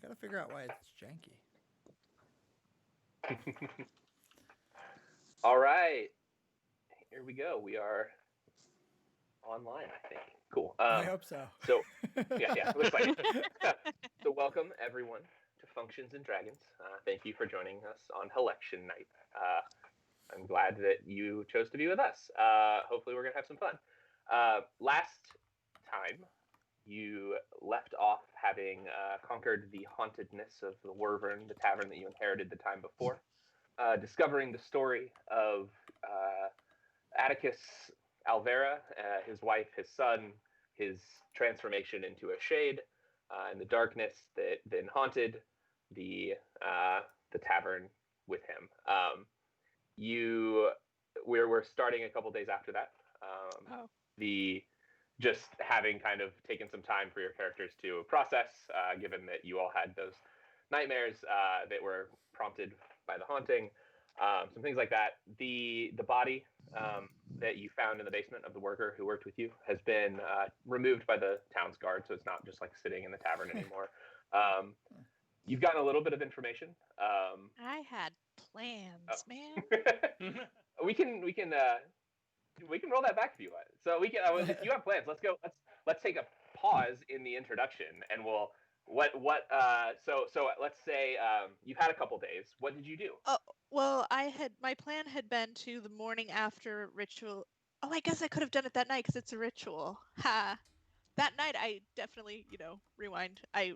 Gotta figure out why it's janky. All right, here we go. We are online, I think. Cool. I hope so. So, yeah, looks like it. So, welcome everyone to Functions and Dragons. Thank you for joining us on Election Night. I'm glad that you chose to be with us. Hopefully, we're gonna have some fun. Last time, you left off having conquered the hauntedness of the Wyvern, the tavern that you inherited the time before. Discovering the story of Atticus Alvera, his wife, his son, his transformation into a shade, and the darkness that then haunted the tavern with him. We're starting a couple days after that. The just having kind of taken some time for your characters to process, given that you all had those nightmares that were prompted by the haunting, some things like that. The body that you found in the basement of the worker who worked with you has been removed by the town's guard, so it's not just like sitting in the tavern anymore. You've gotten a little bit of information. I had plans, man. we can roll that back if you want. So we can. If you have plans, let's go. Let's take a pause in the introduction, and we'll. So let's say you've had a couple days. What did you do? Oh, well, my plan had been to the morning after ritual. Oh, I guess I could have done it that night because it's a ritual. Ha! That night, I definitely, rewind. I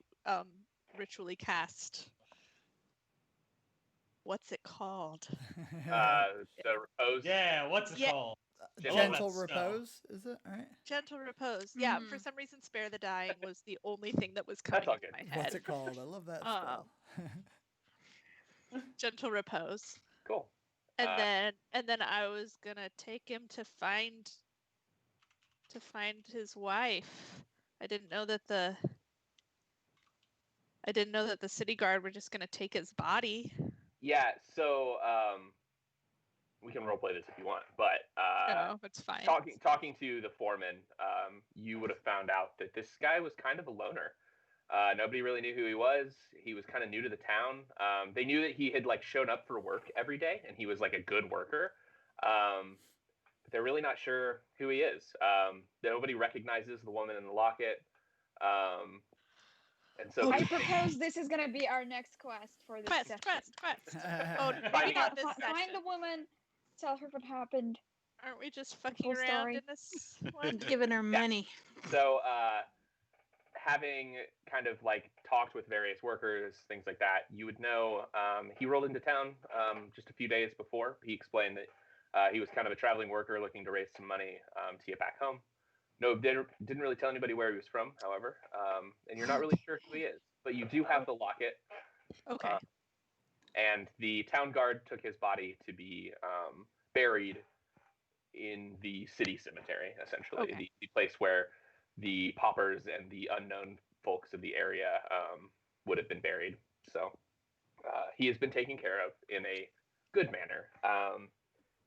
ritually cast. What's it called? The repose. Yeah, what's it called? Gentle repose, is it? All right. Gentle repose. Yeah, for some reason, spare the dying was the only thing that was coming into my head. What's it called? I love that spell. Gentle repose. Cool. And then I was gonna take him to find his wife. I didn't know that the city guard were just gonna take his body. Yeah, so we can roleplay this if you want, but no, it's fine. Talking to the foreman, you would have found out that this guy was kind of a loner. Nobody really knew who he was. He was kind of new to the town. They knew that he had shown up for work every day, and he was a good worker. But they're really not sure who he is. Nobody recognizes the woman in the locket. And so I propose this is going to be our next quest for this session. Quest. Oh, maybe not this session. Find the woman, tell her what happened. Aren't we just fucking around in this one? Giving her money. So, having kind of talked with various workers, things like that, you would know he rolled into town just a few days before. He explained that he was kind of a traveling worker looking to raise some money to get back home. No, didn't really tell anybody where he was from, however, and you're not really sure who he is, but you do have the locket. Okay. And the town guard took his body to be buried in the city cemetery, essentially, the place where the paupers and the unknown folks of the area would have been buried. So he has been taken care of in a good manner.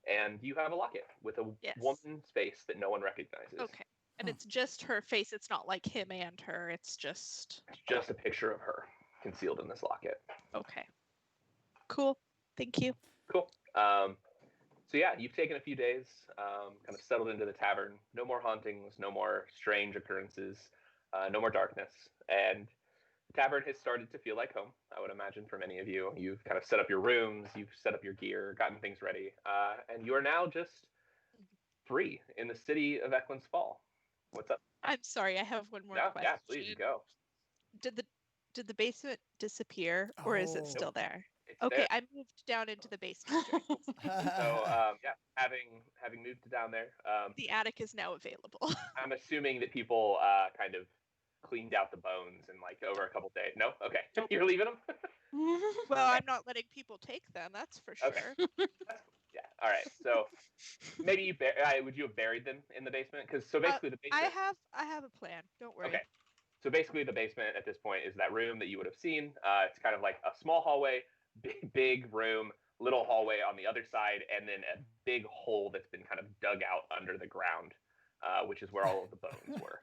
And you have a locket with a woman's face that no one recognizes. Okay. And it's just her face. It's not like him and her. It's just a picture of her concealed in this locket. Okay. Cool. Thank you. Cool. So yeah, you've taken a few days, kind of settled into the tavern. No more hauntings, no more strange occurrences, no more darkness. And the tavern has started to feel like home, I would imagine, for many of you. You've kind of set up your rooms, you've set up your gear, gotten things ready. And you are now just free in the city of Eklund's Fall. What's up? I'm sorry, I have one more question. Yeah, please go. Did the basement disappear, or is it still there? It's okay, there. I moved down into the basement. So having moved down there, the attic is now available. I'm assuming that people kind of cleaned out the bones and over a couple days. No, okay, you're leaving them. Well, I'm not letting people take them. That's for sure. Okay. Yeah. All right. So maybe would you have buried them in the basement? Because basically the basement. I have a plan. Don't worry. Okay. So basically the basement at this point is that room that you would have seen. It's kind of like a small hallway, big room, little hallway on the other side, and then a big hole that's been kind of dug out under the ground, which is where all of the bones were.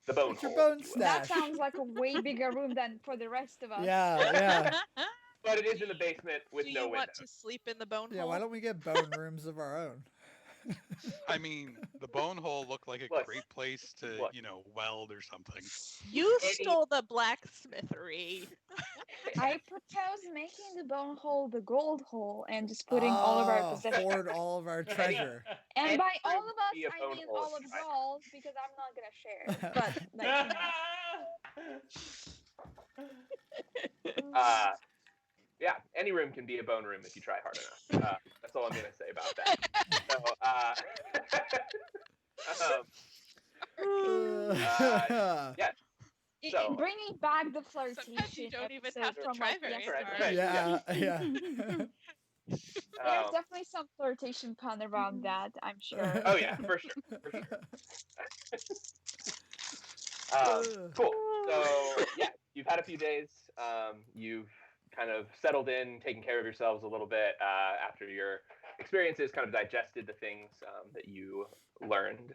the bone What's your hole, bone if you will. That stash? sounds like a way bigger room than for the rest of us. Yeah. But it is in the basement with Do no you windows. want to sleep in the bone Yeah, hole? why don't we get bone rooms of our own? I mean, the bone hole looked like a Look. great place to, Look. weld or something. You Any- stole the blacksmithery. I propose making the bone hole the gold hole and just putting all of our possessions. Hoard all of our treasure. And any by all room of can us, be a I bone mean hole all if of you like. y'all, because I'm not gonna share. But like, Yeah, any room can be a bone room if you try hard enough. That's all I'm gonna say about that. So, yeah. So- bringing back the flirtation. Sometimes you don't even episode have to from, try like, very yesterday. hard. Yeah. There's definitely some flirtation pun around that, I'm sure. Oh yeah, for sure. Cool. So yeah, you've had a few days. You've kind of settled in, taken care of yourselves a little bit after your experiences, kind of digested the things that you learned.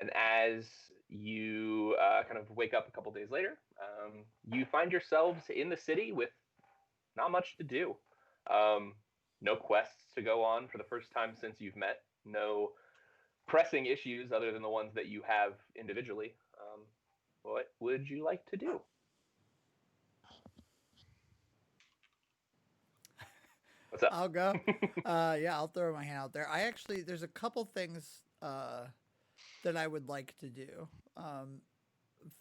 And as you kind of wake up a couple days later, you find yourselves in the city with not much to do. No quests to go on for the first time since you've met. No pressing issues other than the ones that you have individually. What would you like to do? What's up? I'll go. Yeah, I'll throw my hand out there. There's a couple things that I would like to do.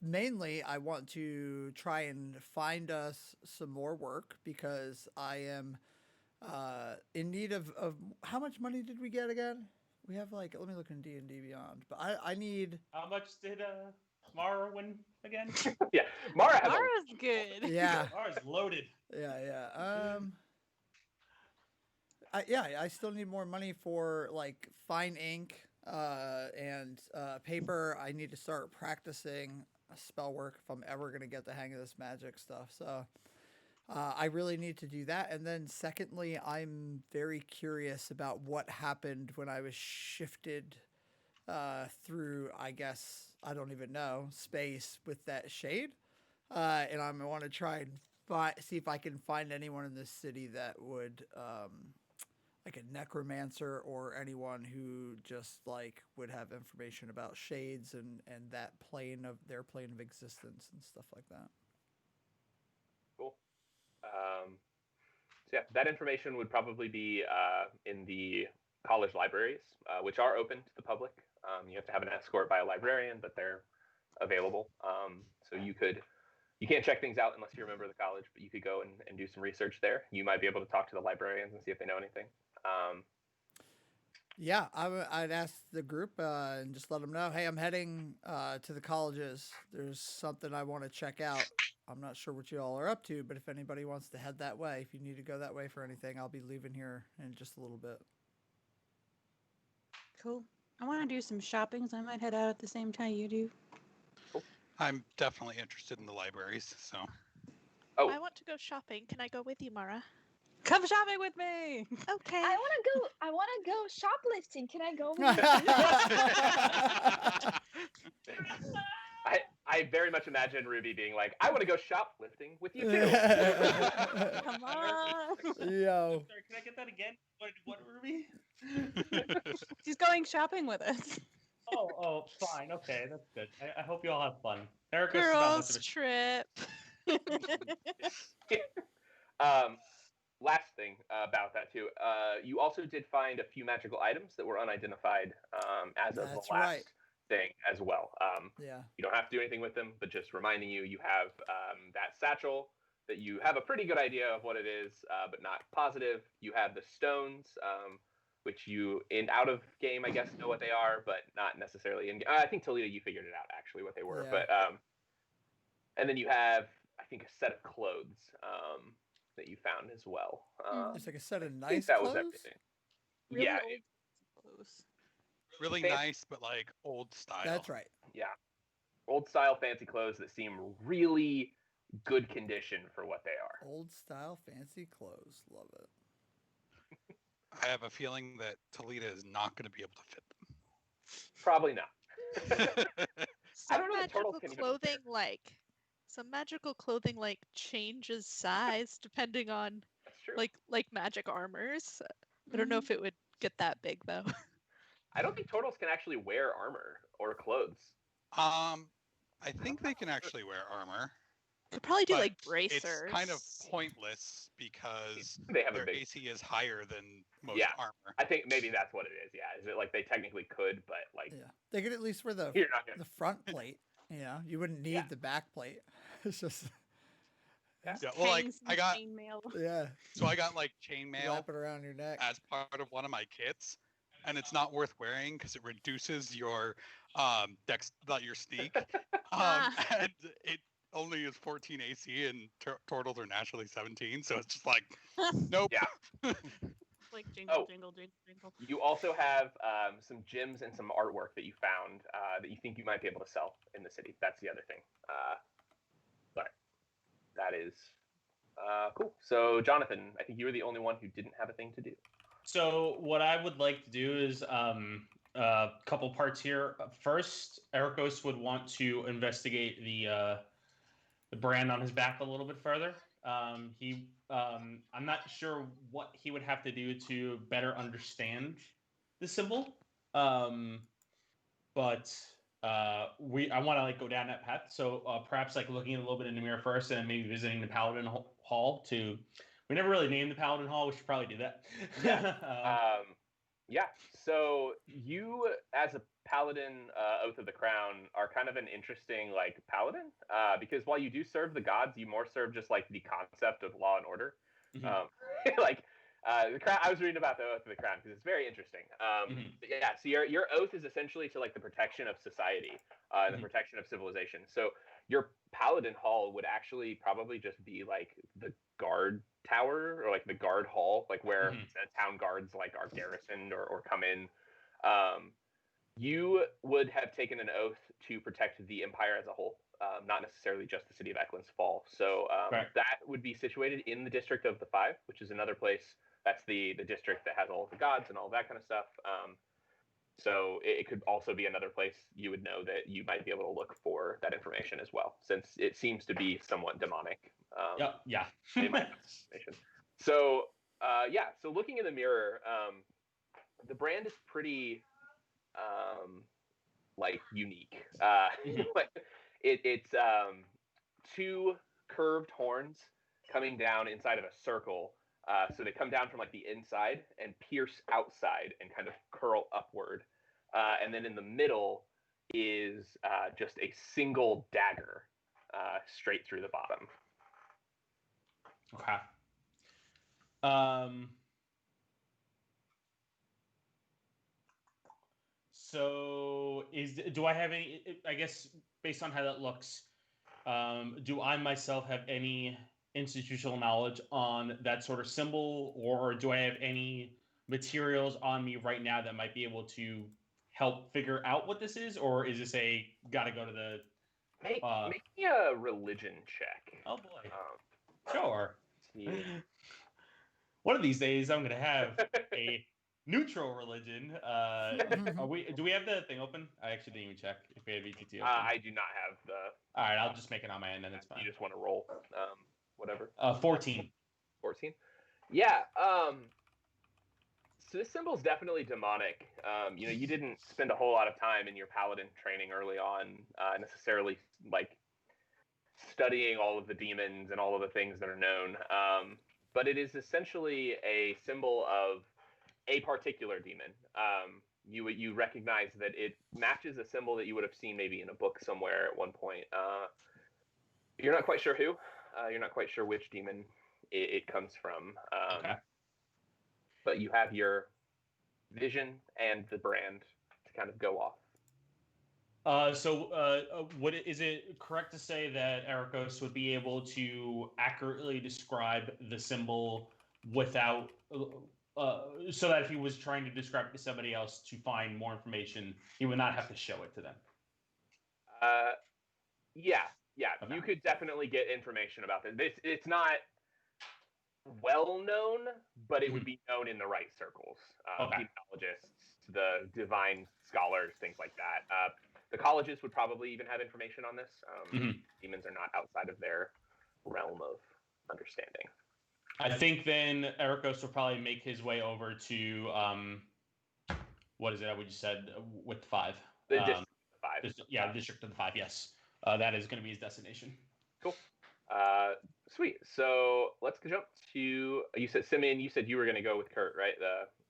Mainly, I want to try and find us some more work because I am in need of how much money did we get again? We have let me look in D&D Beyond, but I need. How much did Mara win again? Yeah, Mara has Mara's good. Yeah. Mara's loaded. Yeah. I still need more money for fine ink and paper. I need to start practicing spell work if I'm ever gonna get the hang of this magic stuff. So I really need to do that. And then secondly, I'm very curious about what happened when I was shifted through, I guess, I don't even know, space with that shade. And I want to try and see if I can find anyone in this city that would, like a necromancer or anyone who just would have information about shades and that their plane of existence and stuff like that. Cool. So yeah, that information would probably be in the college libraries, which are open to the public. You have to have an escort by a librarian, but they're available. So you can't check things out unless you're a member of the college, but you could go and do some research there. You might be able to talk to the librarians and see if they know anything. Yeah, I'd ask the group and just let them know, hey, I'm heading to the colleges. There's something I want to check out. I'm not sure what you all are up to, but if anybody wants to head that way, if you need to go that way for anything, I'll be leaving here in just a little bit. Cool. I want to do some shopping, so I might head out at the same time you do. I'm definitely interested in the libraries, so. Oh, I want to go shopping. Can I go with you, Mara? Come shopping with me. Okay. I want to go shoplifting. Can I go with you? I very much imagine Ruby being like, I want to go shoplifting with you too. Come on. Yo. Sorry, can I get that again? What Ruby? She's going shopping with us. Oh, fine. Okay, that's good. I hope you all have fun. Erica's not much of Girls a trip. Last thing about that too, you also did find a few magical items that were unidentified as of That's the last right. thing as well. Yeah. You don't have to do anything with them, but just reminding you, you have that satchel that you have a pretty good idea of what it is, but not positive. You have the stones, which you out of game, I guess, know what they are, but not necessarily in game. I think Toledo, you figured it out actually what they were, Yeah. but and then you have, I think, a set of clothes that you found as well. It's like a set of I think nice that clothes. was everything. Really Yeah, old clothes. Really Fancy. nice, but old style. That's right. yeah, old style fancy clothes that seem really good condition for what they are. Old style fancy clothes. Love it. I have a feeling that Toledo is not going to be able to fit Probably not. them. I don't know that turtles can even clothing some magical clothing changes size depending on That's true. like magic armors. I don't know if it would get that big though. I don't think turtles can actually wear armor or clothes. I think they can actually wear armor. Could probably do but bracers. It's kind of pointless because they have their a big AC is higher than most Yeah. armor. I think maybe that's what it is. Yeah, is it they technically could, but Yeah, they could at least wear you're not gonna. the front plate. You know, you wouldn't need the back plate. It's just Yeah. Well, Hangs I in got chainmail. yeah, so I got chainmail wrap it around your neck. as part of one of my kits, and it's not worth wearing because it reduces your your sneak, and it only is 14 AC, and turtles are naturally 17, so it's just nope. Yeah. Like jingle, jingle, jingle, jingle. You also have some gems and some artwork that you found that you think you might be able to sell in the city. That's the other thing. But that is cool. So, Jonathan, I think you were the only one who didn't have a thing to do. So what I would like to do is a couple parts here. First, Ericos would want to investigate the brand on his back a little bit further. I'm not sure what he would have to do to better understand the symbol, but I want to go down that path. So perhaps looking a little bit in the mirror first, and maybe visiting the Paladin Hall to. We never really named the Paladin Hall. We should probably do that. Yeah. So you, as a Paladin Oath of the Crown, are kind of an interesting Paladin because while you do serve the gods, you more serve just the concept of law and order. Mhm. The crown. I was reading about the Oath of the Crown because it's very interesting. Yeah. So your oath is essentially to the protection of society, the protection of civilization. So your Paladin Hall would actually probably just be the guard tower or the guard hall, where the town guards are garrisoned or come in. You would have taken an oath to protect the empire as a whole, not necessarily just the city of Eklund's Fall. So that would be situated in the District of the Five, which is another place. That's the district that has all of the gods and all that kind of stuff. So it could also be another place you would know that you might be able to look for that information as well, since it seems to be somewhat demonic. Yeah. They might have information. So so looking in the mirror, the brand is pretty unique. It's two curved horns coming down inside of a circle. So they come down from the inside and pierce outside and kind of curl upward. And then in the middle is just a single dagger straight through the bottom. Okay. So do I have any? I guess based on how that looks, do I myself have any institutional knowledge on that sort of symbol, or do I have any materials on me right now that might be able to help figure out what this is, or is this gotta go to the? Make me a religion check. Oh boy. Sure. One of these days, I'm gonna have a neutral religion. Do we have the thing open? I actually didn't even check if we have ETT open. I do not have the. All right, I'll just make it on my end, then it's fine. You just want to roll, whatever. 14. 14. Yeah. So this symbol is definitely demonic. You didn't spend a whole lot of time in your paladin training early on, necessarily studying all of the demons and all of the things that are known. But it is essentially a symbol of a particular demon. You recognize that it matches a symbol that you would have seen maybe in a book somewhere at one point. You're not quite sure who. You're not quite sure which demon it comes from. Okay. But you have your vision and the brand to kind of go off. Is it correct to say that Ericos would be able to accurately describe the symbol without, so that if he was trying to describe it to somebody else to find more information, he would not have to show it to them? Yeah. Okay. You could definitely get information about this. It's not well known, but it would be known in the right circles. Okay. Demonologists, the divine scholars, things like that. The colleges would probably even have information on this. Mhm. Demons are not outside of their realm of understanding. I think then Ericos will probably make his way over to what is it? What you said with the 5. The District of the 5. Yeah, the District of the 5. Yes, that is going to be his destination. Cool. Sweet. So let's jump to. You said Simeon. You said you were going to go with Kurt, right?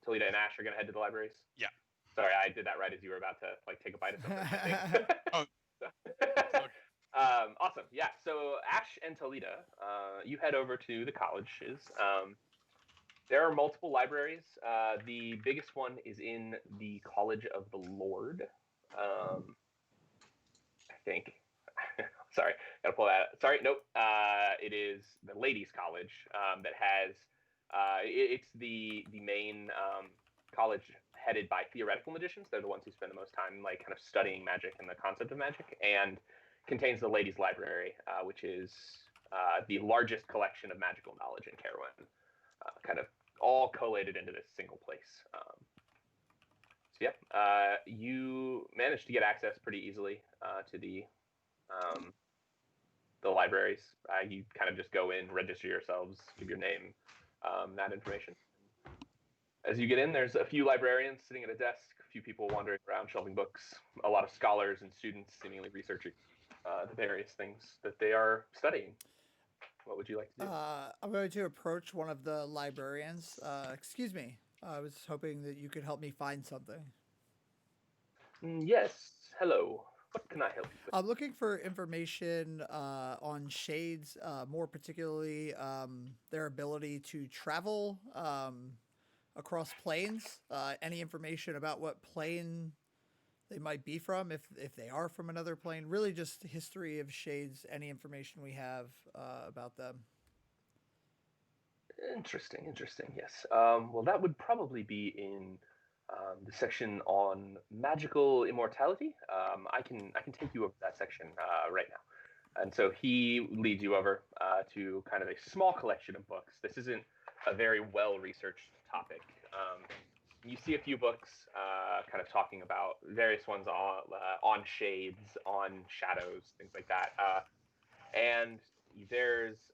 Talita and Ash are going to head to the libraries. Yeah. Sorry, I did that right as you were about to take a bite of something. Oh. Awesome. Yeah. So Ash and Talita, you head over to the colleges. There are multiple libraries. The biggest one is in the College of the Lord. I think. Sorry, gotta pull that. Sorry, nope. It is the Ladies' College that has. It's the main college headed by theoretical magicians. They're the ones who spend the most time kind of studying magic and the concept of magic, and contains the Ladies' Library, which is the largest collection of magical knowledge in Carowin, kind of all collated into this single place. So yeah, you managed to get access pretty easily to the libraries. You kind of just go in, register yourselves, give your name, that information. As you get in, there's a few librarians sitting at a desk, a few people wandering around shelving books, a lot of scholars and students seemingly researching the various things that they are studying. What would you like to do? I'm going to approach one of the librarians. Excuse me. I was hoping that you could help me find something. Yes. Hello. What can I help you with? I'm looking for information on shades, more particularly their ability to travel across planes. Any information about what plane they might be from, if they are from another plane. Really just history of shades, any information we have about them. Interesting, yes. Well, that would probably be in the section on magical immortality. I can take you over that section right now. And so he leads you over to kind of a small collection of books. This isn't a very well-researched topic. You see a few books kind of talking about various ones on shades, on shadows, things like that. And there's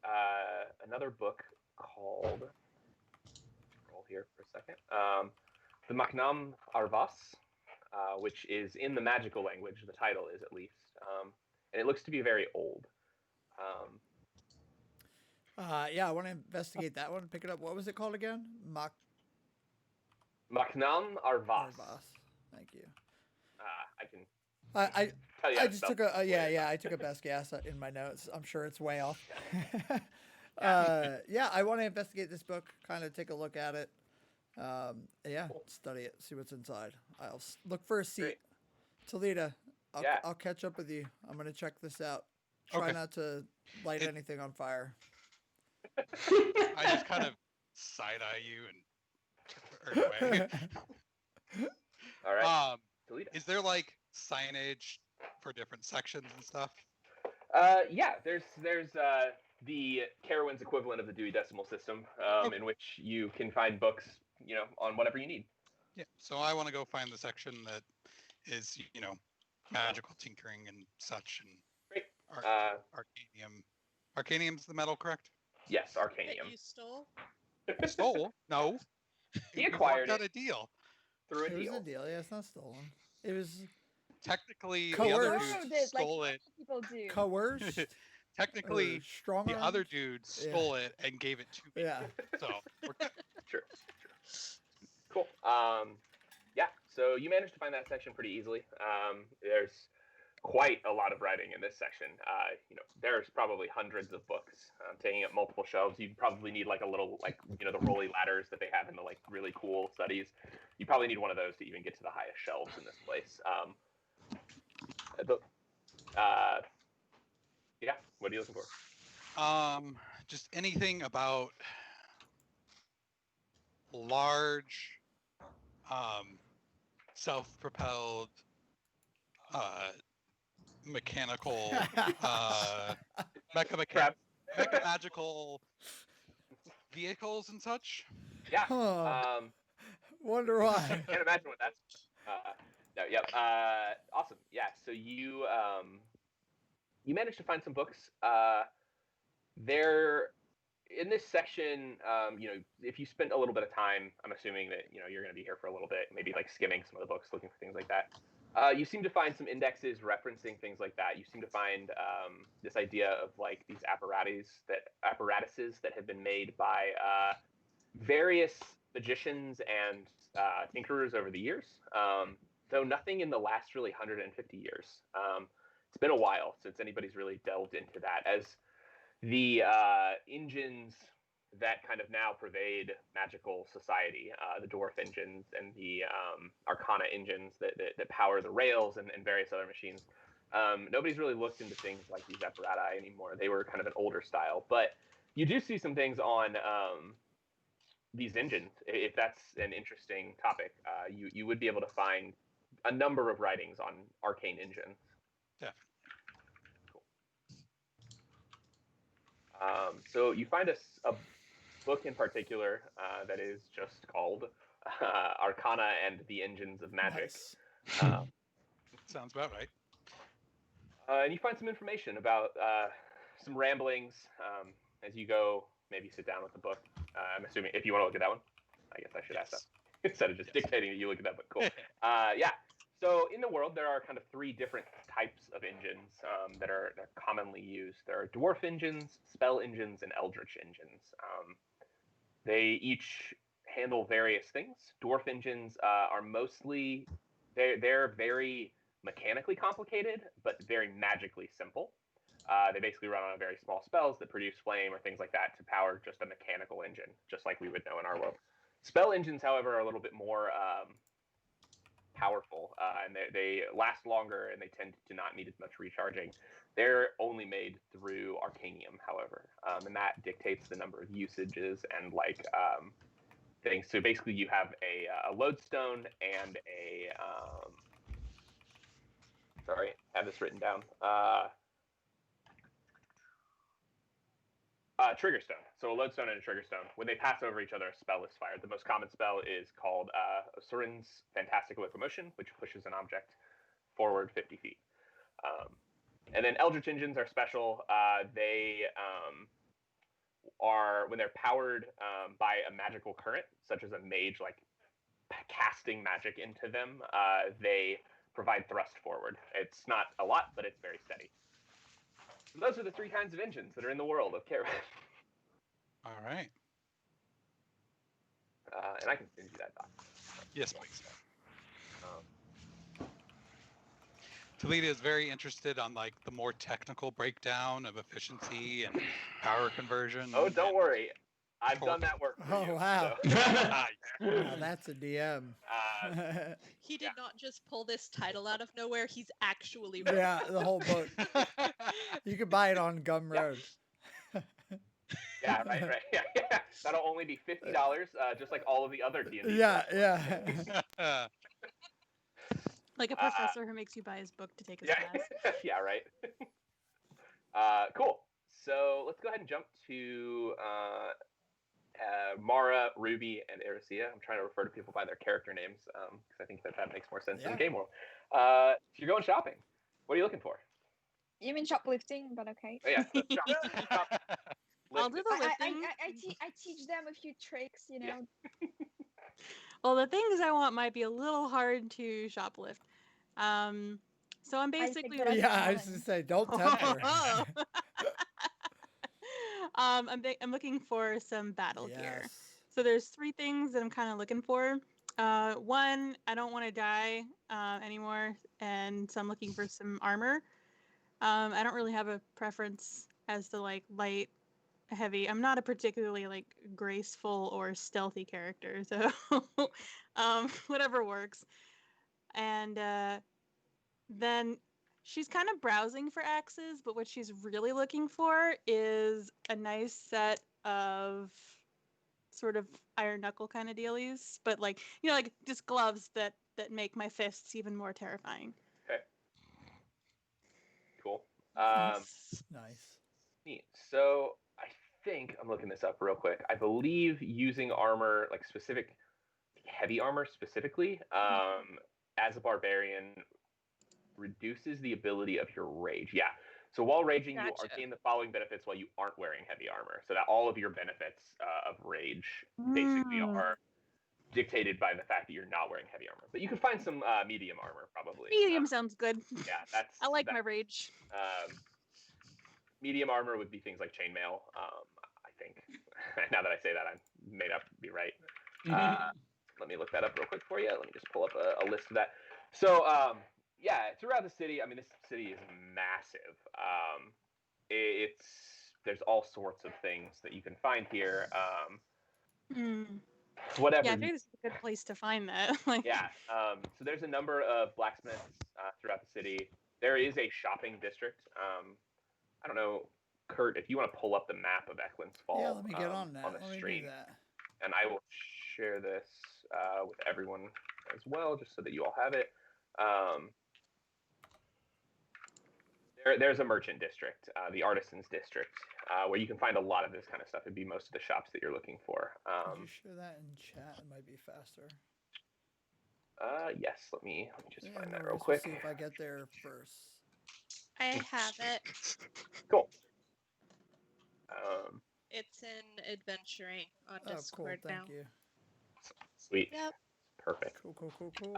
another book called, roll here for a second, the Maknam Arvas, which is in the magical language, the title is at least, and it looks to be very old. Yeah, I want to investigate that one, pick it up. What was it called again? Maknam Arvas. Thank you. I can I tell you. I just took a I took a best guess in my notes. I'm sure it's way off. Yeah, I want to investigate this book, kind of take a look at it. Cool. Study it, see what's inside. I'll look for a seat. Great. Talita, I'll catch up with you. I'm gonna check this out. Try not to light anything on fire. I just kind of side-eye you and turn away. All right. Is there like signage for different sections and stuff? Yeah, there's the Carowin's equivalent of the Dewey Decimal System, in which you can find books, on whatever you need. Yeah. So I want to go find the section that is, magical tinkering and such, and Great. Arcanium. Arcanium's the metal, correct? Yes, That Arcanium. you stole? Stole? No. He acquired got it a deal. through a It was deal. a deal. Yeah, it's not stolen. It was Technically, the Coerced. other Borrowed dude it, stole like it. people do. coerced. Technically, or strong the other dude stole it and gave it to me. Yeah. So we're good. Sure. Cool. Yeah. So you managed to find that section pretty easily. There's quite a lot of writing in this section. There's probably hundreds of books taking up multiple shelves. You'd probably need like a little, the rolly ladders that they have in the really cool studies. You probably need one of those to even get to the highest shelves in this place. Yeah. What are you looking for? Just anything about large, self-propelled, mechanical, mecha-magical vehicles and such. Yeah. Huh. Wonder why. Can't imagine what that's. No, yep. Awesome. Yeah. So you managed to find some books. There in this section, if you spent a little bit of time, I'm assuming that you're going to be here for a little bit, maybe like skimming some of the books, looking for things like that. You seem to find some indexes referencing things like that. You seem to find this idea of like these apparatuses that have been made by various magicians and tinkerers over the years, though nothing in the last really 150 years. It's been a while since anybody's really delved into that, as the engines that kind of now pervade magical society, the dwarf engines and the arcana engines that power the rails and various other machines. Nobody's really looked into things like these apparati anymore. They were kind of an older style, but you do see some things on these engines. If that's an interesting topic, you would be able to find a number of writings on arcane engines. Yeah. So you find a book in particular that is just called Arcana and the Engines of Magic. Nice. Sounds about right. And you find some information about some ramblings as you go, maybe sit down with the book. I'm assuming if you want to look at that one, I guess I should ask that instead of just dictating that you look at that book. Cool. Yeah. So in the world, there are kind of three different types of engines that are commonly used. There are dwarf engines, spell engines, and eldritch engines. They each handle various things. Dwarf engines are mostly they're very mechanically complicated, but very magically simple. They basically run on very small spells that produce flame or things like that to power just a mechanical engine, just like we would know in our world. Spell engines, however, are a little bit more powerful, and they last longer, and they tend to not need as much recharging. They're only made through arcanium, however, and that dictates the number of usages and things. So basically, you have a lodestone and a sorry, I have this written down. Trigger stone. So a lodestone and a trigger stone. When they pass over each other, a spell is fired. The most common spell is called Surin's Fantastic Locomotion, which pushes an object forward 50 feet. And then Eldritch engines are special. They are, when they're powered by a magical current, such as a mage, like casting magic into them, they provide thrust forward. It's not a lot, but it's very steady. So those are the three kinds of engines that are in the world of Kara. All right. And I can send you that doc. Yes, please. Talita is very interested on the more technical breakdown of efficiency and power conversion. Oh, don't worry. I've done that work for you. Wow. So. Wow, that's a DM. He did not just pull this title out of nowhere. He's actually Yeah, the whole book. You could buy it on Gumroad. Yeah, right. Yeah. That'll only be $50, just like all of the other D&D. Yeah. Like a professor who makes you buy his book to take his class. Yeah, right. Cool. So let's go ahead and jump to Mara, Ruby, and Erisea. I'm trying to refer to people by their character names because I think that makes more sense in the game world. You're going shopping. What are you looking for? You mean shoplifting, but okay. Oh, yeah. Shop. I'll do the lifting. I teach them a few tricks, you know. Well, the things I want might be a little hard to shoplift. So I'm basically Yeah, I was just say, don't tempt her. I'm looking for some battle gear. Yes. So there's three things that I'm kind of looking for. One, I don't want to die anymore, and so I'm looking for some armor. I don't really have a preference as to light, heavy. I'm not a particularly graceful or stealthy character, so whatever works. And then she's kind of browsing for axes, but what she's really looking for is a nice set of sort of iron knuckle kind of dealies, but just gloves that make my fists even more terrifying. Okay. Cool. Nice. Neat. So I think I'm looking this up real quick. I believe using armor, specific heavy armor specifically, as a barbarian, reduces the ability of your rage. Yeah. So while raging, you are Gotcha. gain the following benefits while you aren't wearing heavy armor. So that all of your benefits of rage basically are dictated by the fact that you're not wearing heavy armor. But you can find some medium armor probably. Medium sounds good. Yeah, that's. I like my rage. Medium armor would be things like chainmail. I think. Now that I say that, I may not be right. Let me look that up real quick for you. Let me just pull up a list of that. So, yeah, throughout the city, I mean, this city is massive. There's all sorts of things that you can find here. Whatever. Yeah, I think this is a good place to find that. Like, yeah. So there's a number of blacksmiths throughout the city. There is a shopping district. I don't know, Kurt, if you want to pull up the map of Eklund's Fall. Yeah, let me get on that. On the Let me stream. do that. And I will share this with everyone as well, just so that you all have it. There's a merchant district, the artisans district, where you can find a lot of this kind of stuff. It'd be most of the shops that you're looking for. Could you share that in chat? It might be faster. Yes, let me just find that no real worries. quick. We'll see if I get there first. I have it. Cool. It's in adventuring on Oh, cool. Discord now. Thank you. Sweet. Yep. Perfect. Cool.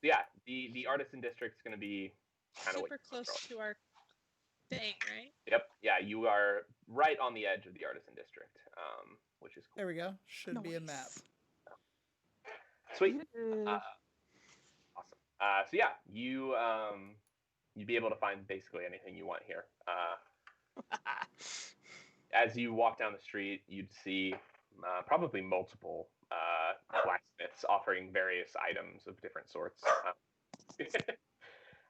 Yeah, the artisan district is going to be kind of super close to our thing, right? Yep. Yeah, you are right on the edge of the artisan district, which is cool. There we go. Should be a map. Sweet. Awesome. So yeah, you'd be able to find basically anything you want here. As you walk down the street, you'd see probably multiple blacksmiths offering various items of different sorts.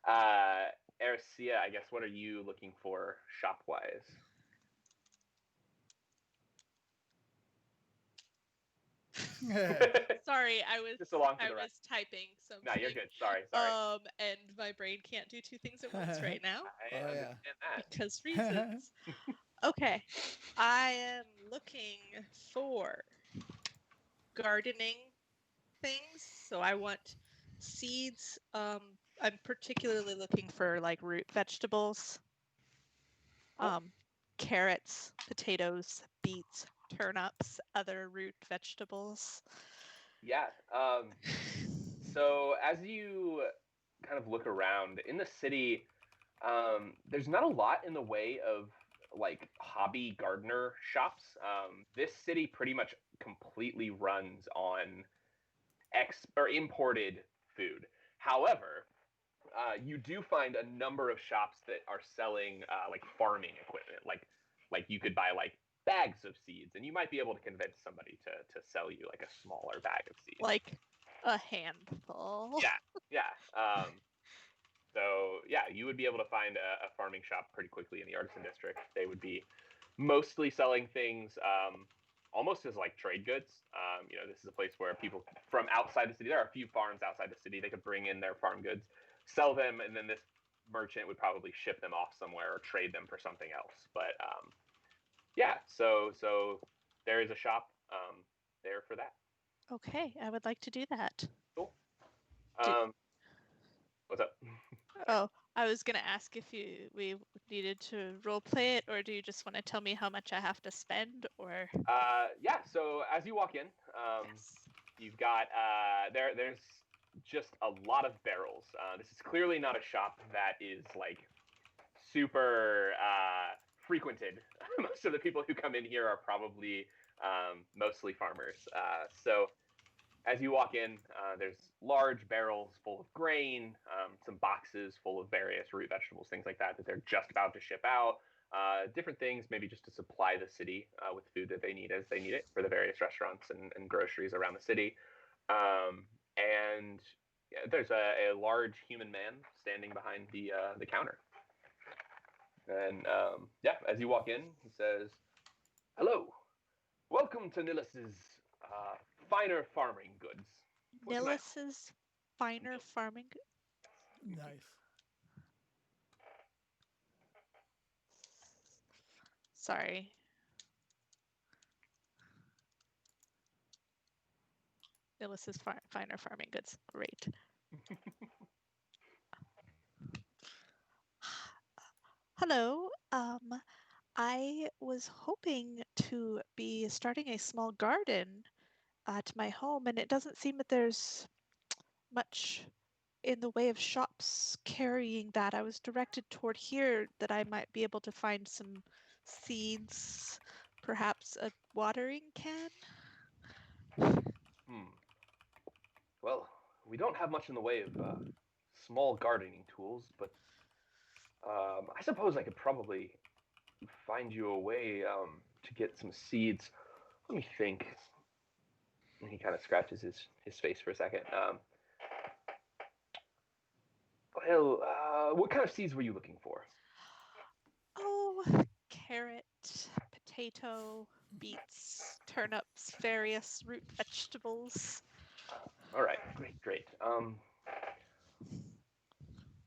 Erisea, I guess, what are you looking for shop-wise? Sorry, I was Just along for the ride. typing something. No, you're good. Sorry. And my brain can't do two things at once right now. I understand that. Because reasons. Okay. I am looking for gardening things. So I want seeds. I'm particularly looking for like root vegetables. Carrots, potatoes, beets, turnips, other root vegetables. Yeah. So as you kind of look around in the city, there's not a lot in the way of like hobby gardener shops. This city pretty much completely runs on imported food. However, you do find a number of shops that are selling like farming equipment. Like you could buy like bags of seeds, and you might be able to convince somebody to sell you like a smaller bag of seeds. Like a handful. Yeah. So yeah, you would be able to find a farming shop pretty quickly in the artisan district. They would be mostly selling things almost as like trade goods. This is a place where people from outside the city, there are a few farms outside the city, they could bring in their farm goods, sell them, and then this merchant would probably ship them off somewhere or trade them for something else. But yeah, so there is a shop there for that. Okay, I would like to do that. Cool. What's up? Oh, I was gonna ask if we needed to role play it, or do you just want to tell me how much I have to spend, or? Yeah. So as you walk in, Yes. you've got there's just a lot of barrels. This is clearly not a shop that is like super frequented. Most of the people who come in here are probably mostly farmers. So as you walk in, there's large barrels full of grain, some boxes full of various root vegetables, things like that they're just about to ship out. Different things, maybe just to supply the city with food that they need as they need it for the various restaurants and groceries around the city. And yeah, there's a large human man standing behind the counter. And yeah, as you walk in, he says, "Hello, welcome to Nilis's finer farming goods." Nilis's finer farming. Nice. Sorry. Nilis's finer farming goods. Great. Hello. I was hoping to be starting a small garden at my home, and it doesn't seem that there's much in the way of shops carrying that. I was directed toward here that I might be able to find some seeds, perhaps a watering can. Well, we don't have much in the way of small gardening tools, but I suppose I could probably find you a way to get some seeds. Let me think. And he kind of scratches his face for a second. What kind of seeds were you looking for? Oh, carrot, potato, beets, turnips, various root vegetables. All right, great.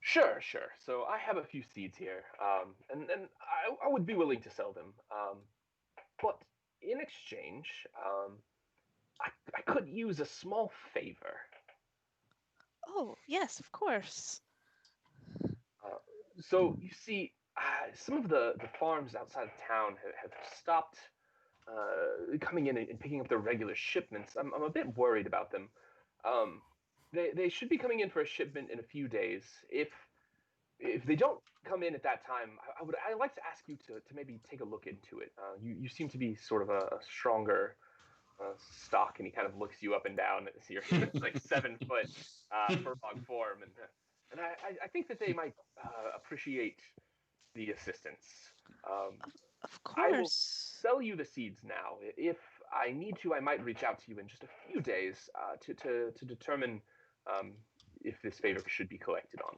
Sure. So I have a few seeds here, and I would be willing to sell them. But in exchange, I could use a small favor. Oh, yes, of course. So you see, some of the farms outside of town have stopped coming in and picking up their regular shipments. I'm a bit worried about them. They should be coming in for a shipment in a few days. If they don't come in at that time, I'd like to ask you to maybe take a look into it. You seem to be sort of a stronger stock, and he kind of looks you up and down. You're like 7 foot furlong form, and I think that they might appreciate the assistance. Of I will course. sell you the seeds now. If I need to, I might reach out to you in just a few days to determine if this favor should be collected on.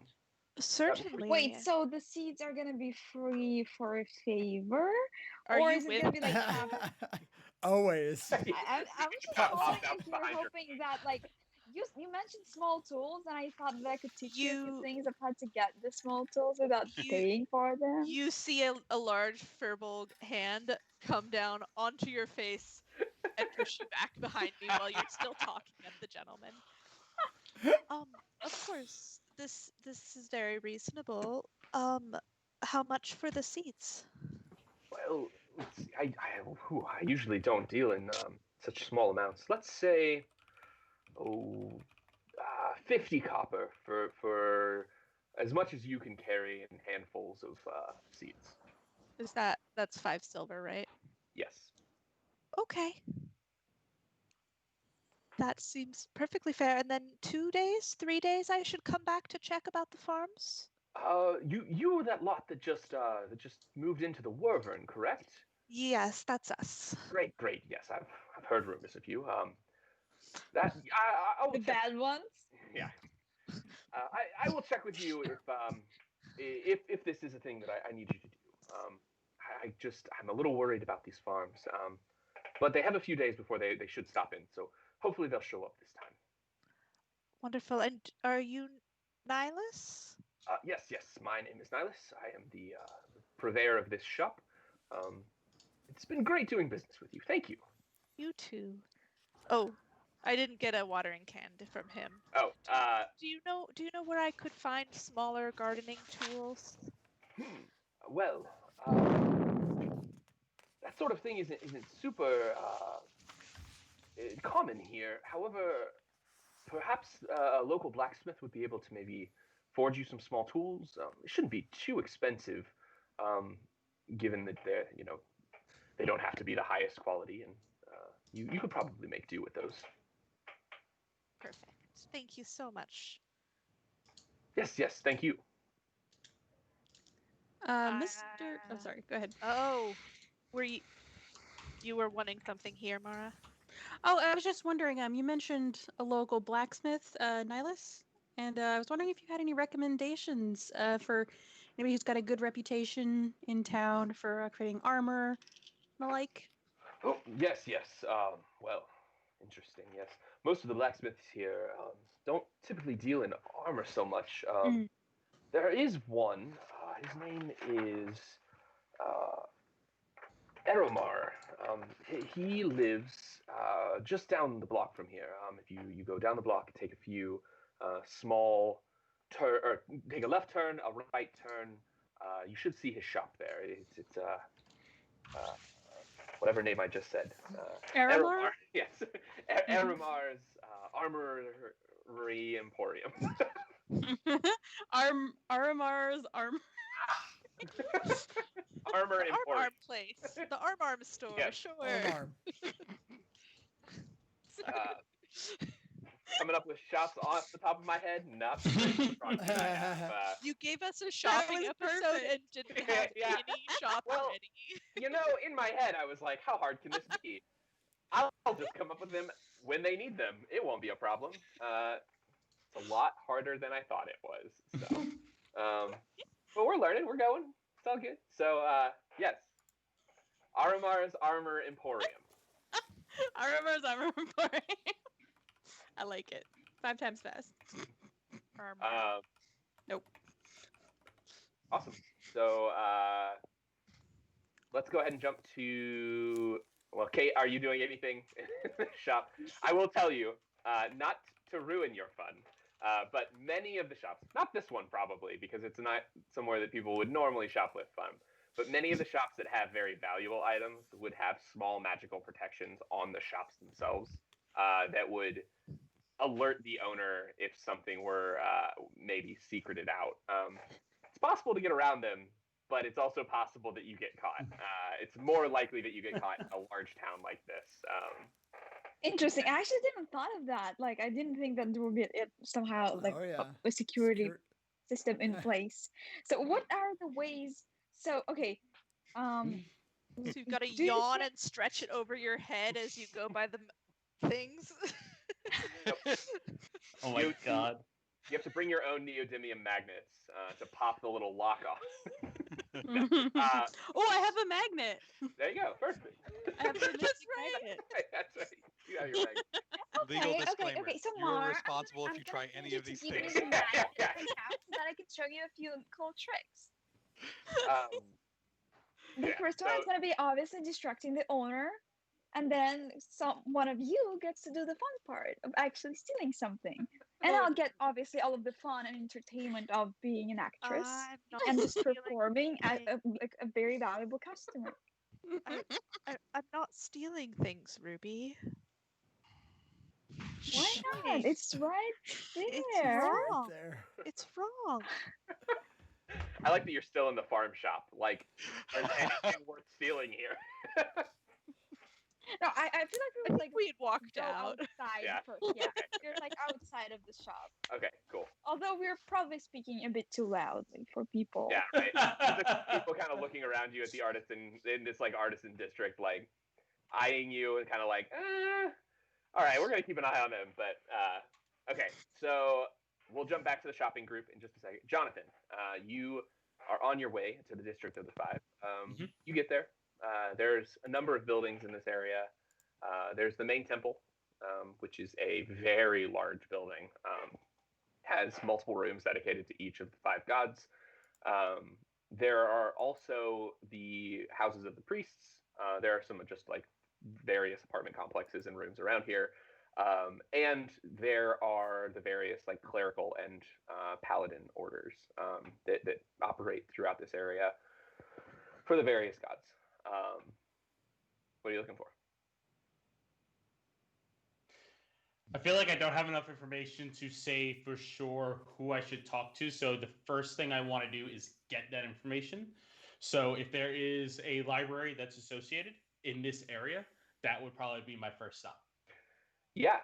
Certainly. Wait, so the seeds are gonna be free for a favor, Are or you is it with gonna be like half? Always. I'm just Pop wondering out if you're behind your hoping that like you mentioned small tools, and I thought that I could teach you a few You- things of how to get the small tools without You- paying for them. You see a large Firbolg hand come down onto your face and push you back behind me while you're still talking at the gentleman. Of course, this is very reasonable. How much for the seats? Well, let's see. I usually don't deal in such small amounts. Let's say, 50 copper for as much as you can carry in handfuls of seeds. That's 5 silver, right? Yes. Okay. That seems perfectly fair. And then 2 days, 3 days, I should come back to check about the farms? You were that lot that just moved into the Wyvern, correct? Yes, that's us. Great. Yes, I've heard rumors of you. I will The check. bad ones. Yeah. I will check with you if this is a thing that I need you to do. I'm a little worried about these farms. But they have a few days before they should stop in, so hopefully they'll show up this time. Wonderful. And are you Nihilus? Yes. My name is Nihilus. I am the purveyor of this shop. It's been great doing business with you. Thank you. You too. Oh, I didn't get a watering can from him. Oh, Do you know where I could find smaller gardening tools? Well, that sort of thing isn't super common here. However, perhaps a local blacksmith would be able to maybe forge you some small tools. It shouldn't be too expensive, given that they don't have to be the highest quality, and you could probably make do with those. Perfect. Thank you so much. Yes. Thank you. Mr. Oh, sorry. Go ahead. Oh, were you were wanting something here, Mara? Oh, I was just wondering. You mentioned a local blacksmith, Nihilus, and I was wondering if you had any recommendations for maybe who's got a good reputation in town for creating armor and the like. Oh, yes. Well, interesting. Yes, most of the blacksmiths here don't typically deal in armor so much. There is one. His name is Eromar. He lives just down the block from here. If you go down the block, take a few small turn, or take a left turn, a right turn. You should see his shop there. It's whatever name I just said. Aramar? Yes. Aramar's Armory Emporium. Aramar's arm. Armor The Emporium. arm place. The arm store. Yeah. Sure. Arm. Coming up with shops off the top of my head, not the I have. You gave us a shopping was episode perfect. and didn't have Yeah. any shop Well, ready. In my head, I was like, how hard can this be? I'll just come up with them when they need them. It won't be a problem. It's a lot harder than I thought it was. So, but we're learning. We're going. It's all good. So, yes. Aramar's Armor Emporium. Aramar's armor emporium. I like it. 5 times fast. Nope. Awesome. So, let's go ahead and jump to. Well, Kate, are you doing anything in the shop? I will tell you, not to ruin your fun, but many of the shops, not this one probably, because it's not somewhere that people would normally shop with fun, but many of the shops that have very valuable items would have small magical protections on the shops themselves that would alert the owner if something were maybe secreted out. It's possible to get around them, but it's also possible that you get caught. It's more likely that you get caught in a large town like this. Interesting. I actually didn't thought of that. Like, I didn't think that there would be somehow like Oh, yeah. a security system in place. So, what are the ways? So, okay. So you've got to Do you yawn think- and stretch it over your head as you go by the things. Oh my You- god. You have to bring your own neodymium magnets to pop the little lock off. Oh, I have a magnet. There you go. Perfect. I have a That's mystic right. magnet. That's right. You have your magnet. Legal Okay, disclaimer. okay, so you are Mar, responsible if I'm you gonna try any need of you these to give things. me the magnet Yeah. right now so that I can show you a few cool tricks. The Yeah, first one is so- going to be obviously distracting the owner, and then one of you gets to do the fun part of actually stealing something. And I'll get obviously all of the fun and entertainment of being an actress I'm not and stealing performing as things. a very valuable customer. I'm not stealing things, Ruby. Why not? Shh. It's right It's there. wrong. Right there. It's wrong. I like that you're still in the farm shop. Like, there's anything worth stealing here. No, I feel like we I would think like we had walked go out. outside Yeah. first. Yeah, we're like outside of the shop. Okay, cool. Although we're probably speaking a bit too loudly for people. Yeah, right. There's people kind of looking around you at the artisan in this like artisan district, like eyeing you and kind of like, all right, we're gonna keep an eye on them. But okay, so we'll jump back to the shopping group in just a second. Jonathan, you are on your way to the District of the Five. Mhm. You get there. There's a number of buildings in this area. There's the main temple, which is a very large building. Has multiple rooms dedicated to each of the 5 gods. There are also the houses of the priests. There are some just like various apartment complexes and rooms around here. And there are the various like clerical and paladin orders that operate throughout this area for the various gods. What are you looking for? I feel like I don't have enough information to say for sure who I should talk to. So the first thing I want to do is get that information. So if there is a library that's associated in this area, that would probably be my first stop. Yeah.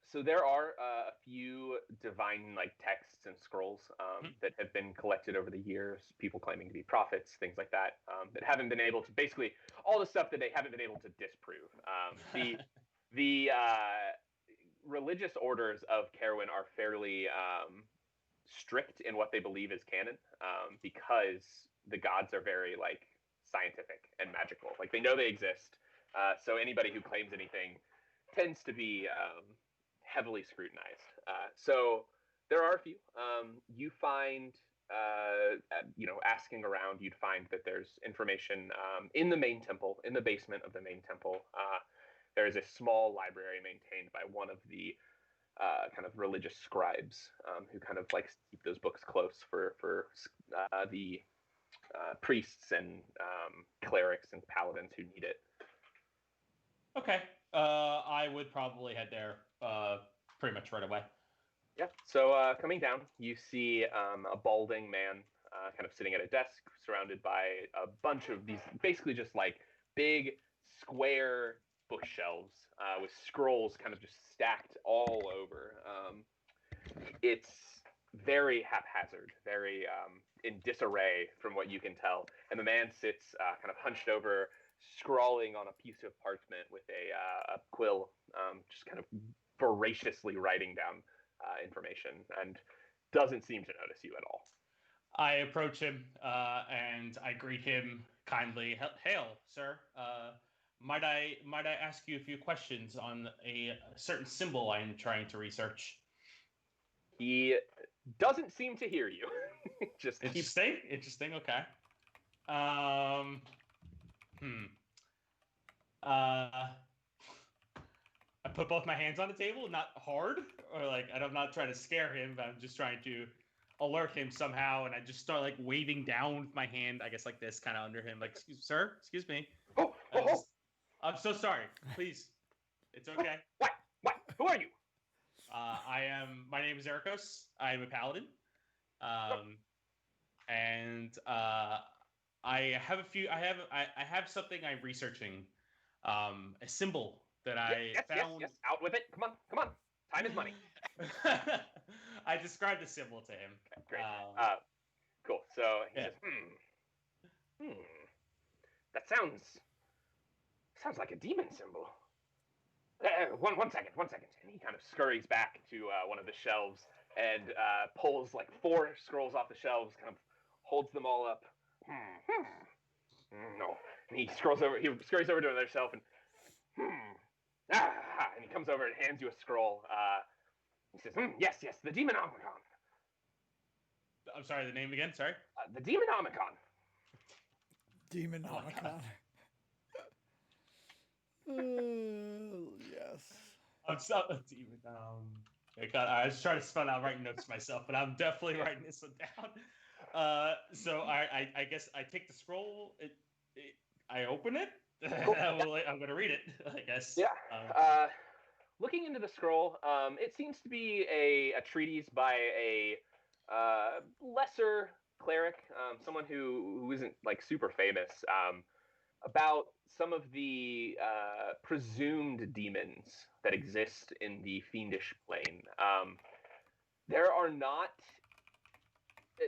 So there are a few divine like texts and scrolls that have been collected over the years. People claiming to be prophets, things like that, that haven't been able to basically all the stuff that they haven't been able to disprove. The religious orders of Carwin are fairly strict in what they believe is canon because the gods are very like scientific and magical. Like they know they exist. So anybody who claims anything tends to be heavily scrutinized. So there are a few. You find, asking around, you'd find that there's information in the main temple, in the basement of the main temple. There is a small library maintained by one of the kind of religious scribes who kind of like keep those books close for the priests and clerics and paladins who need it. Okay. I would probably head there pretty much right away. Yeah. So coming down, you see a balding man kind of sitting at a desk, surrounded by a bunch of these, basically just like big square bookshelves with scrolls kind of just stacked all over. It's very haphazard, very in disarray from what you can tell. And the man sits kind of hunched over, scrawling on a piece of parchment with a quill, just kind of voraciously writing down information, and doesn't seem to notice you at all. I approach him and I greet him kindly. Hail, sir. Might I ask you a few questions on a certain symbol I am trying to research? He doesn't seem to hear you. Just keeps... Interesting. Okay. I put both my hands on the table, not hard, or like I'm not trying to scare him, but I'm just trying to alert him somehow, and I just start like waving down with my hand, I guess like this, kind of under him, like, excuse me. I'm so sorry. Please, it's okay. What? Who are you? My name is Ericos. I am a paladin. And I have something I'm researching. A symbol that I found. Yes. Out with it. Come on. Time is money. I described the symbol to him. Okay, great. Cool. So he says, that sounds like a demon symbol. One second. And he kind of scurries back to one of the shelves and pulls like 4 scrolls off the shelves, kind of holds them all up. No. And he scurries over to another shelf and and he comes over and hands you a scroll. He says, yes, the Demonomicon. I'm sorry, the name again, sorry? The Demonomicon. Demonomicon. Yes. I'm so God, I was trying to spell out writing notes myself, but I'm definitely writing this one down. So I guess I take the scroll. I open it. Cool. I'm going to read it, I guess. Yeah. Looking into the scroll, it seems to be a treatise by a lesser cleric, someone who isn't like super famous, about some of the presumed demons that exist in the fiendish plane.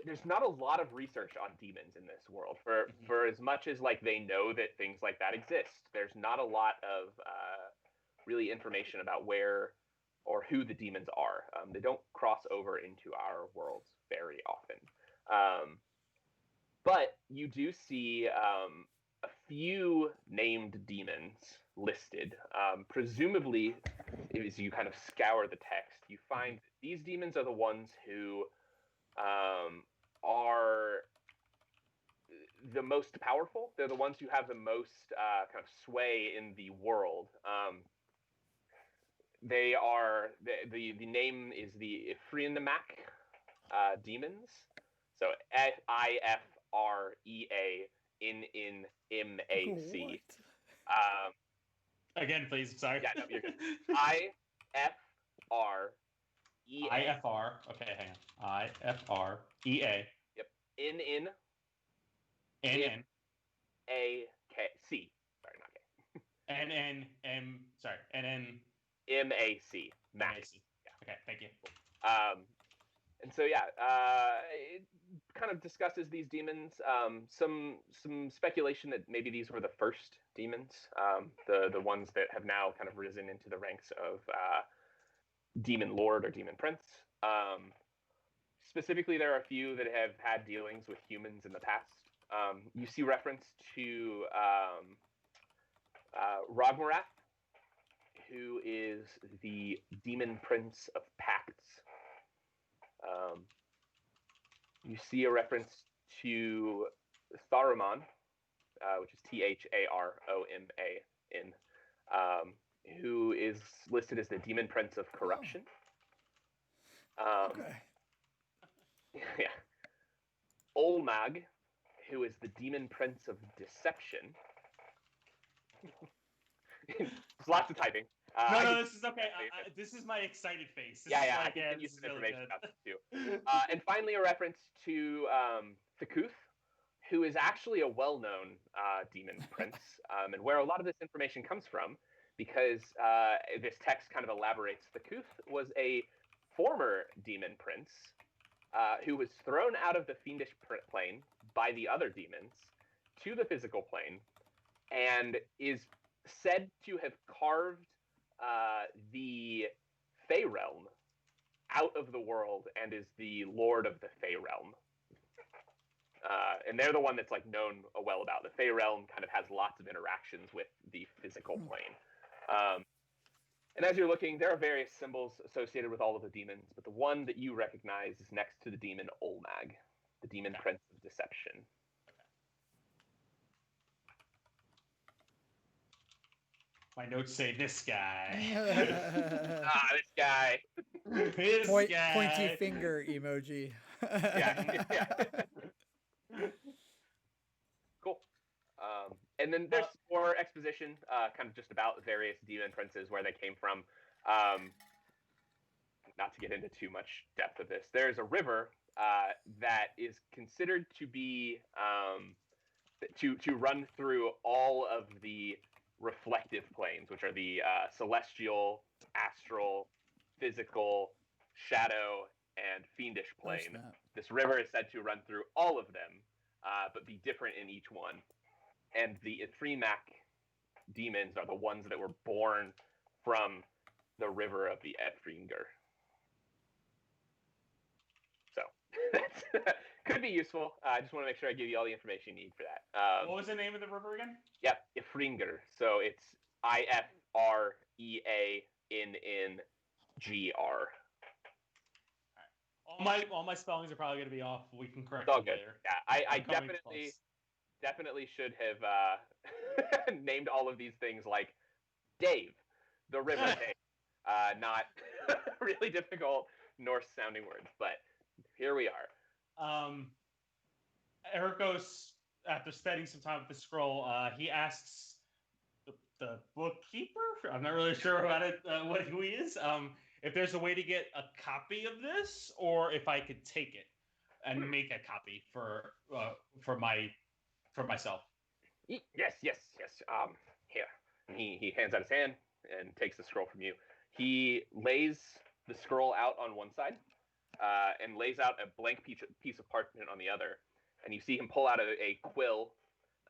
There's not a lot of research on demons in this world. For as much as like they know that things like that exist, there's not a lot of really information about where or who the demons are. They don't cross over into our worlds very often. But you do see a few named demons listed. Presumably, as you kind of scour the text, you find that these demons are the ones who are the most powerful. They're the ones who have the most kind of sway in the world. They are the name is the Ifreanamak demons. So Ifreanamak. Again, please. Sorry. Yeah, no, you're good. IFREA. IFR. Okay, hang on. IFREA. Yep. NN. AKC. Sorry, not K. NNM. Sorry. NN. MAC. MAC. Yeah. Okay, thank you. And so it kind of discusses these demons. Some speculation that maybe these were the first demons, the ones that have now kind of risen into the ranks of demon lord or demon prince. Specifically, there are a few that have had dealings with humans in the past. You see reference to Rogmarath, who is the demon prince of Pacts. You see a reference to Tharuman, which is Tharoman, who is listed as the demon prince of corruption. Okay. Yeah. Olmag, who is the demon prince of deception. There's lots of typing. No, this is okay. This is my excited face. This is I like, can yeah, send you this is some really information good. about this too. And finally, a reference to Thakuth, who is actually a well-known demon prince, and where a lot of this information comes from, because this text kind of elaborates. Thakuth was a former demon prince who was thrown out of the fiendish plane by the other demons to the physical plane, and is said to have carved the Fey realm out of the world, and is the lord of the Fey realm. And they're the one that's like known well about. The Fey realm kind of has lots of interactions with the physical plane. And as you're looking, there are various symbols associated with all of the demons, but the one that you recognize is next to the demon Olmag, the demon prince of deception. My notes say this guy. This guy. This guy. Pointy finger emoji. Yeah. Cool. And then there's more exposition, kind of just about various demon princes, where they came from. Not to get into too much depth of this, there's a river that is considered to be to run through all of the reflective planes, which are the celestial, astral, physical, shadow, and fiendish plane. This river is said to run through all of them, but be different in each one. And the Ithrimac demons are the ones that were born from the river of the Edfringer. So, that could be useful. I just want to make sure I give you all the information you need for that. What was the name of the river again? Yep, Ifringer. So it's Ifreangr. All my spellings are probably going to be off. We can correct It's all them good. later. Yeah, I Coming definitely should have named all of these things like Dave, the river Dave. Not really difficult Norse sounding words, but here we are. Ericos, after spending some time with the scroll, he asks the bookkeeper, I'm not really sure about it, who he is, if there's a way to get a copy of this, or if I could take it and make a copy for myself. Yes. Here. And he hands out his hand and takes the scroll from you. He lays the scroll out on one side, and lays out a blank piece of parchment on the other. And you see him pull out a quill,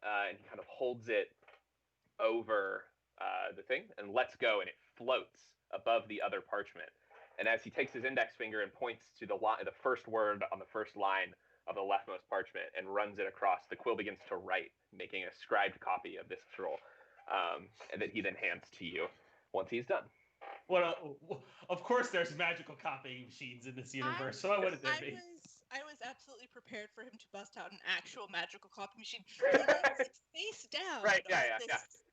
and he kind of holds it over the thing and lets go, and it floats above the other parchment. And as he takes his index finger and points to the first word on the first line of the leftmost parchment and runs it across, the quill begins to write, making a scribed copy of this scroll, and that he then hands to you once he's done. Well, of course, there's magical copying machines in this universe. So why wouldn't there be? I was absolutely prepared for him to bust out an actual magical copy machine. He lays it face down. Right? Yeah.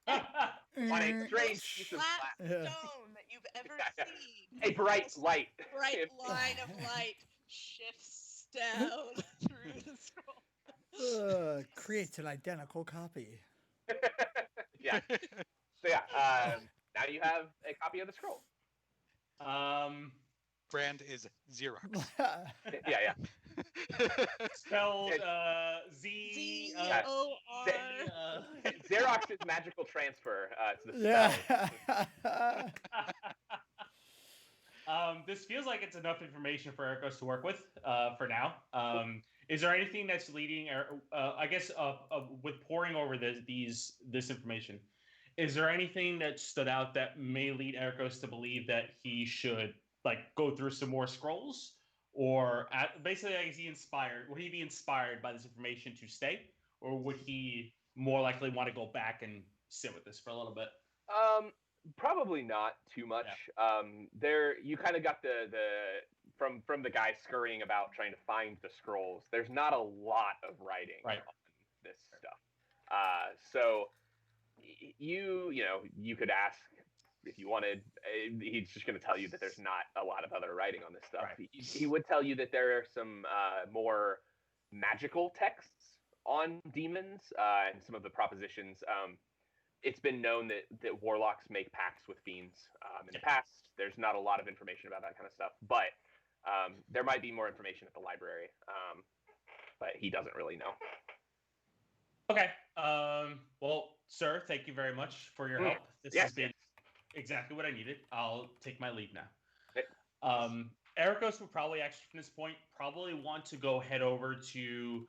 On a strange piece of flat glass. stone that you've ever seen. A bright light. Bright line of light shifts down through the scroll. Creates an identical copy. Yeah. So yeah, now you have a copy of the scroll. Brand is Xerox. Yeah. Spelled Z-O-R. Xerox is magical transfer. It's the Yeah. This feels like it's enough information for Ericos to work with for now. Is there anything that's leading, I guess, with poring over this information, is there anything that stood out that may lead Ericos to believe that he should go through some more scrolls? Or basically, is he inspired? Would he be inspired by this information to stay? Or would he more likely want to go back and sit with this for a little bit? Probably not too much. Yeah. There, you kind of got the from the guy scurrying about trying to find the scrolls. There's not a lot of writing on this stuff. So you could ask if you wanted, he's just going to tell you that there's not a lot of other writing on this stuff. Right. He would tell you that there are some more magical texts on demons and some of the propositions. It's been known that warlocks make pacts with fiends in the past. There's not a lot of information about that kind of stuff, but there might be more information at the library, but he doesn't really know. Okay. Well, sir, thank you very much for your help. This has been exactly what I needed. I'll take my leave now. Okay. Ericos would probably actually, from this point, probably want to go head over to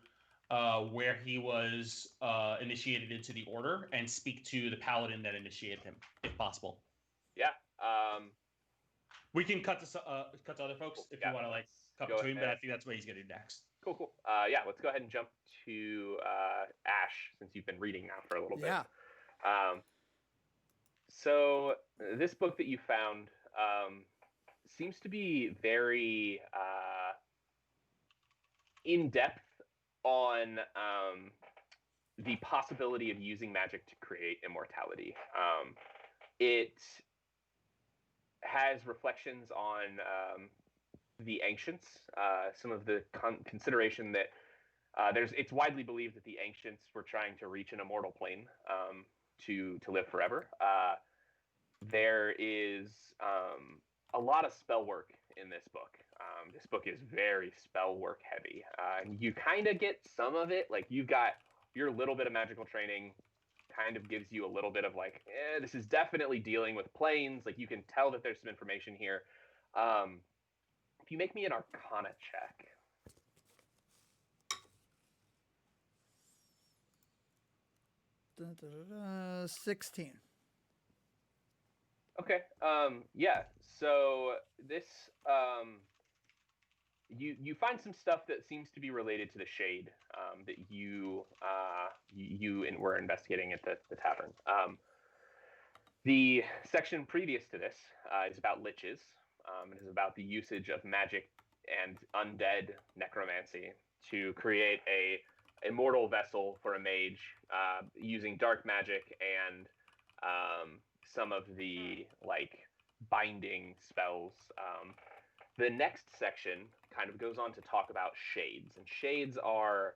where he was initiated into the order and speak to the paladin that initiated him, if possible. Yeah. We can cut to other folks if you want to cut go between, but I ahead. think that's what he's going to do next. Cool. Yeah, let's go ahead and jump to Ash, since you've been reading now for a little bit. Yeah. So this book that you found seems to be very in-depth on the possibility of using magic to create immortality. It has reflections on the ancients, some of the consideration that it's widely believed that the ancients were trying to reach an immortal plane to live forever. There is a lot of spell work in this book. This book is very spell work heavy. And you kind of get some of it, like you've got your little bit of magical training kind of gives you a little bit of like, this is definitely dealing with planes. Like you can tell that there's some information here. If you make me an Arcana check. Da, da, da, da, 16. Okay. Yeah. So this, you find some stuff that seems to be related to the shade that you were investigating at the tavern. The section previous to this is about liches. It is about the usage of magic and undead necromancy to create a immortal vessel for a mage using dark magic and some of the binding spells. The next section kind of goes on to talk about shades, and shades are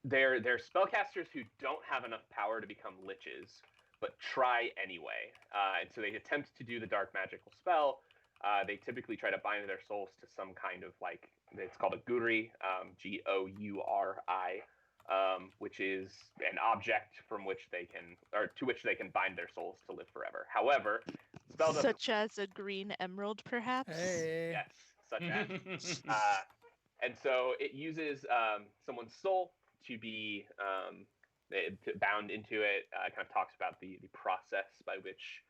they're spellcasters who don't have enough power to become liches, but try anyway. And so they attempt to do the dark magical spell. They typically try to bind their souls to some kind of it's called a guri, Gouri, which is an object from which they can, or to which they can bind their souls to live forever. However, spell doesn't... Such as a green emerald, perhaps? Hey. Yes, such as. And so it uses someone's soul to be bound into it. Kind of talks about the process by which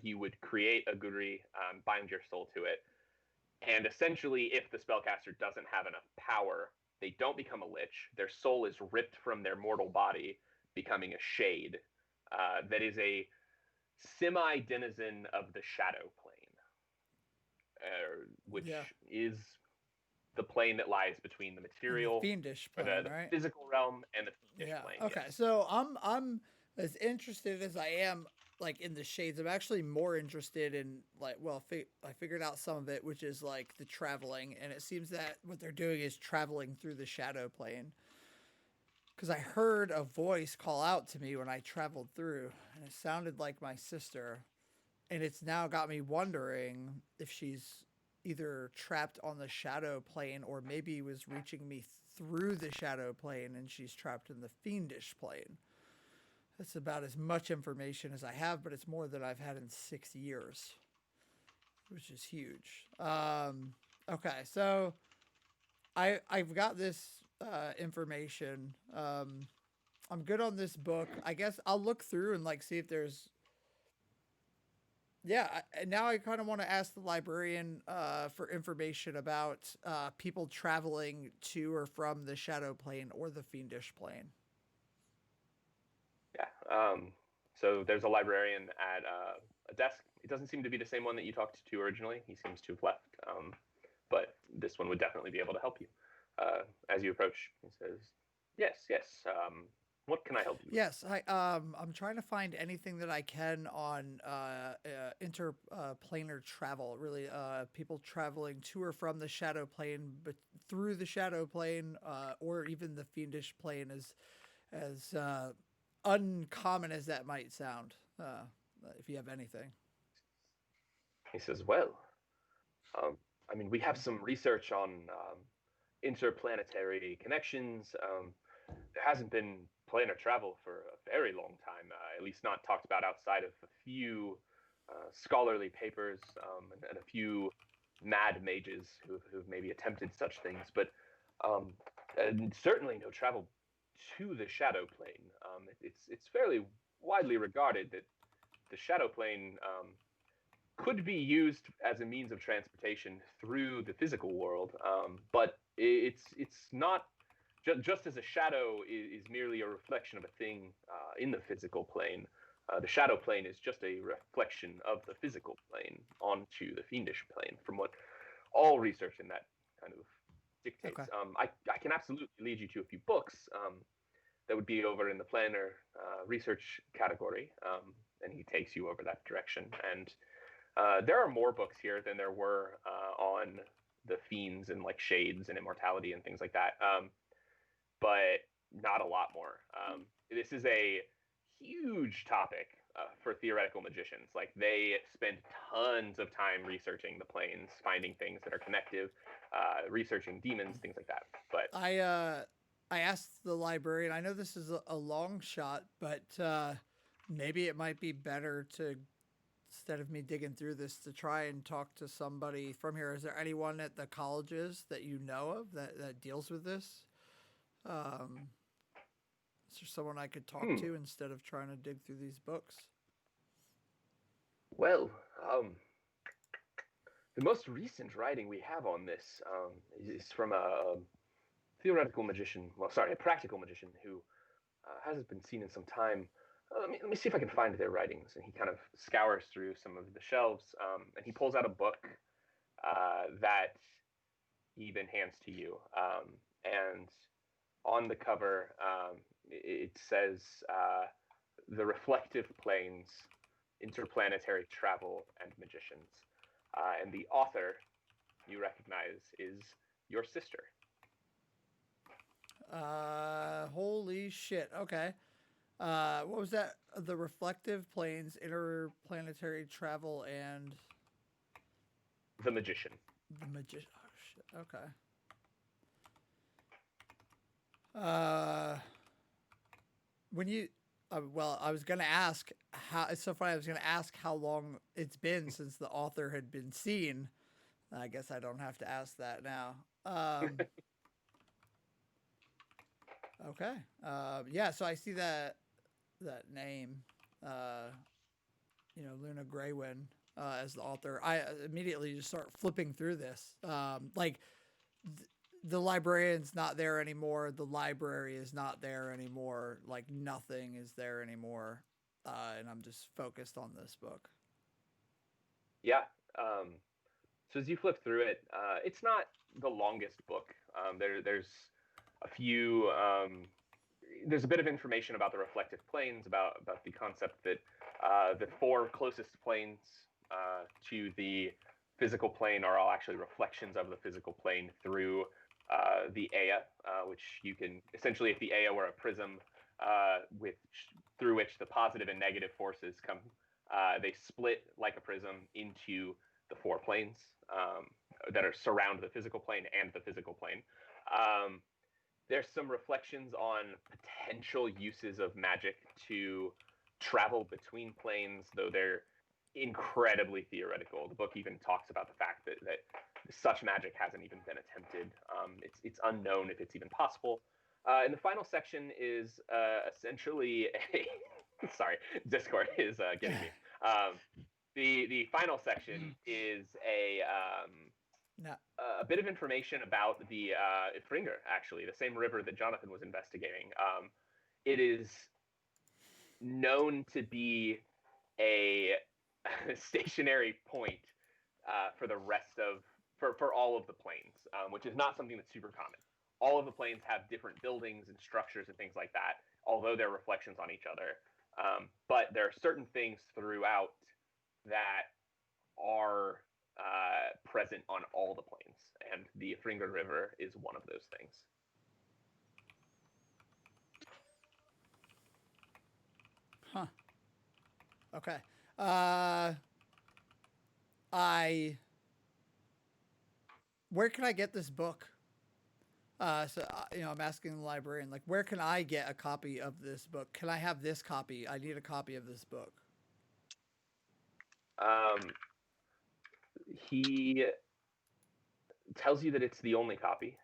you would create a guri, bind your soul to it. And essentially, if the spellcaster doesn't have enough power, they don't become a lich. Their soul is ripped from their mortal body, becoming a shade that is a semi-denizen of the shadow plane, which is the plane that lies between the material, the fiendish plane, the right? physical realm, and the fiendish plane. Okay, yes. so I'm as interested as I am in the shades. I'm actually more interested in I figured out some of it, which is the traveling, and it seems that what they're doing is traveling through the shadow plane. Because I heard a voice call out to me when I traveled through, and it sounded like my sister, and it's now got me wondering if she's either trapped on the shadow plane or maybe was reaching me through the shadow plane and she's trapped in the fiendish plane. That's about as much information as I have, but it's more than I've had in 6 years, which is huge. Okay, so I've got this information. I'm good on this book. I guess I'll look through and see if there's... Yeah, now I kind of want to ask the librarian for information about people traveling to or from the shadow plane or the fiendish plane. Yeah. So there's a librarian at a desk. It doesn't seem to be the same one that you talked to originally. He seems to have left. But this one would definitely be able to help you. As you approach, he says, yes. What can I help you with? Yes, I'm trying to find anything that I can on interplanar travel. Really, people traveling to or from the shadow plane, but through the shadow plane, or even the fiendish plane, as uncommon as that might sound. If you have anything. He says, well, I mean, we have some research on interplanetary connections. There hasn't been planar travel for a very long time, at least not talked about outside of a few scholarly papers and a few mad mages who've maybe attempted such things, but and certainly no travel to the shadow plane. It's fairly widely regarded that the shadow plane could be used as a means of transportation through the physical world, but it's not just as a shadow is merely a reflection of a thing in the physical plane. The shadow plane is just a reflection of the physical plane onto the fiendish plane, from what all research in that kind of dictates. Okay. I can absolutely lead you to a few books that would be over in the planar research category, and he takes you over that direction. And there are more books here than there were on the fiends and like shades and immortality and things like that, but not a lot more. This is a huge topic for theoretical magicians. Like, they spend tons of time researching the planes, finding things that are connective, researching demons, things like that. But I asked the librarian. I know this is a long shot, but maybe it might be better to, instead of me digging through this, to try and talk to somebody from here. Is there anyone at the colleges that you know of that deals with this? Is there someone I could talk to instead of trying to dig through these books? Well, the most recent writing we have on this is from a theoretical magician, a practical magician who hasn't been seen in some time. Let me see if I can find their writings. And he kind of scours through some of the shelves, and he pulls out a book that he then hands to you. And on the cover, it says The Reflective Planes, Interplanetary Travel and Magicians. And the author you recognize is your sister. Holy shit. Okay. What was that? The Reflective Planes, Interplanetary Travel, and The Magician. The Magician. Oh shit. Okay. When you, well, I was gonna ask how. It's so funny. I was gonna ask how long it's been since the author had been seen. I guess I don't have to ask that now. Okay. Yeah. So I see that name. Luna Graywin as the author. I immediately just start flipping through this. The librarian's not there anymore. The library is not there anymore. Like, nothing is there anymore. And I'm just focused on this book. Yeah. So as you flip through it, it's not the longest book. There's a few. There's a bit of information about the reflective planes, about the concept that the four closest planes to the physical plane are all actually reflections of the physical plane through the Aya, which you can essentially, if the Aya were a prism through which the positive and negative forces come, they split like a prism into the four planes that surround the physical plane and the physical plane. There's some reflections on potential uses of magic to travel between planes, though they're incredibly theoretical. The book even talks about the fact that such magic hasn't even been attempted. It's unknown if it's even possible. And the final section is essentially a sorry, Discord is getting me. The final section is a bit of information about the Ifringer, actually, the same river that Jonathan was investigating. It is known to be a stationary point for the rest of for all of the planes, which is not something that's super common. All of the planes have different buildings and structures and things like that, although they're reflections on each other. But there are certain things throughout that are present on all the planes, and the Fringa River is one of those things. Huh. Okay. Where can I get this book? I'm asking the librarian, like, where can I get a copy of this book? Can I have this copy? I need a copy of this book. He tells you that it's the only copy.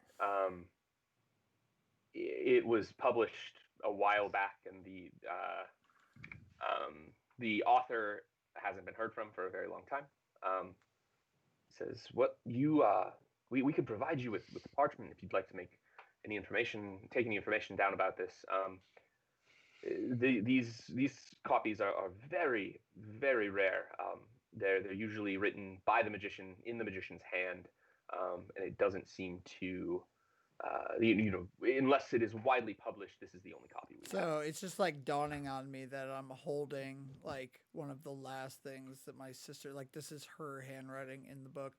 It was published a while back, and the author hasn't been heard from for a very long time. Says, "What you we could provide you with the parchment if you'd like to take any information down about this. These copies are very, very rare. They're usually written by the magician in the magician's hand, and it doesn't seem to, unless it is widely published, this is the only copy we have." So it's just like dawning on me that I'm holding like one of the last things that my sister, like, this is her handwriting in the book.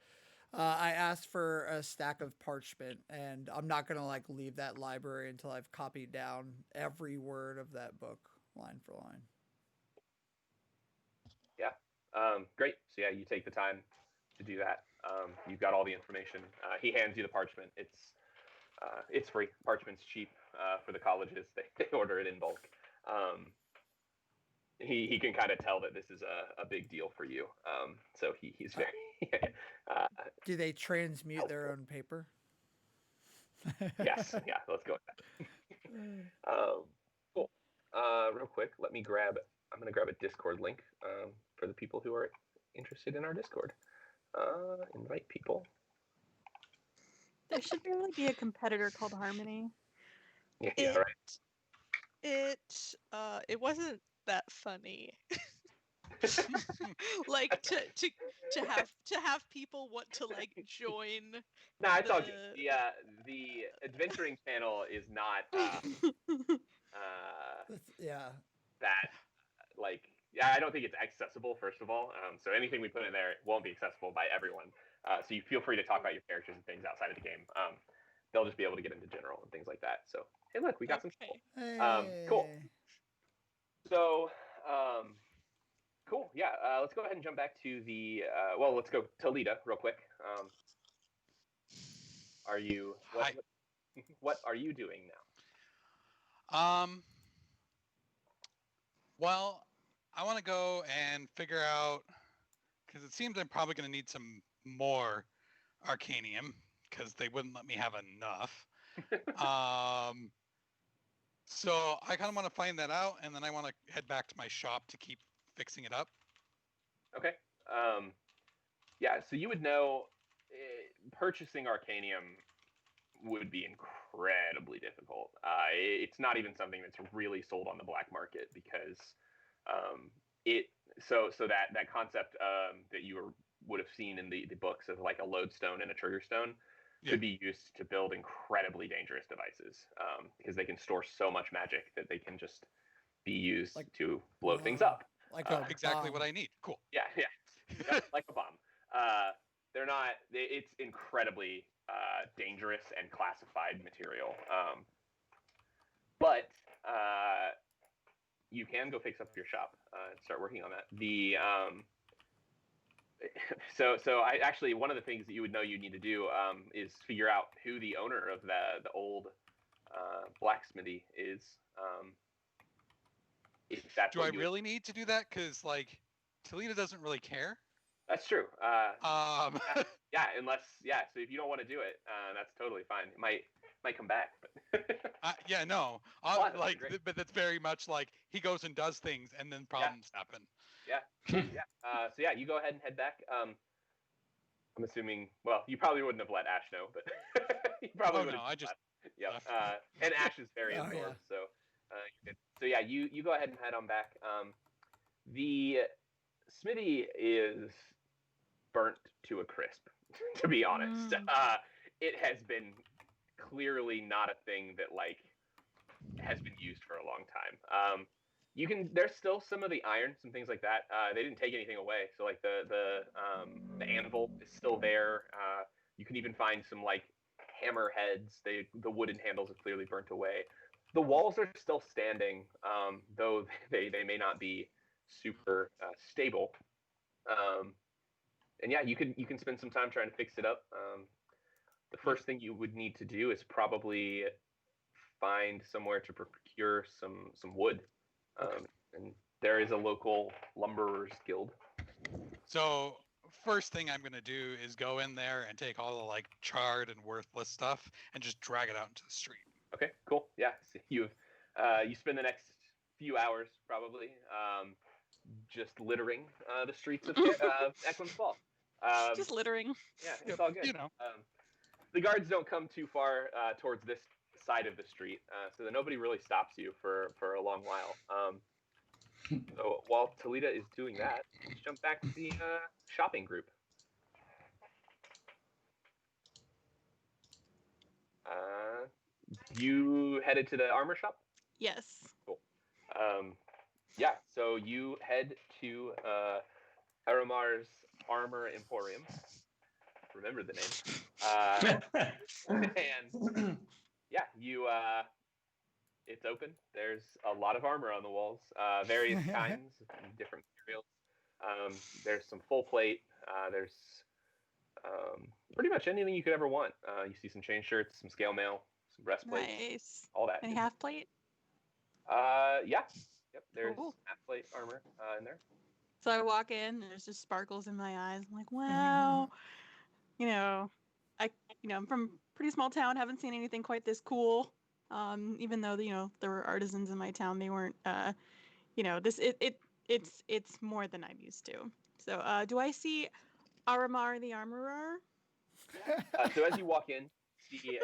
I asked for a stack of parchment, and I'm not gonna like leave that library until I've copied down every word of that book, line for line. Yeah. Great. So yeah, you take the time to do that. You've got all the information. He hands you the parchment. It's free. Parchment's cheap for the colleges. They order it in bulk. He can kind of tell that this is a big deal for you. So he's very. Do they transmute their own paper? Yes. Yeah. Let's go with that. Cool. Real quick, I'm going to grab a Discord link for the people who are interested in our Discord. Invite people. There should really be a competitor called Harmony. Yeah, right. It wasn't that funny. Like to have people want to like join. No, it's all good. The adventuring channel is not yeah. that like, yeah, I don't think it's accessible, first of all. So anything we put in there won't be accessible by everyone. So you feel free to talk about your characters and things outside of the game. They'll just be able to get into general and things like that. So hey, look, we got some people. Cool. So cool. Yeah. Let's go ahead and jump back to the let's go to Lita real quick. What are you doing now? Well, I want to go and figure out, because it seems I'm probably going to need some more Arcanium, because they wouldn't let me have enough. So I kind of want to find that out, and then I want to head back to my shop to keep fixing it up. Okay. Yeah, so you would know purchasing Arcanium would be incredibly difficult. It's not even something that's really sold on the black market, because that concept that you would have seen in the books of like a lodestone and a trigger stone could be used to build incredibly dangerous devices, because they can store so much magic that they can just be used to blow things up. Like exactly what I need. Cool. Yeah, like a bomb. They're not. It's incredibly dangerous and classified material. But you can go fix up your shop and start working on that. So I actually, one of the things that you would know you need to do is figure out who the owner of the old blacksmithy is. If that's do I really need to do that? Because like Toledo doesn't really care. That's true. Unless So if you don't want to do it, that's totally fine. It might come back. But but that's very much like he goes and does things, and then problems happen. Yeah. So yeah, you go ahead and head back. I'm assuming. Well, you probably wouldn't have let Ash know, but you probably would have. I just. Yeah. And Ash is very absorbed, so. So yeah, you go ahead and head on back. The smithy is burnt to a crisp, to be honest. It has been clearly not a thing that like has been used for a long time. There's still some of the iron, some things like that. They didn't take anything away, so like the anvil is still there. You can even find some like hammer heads. The wooden handles are clearly burnt away. The walls are still standing, though they may not be super stable. And yeah, you can spend some time trying to fix it up. The first thing you would need to do is probably find somewhere to procure some wood. And there is a local lumberers guild. So first thing I'm gonna do is go in there and take all the like charred and worthless stuff and just drag it out into the street. Okay, cool. Yeah, so you spend the next few hours probably just littering the streets of Eklund's Fall. Just littering. Yeah, it's all good. You know. The guards don't come too far towards this side of the street, so that nobody really stops you for a long while. So while Talita is doing that, let's jump back to the shopping group. You headed to the armor shop? Yes. Cool. Yeah, so you head to Aramar's Armor Emporium. Remember the name. And yeah, it's open. There's a lot of armor on the walls, various kinds, different materials. There's some full plate. There's pretty much anything you could ever want. You see some chain shirts, some scale mail, some breastplates, Nice. all that. Any half plate? Yeah. Yep. There's Cool. half plate armor in there. So I walk in, and there's just sparkles in my eyes. I'm like, wow. I'm from a pretty small town. Haven't seen anything quite this cool. Even though there were artisans in my town, they weren't. It's more than I'm used to. So do I see Aramar the Armorer? So as you walk in, see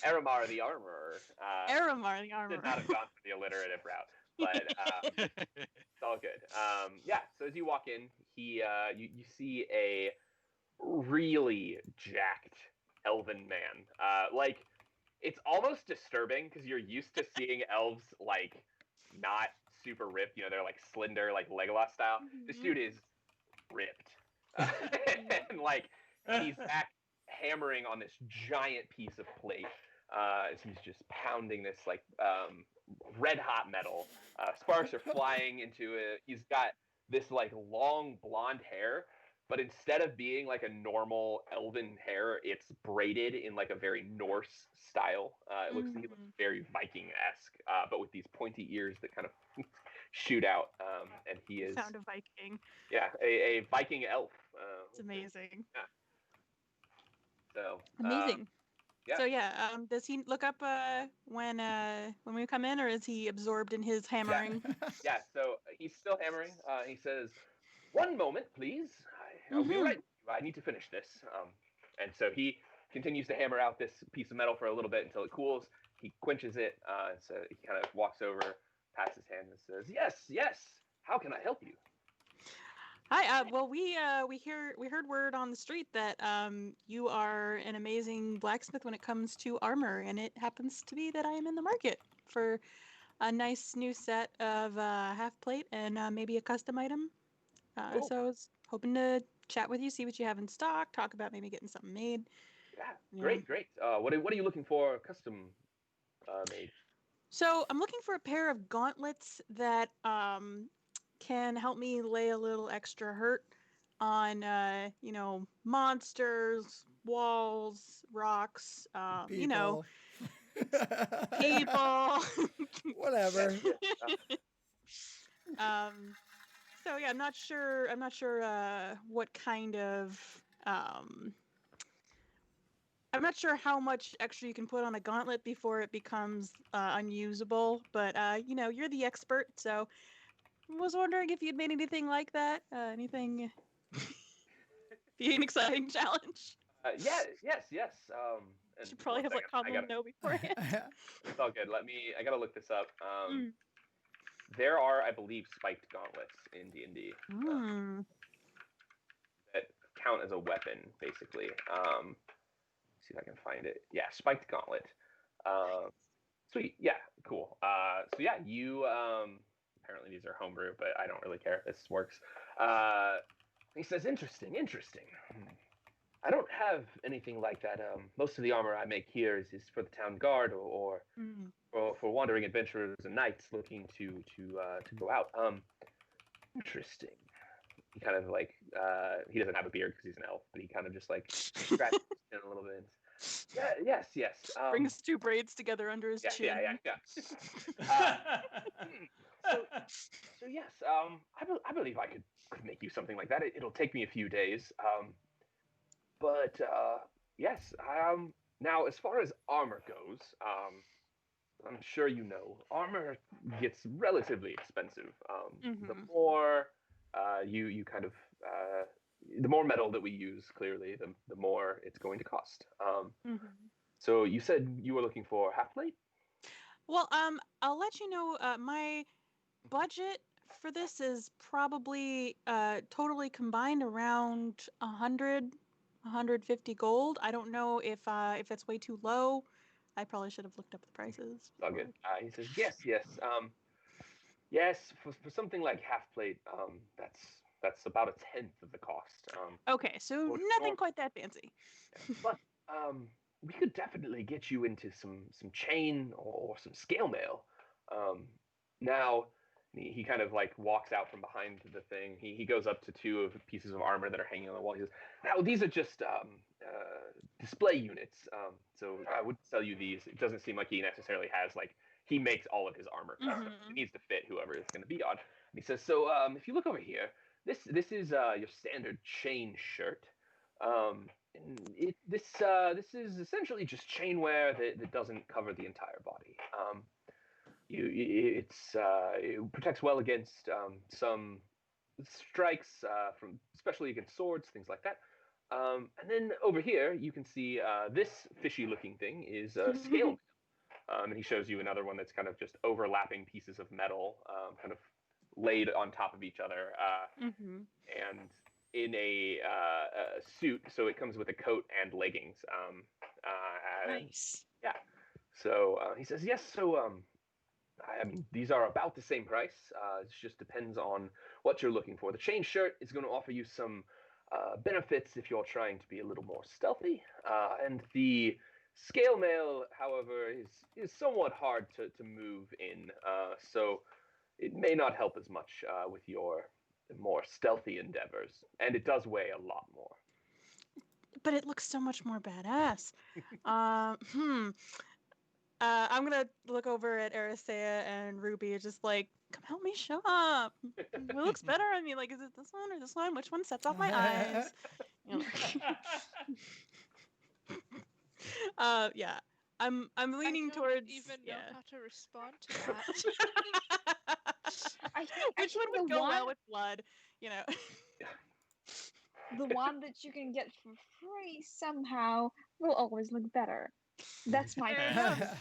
Aramar the Armorer. Aramar the Armorer. Did not have gone for the alliterative route, but it's all good. Yeah. So as you walk in, you see a really jacked elven man. Like it's almost disturbing because you're used to seeing elves like not super ripped. They're like slender, like Legolas style. Mm-hmm. This dude is ripped, and like he's back hammering on this giant piece of plate. As he's just pounding this like red hot metal. Sparks are flying into it. He's got this like long blonde hair, but instead of being like a normal elven hair, it's braided in like a very Norse style. It looks he looks very Viking-esque, but with these pointy ears that kind of shoot out. And he is Found a Viking. Yeah, a Viking elf. It's amazing. Yeah. So amazing. Yeah. So yeah, does he look up when we come in, or is he absorbed in his hammering? Yeah. So he's still hammering. He says, "One moment, please. I'll be right. I need to finish this." And so he continues to hammer out this piece of metal for a little bit until it cools. He quenches it. So he kind of walks over, passes his hand, and says, "Yes. How can I help you?" Hi. Well, we heard word on the street that you are an amazing blacksmith when it comes to armor, and it happens to be that I am in the market for a nice new set of half plate and maybe a custom item. Cool. So I was hoping to chat with you, see what you have in stock, talk about maybe getting something made. Yeah. Great. What are you looking for custom made? So I'm looking for a pair of gauntlets that can help me lay a little extra hurt on monsters, walls, rocks, People. people. Whatever. So yeah, I'm not sure what kind of I'm not sure how much extra you can put on a gauntlet before it becomes unusable, but you're the expert, so I was wondering if you'd made anything like that. Anything be an exciting challenge? Yes. And Should probably have second, common no beforehand. It's all good. I gotta look this up. There are, I believe, spiked gauntlets in D&D that count as a weapon, basically. See if I can find it. Yeah, spiked gauntlet. Sweet. Yeah. Cool. So yeah, you apparently these are homebrew, but I don't really care. This works. He says, interesting. I don't have anything like that. Most of the armor I make here is for the town guard or for wandering adventurers and knights looking to go out. Interesting. He kind of like he doesn't have a beard because he's an elf, but he kind of just like scratches his chin a little bit. Yeah, yes. Brings two braids together under his chin. Yeah. So yes, I believe I could make you something like that. It'll take me a few days. But yes. Now as far as armor goes, I'm sure you know, armor gets relatively expensive. The more you kind of the more metal that we use, clearly, the more it's going to cost. So you said you were looking for half plate? Well, I'll let you know. My budget for this is probably totally combined around 150 gold. I don't know if that's way too low. I probably should have looked up the prices. Oh, good. He says yes. Yes, for something like half plate, that's about a tenth of the cost. Okay, so nothing quite that fancy. But we could definitely get you into some chain or some scale mail. Now he kind of like walks out from behind the thing. He goes up to two of the pieces of armor that are hanging on the wall. He says, "Now these are just display units. So I would sell you these. It doesn't seem like he necessarily has like." He makes all of his armor custom. It needs to fit whoever it's going to be on. And he says, "So if you look over here, this is your standard chain shirt. This is essentially just chainwear that doesn't cover the entire body. It protects well against some strikes from especially against swords, things like that. And then over here you can see this fishy-looking thing is a scale." And he shows you another one that's kind of just overlapping pieces of metal, kind of laid on top of each other, and in a suit. So it comes with a coat and leggings. Nice. Yeah. So he says, yes. So I mean, these are about the same price. It just depends on what you're looking for. The chain shirt is going to offer you some benefits if you're trying to be a little more stealthy, and the scale mail, however, is somewhat hard to move in, so it may not help as much with your more stealthy endeavors, and it does weigh a lot more. But it looks so much more badass. I'm gonna look over at Arisea and Ruby, just like, come help me shop. It looks better on me. Like, is it this one or this one? Which one sets off my eyes? You know. Yeah. I'm leaning towards. Even yeah. know how to respond to that. I think Which one would go well with blood? You know. The one that you can get for free somehow will always look better. That's my Fair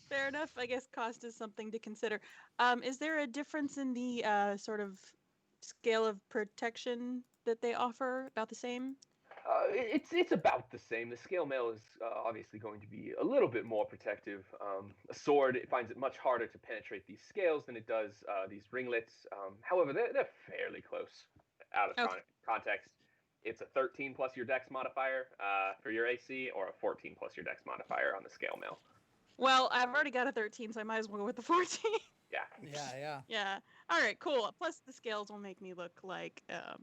Fair enough. I guess cost is something to consider. Is there a difference in the sort of scale of protection that they offer? About the same? It's about the same. The scale mail is obviously going to be a little bit more protective. A sword, it finds it much harder to penetrate these scales than it does these ringlets. However, they're fairly close out of context. It's a 13 plus your dex modifier for your AC, or a 14 plus your dex modifier on the scale mail. Well, I've already got a 13, so I might as well go with the 14. Yeah. Yeah. All right, cool. Plus the scales will make me look like I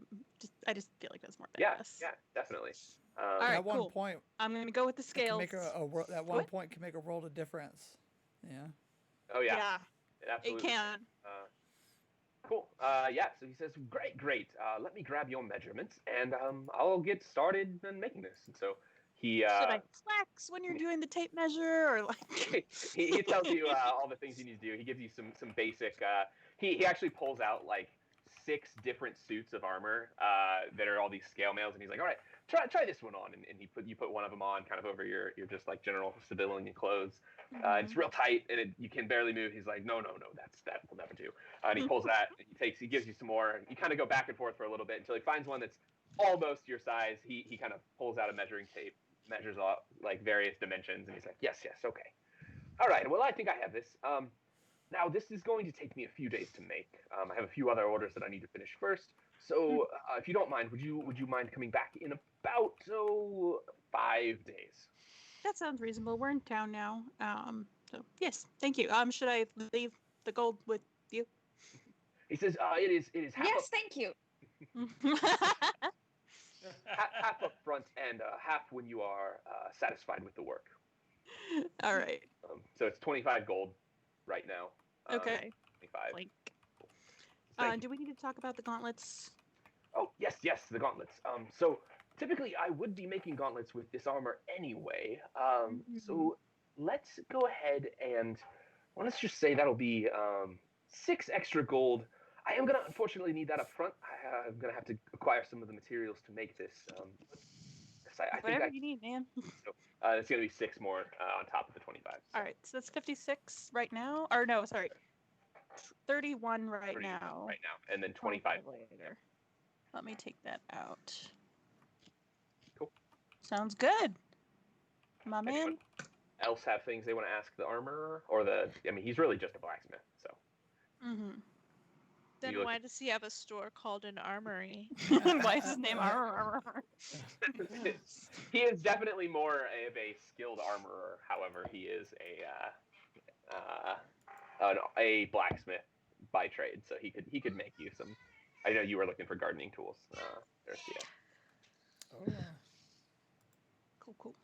just feel like that's more badass. Yeah, definitely. All right, at one cool. point, I'm gonna go with the scales. At one point can make a world of difference. Yeah. Oh yeah. Yeah. Absolutely. It can. Cool. Yeah. So he says, great. Let me grab your measurements, and I'll get started in making this. And so he. Should I flex when you're doing the tape measure, or like? he tells you all the things you need to do. He gives you some basic. He actually pulls out like 6 different suits of armor that are all these scale mails, and he's like, all right, try this one on, and you put one of them on, kind of over your just like general civilian clothes. It's real tight, and you can barely move. He's like, no, that will never do. And he pulls that, and he gives you some more. You kind of go back and forth for a little bit until he finds one that's almost your size. He kind of pulls out a measuring tape, measures out like various dimensions, and he's like, yes, okay. All right. Well, I think I have this. Now this is going to take me a few days to make. I have a few other orders that I need to finish first. So, if you don't mind, would you mind coming back in about 5 days? That sounds reasonable. We're in town now. So yes, thank you. Should I leave the gold with you? He says, it is half Yes, thank you. half up front and half when you are satisfied with the work. All right. So it's 25 gold right now. Okay. 25. Like, Thank you. do we need to talk about the gauntlets? Oh, yes, the gauntlets. So typically I would be making gauntlets with this armor anyway. So let's go ahead and let's just say that'll be 6 extra gold. I am going to unfortunately need that up front. I'm going to have to acquire some of the materials to make this. I Whatever think you need, man. so, it's going to be 6 more on top of the 25. So. All right, so that's 56 right now. Or no, sorry, 31 right now. Right now, and then 25 later. Let me take that out. Cool. Sounds good. My man. Anyone else have things they want to ask the armorer or the? I mean, he's really just a blacksmith, so. Mm-hmm. Then You look- why does he have a store called an armory? Why is his name Armor? He is definitely more of a skilled armorer. However, he is a blacksmith by trade, so he could make you some. I know you were looking for gardening tools. Oh, yeah. Cool.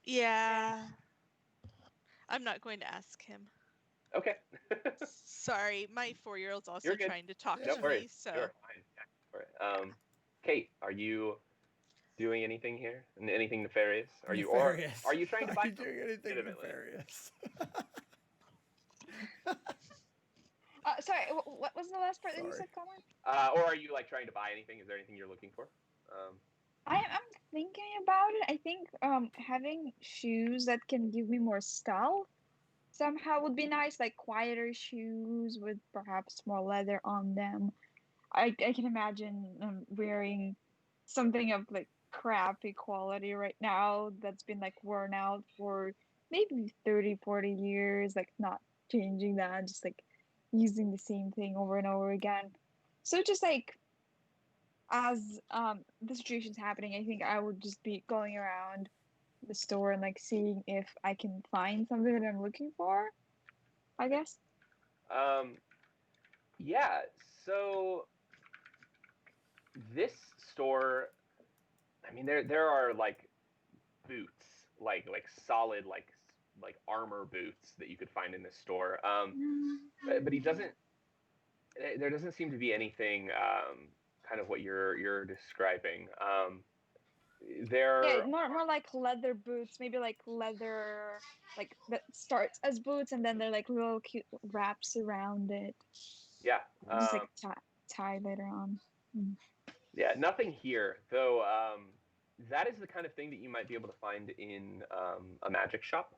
Yeah. I'm not going to ask him. Okay. Sorry, my 4-year-old's also You're good. trying to talk Don't to worry. me, so You're fine. Yeah, all right. Kate, are you doing anything here? Anything nefarious? Are you trying to buy Are you doing anything legitimately? nefarious? Sorry, what was the last part that you Sorry. said, Connor? Or are you like trying to buy anything? Is there anything you're looking for? I'm thinking about it. I think having shoes that can give me more style somehow would be nice, like quieter shoes with perhaps more leather on them. I can imagine wearing something of like crappy quality right now that's been like worn out for maybe 30-40 years, like not changing that, just like using the same thing over and over again. So just like as the situation's happening, I think I would just be going around the store and like seeing if I can find something that I'm looking for, I guess. Yeah. So this store, I mean, there are like boots, like solid like armor boots that you could find in this store. But he doesn't. There doesn't seem to be anything kind of what you're describing. Yeah, more like leather boots, maybe like leather like that starts as boots and then they're like little cute wraps around it. Yeah. Just like tie later on. Yeah, nothing here though. That is the kind of thing that you might be able to find in a magic shop.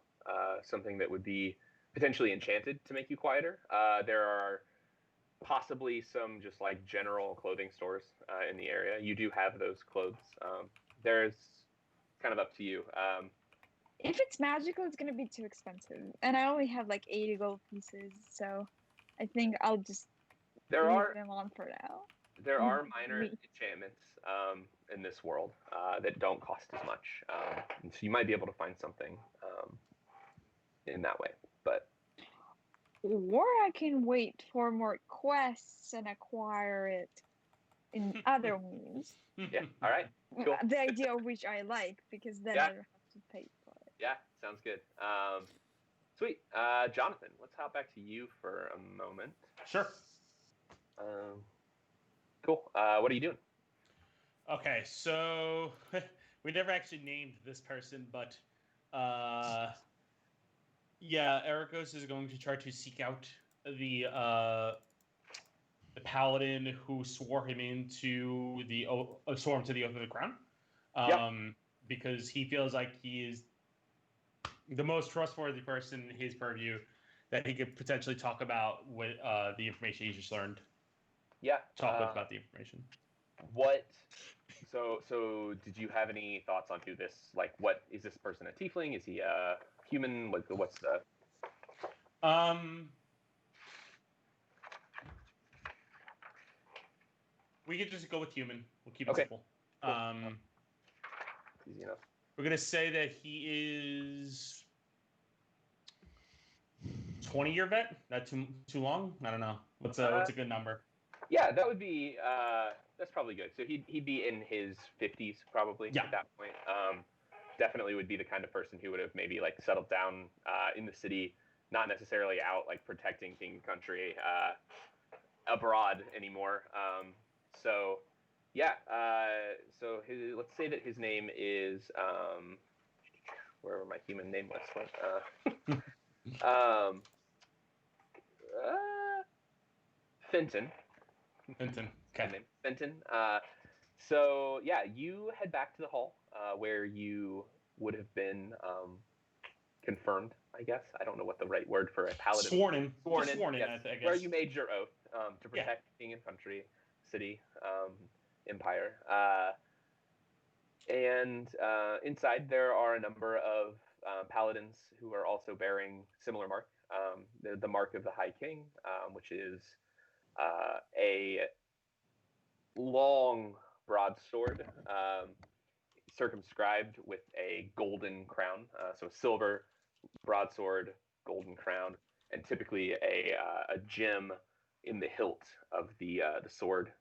Something that would be potentially enchanted to make you quieter. There are possibly some just like general clothing stores in the area. You do have those clothes. There's kind of up to you. If it's magical, it's gonna be too expensive, and I only have like 80 gold pieces, so I think I'll just leave them on for now. There are minor enchantments in this world that don't cost as much, and so you might be able to find something in that way. But or I can wait for more quests and acquire it in other means. Yeah, all right, cool. The idea of which I like, because then I don't have to pay for it. Yeah, sounds good. Sweet. Jonathan, let's hop back to you for a moment. Sure. Cool. What are you doing? Okay, so we never actually named this person, but yeah, Ericos is going to try to seek out the paladin who swore him into the swore him to the oath of the crown. Because he feels like he is the most trustworthy person in his purview that he could potentially talk about with the information he just learned. Yeah. Talk with about the information. What? So did you have any thoughts on who this? Like, what is this person? A tiefling? Is he a human? What's the We could just go with human. We'll keep it Okay. simple. Cool. Easy enough. We're gonna say that he is 20-year vet. Not too long. I don't know. What's a good number? Yeah, that would be that's probably good. So he'd be in his 50s probably at that point. Definitely would be the kind of person who would have maybe like settled down in the city, not necessarily out like protecting king and country abroad anymore. So yeah, so let's say that his name is wherever my human name list went. Fenton. Okay. Fenton. So yeah, you head back to the hall where you would have been confirmed. I guess I don't know what the right word for a paladin. Sworn in. Yes, I guess. where you made your oath to protect king and country, city, empire, and inside there are a number of paladins who are also bearing similar mark. The mark of the High King, which is a long broadsword, circumscribed with a golden crown. So silver broadsword, golden crown, and typically a gem in the hilt of the sword,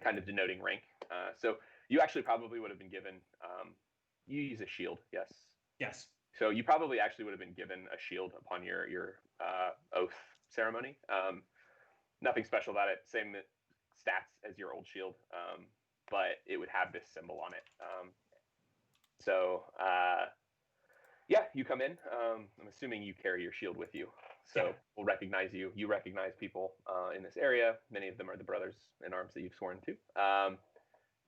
kind of denoting rank. So you actually probably would have been given. You use a shield, yes. Yes. So you probably actually would have been given a shield upon your oath ceremony. Nothing special about it. Same stats as your old shield, but it would have this symbol on it. Yeah, you come in. I'm assuming you carry your shield with you, so we'll recognize you. You recognize people in this area. Many of them are the brothers in arms that you've sworn to.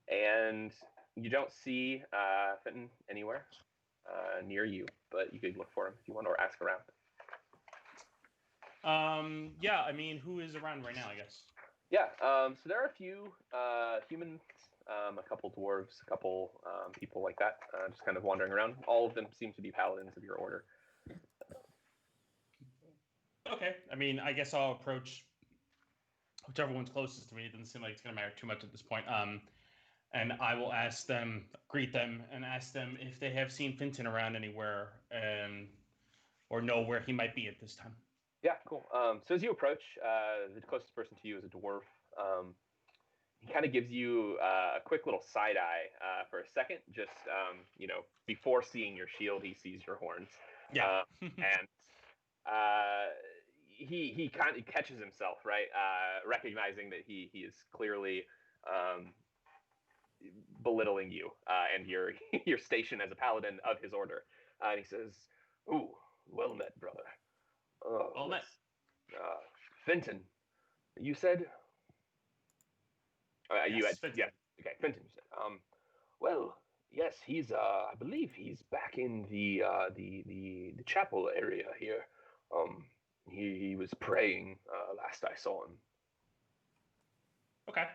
And you don't see Fenton anywhere near you, but you could look for him if you want or ask around. Yeah, I mean, who is around right now, I guess? Yeah, so there are a few humans, a couple dwarves, a couple people like that, just kind of wandering around. All of them seem to be paladins of your order. Okay, I mean, I guess I'll approach whichever one's closest to me. It doesn't seem like it's going to matter too much at this point. And I will greet them, and ask them if they have seen Fenton around anywhere, or know where he might be at this time. Yeah, cool. So as you approach, the closest person to you is a dwarf. He kind of gives you a quick little side eye for a second. Just before seeing your shield, he sees your horns. Yeah. And he kind of catches himself, right, recognizing that he is clearly belittling you and your station as a paladin of his order. And he says, "Ooh, well met, brother." Well met. Fenton, you said? Fenton. Yeah. Okay, Fenton. You said. Well, yes, he's. I believe he's back in the chapel area here. He was praying last I saw him. Okay.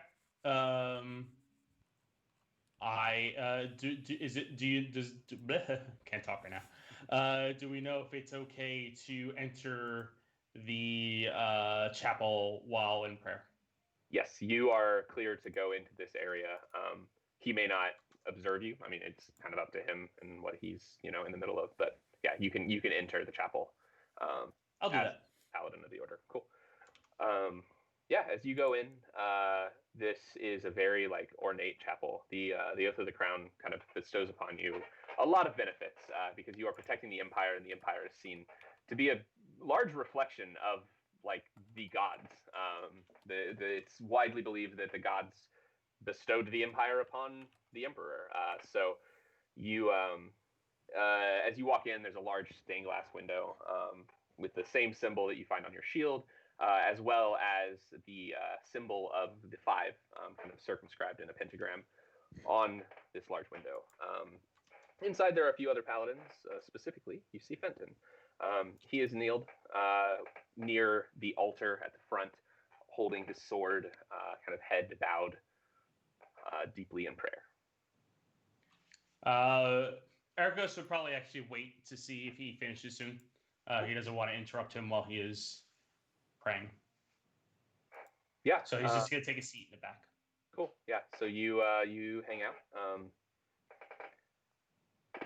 Can't talk right now. Do we know if it's okay to enter the chapel while in prayer? Yes, you are clear to go into this area. He may not observe you. I mean, it's kind of up to him and what he's in the middle of. But yeah, you can enter the chapel. I'll do that. Paladin of the order. Cool. Yeah, as you go in, this is a very ornate chapel. The Oath of the Crown kind of bestows upon you a lot of benefits because you are protecting the Empire, and the Empire is seen to be a large reflection of the gods. It's widely believed that the gods bestowed the Empire upon the Emperor. So you, as you walk in, there's a large stained glass window with the same symbol that you find on your shield. As well as the symbol of the five, kind of circumscribed in a pentagram on this large window. Inside, there are a few other paladins. Specifically, you see Fenton. He is kneeled near the altar at the front, holding his sword, kind of head bowed, deeply in prayer. Ergos would probably actually wait to see if he finishes soon. He doesn't want to interrupt him while he is praying. Yeah. So he's just gonna take a seat in the back. Cool. Yeah. So you hang out.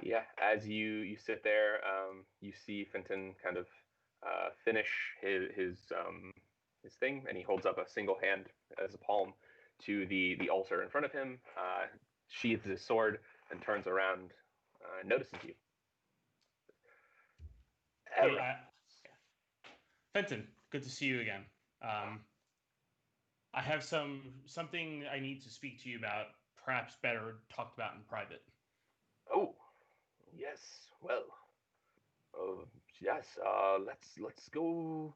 Yeah. As you sit there, you see Fenton kind of finish his thing, and he holds up a single hand as a palm to the altar in front of him, sheathes his sword, and turns around and notices you. Hey, Fenton, good to see you again. I have something I need to speak to you about, perhaps better talked about in private. Oh, yes. Well, yes. Let's go.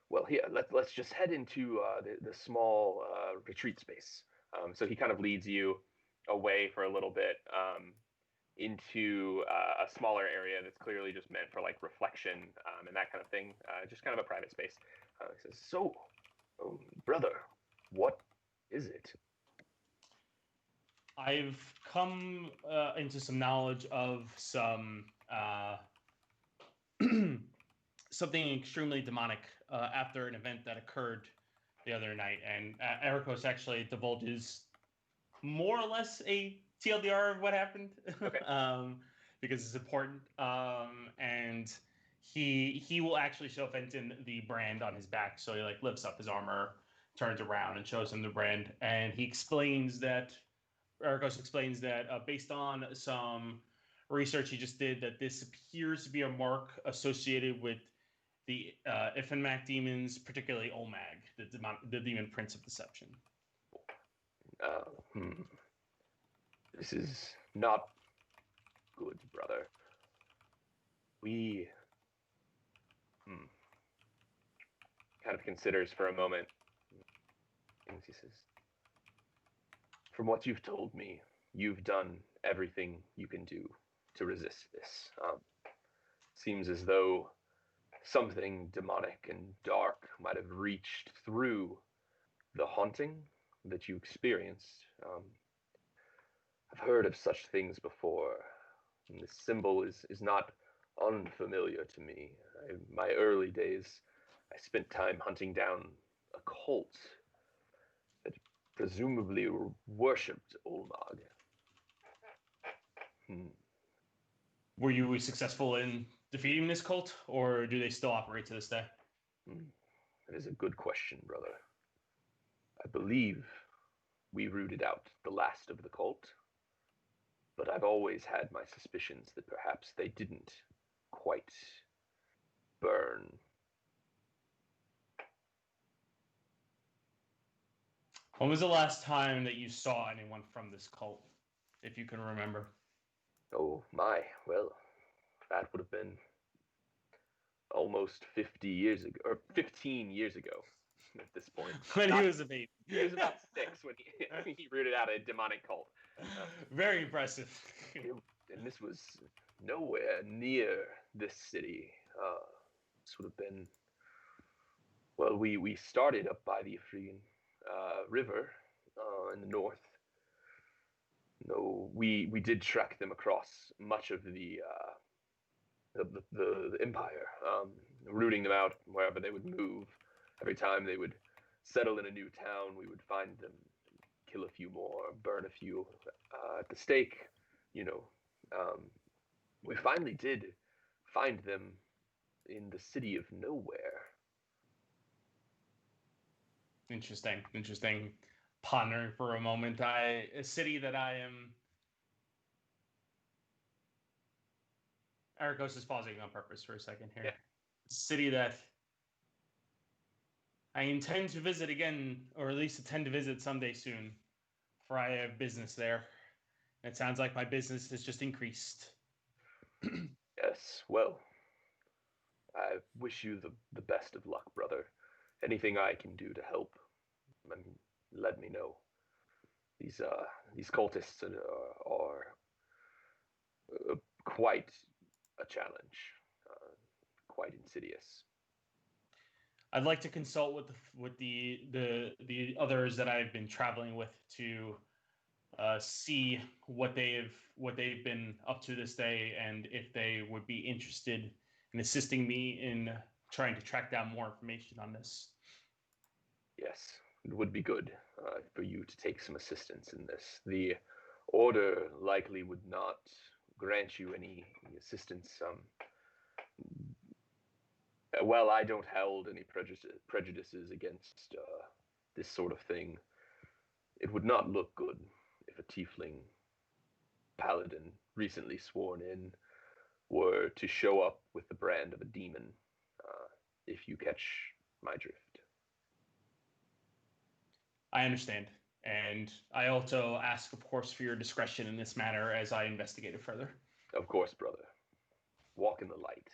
Well, here, let's just head into the small retreat space. So he kind of leads you away for a little bit into a smaller area that's clearly just meant for like reflection and that kind of thing. Just kind of a private space. He says, "So, brother, what is it?" I've come into some knowledge of some something extremely demonic after an event that occurred the other night, and Ericos actually divulges more or less a TLDR of what happened. Okay. Because it's important, and he will actually show Fenton the brand on his back. So he like lifts up his armor, turns around, and shows him the brand, and he explains that Ericos explains that based on some research he just did, that this appears to be a mark associated with the Ifenmac demons, particularly Olmag, the demon prince of deception. This is not good, brother. We kind of considers for a moment. And he says, "From what you've told me, you've done everything you can do to resist this. Seems as though something demonic and dark might have reached through the haunting that you experienced. I've heard of such things before, and this symbol is not unfamiliar to me. In my early days, I spent time hunting down a cult that presumably worshipped Olmag." Were you successful in defeating this cult, or do they still operate to this day? That is a good question, brother. I believe we rooted out the last of the cult, but I've always had my suspicions that perhaps they didn't quite burn. When was the last time that you saw anyone from this cult, if you can remember? Oh my, well, that would have been almost 50 years ago, or 15 years ago at this point. When he was a baby. He was about 6 when he rooted out a demonic cult. Very impressive. And this was nowhere near this city. This would have been, well, we started up by the African River in the north. No, we did track them across much of the empire, rooting them out wherever they would move. Every time they would settle in a new town, we would find them, kill a few more, burn a few at the stake. We finally did find them in the city of nowhere. Interesting. Pondering for a moment. A city that I am. Ericos is pausing on purpose for a second here. Yeah. City that I intend to visit again, or at least intend to visit someday soon, for I have business there. It sounds like my business has just increased. Yes, well, I wish you the best of luck, brother. Anything I can do to help, let me know. These cultists are quite a challenge, quite insidious. I'd like to consult with the others that I've been traveling with to see what they've been up to this day, and if they would be interested in assisting me in trying to track down more information on this. Yes, it would be good for you to take some assistance in this. The Order likely would not grant you any assistance. Well, I don't hold any prejudices against this sort of thing. It would not look good if a tiefling paladin recently sworn in were to show up with the brand of a demon, if you catch my drift. I understand. And I also ask, of course, for your discretion in this matter as I investigate it further. Of course, brother. Walk in the light.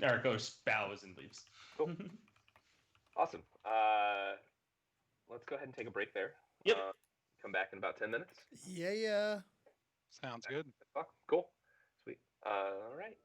Ericos bows and leaves. Cool. Awesome. Let's go ahead and take a break there. Yep. Come back in about 10 minutes. Yeah. Sounds good. Cool. Sweet. All right.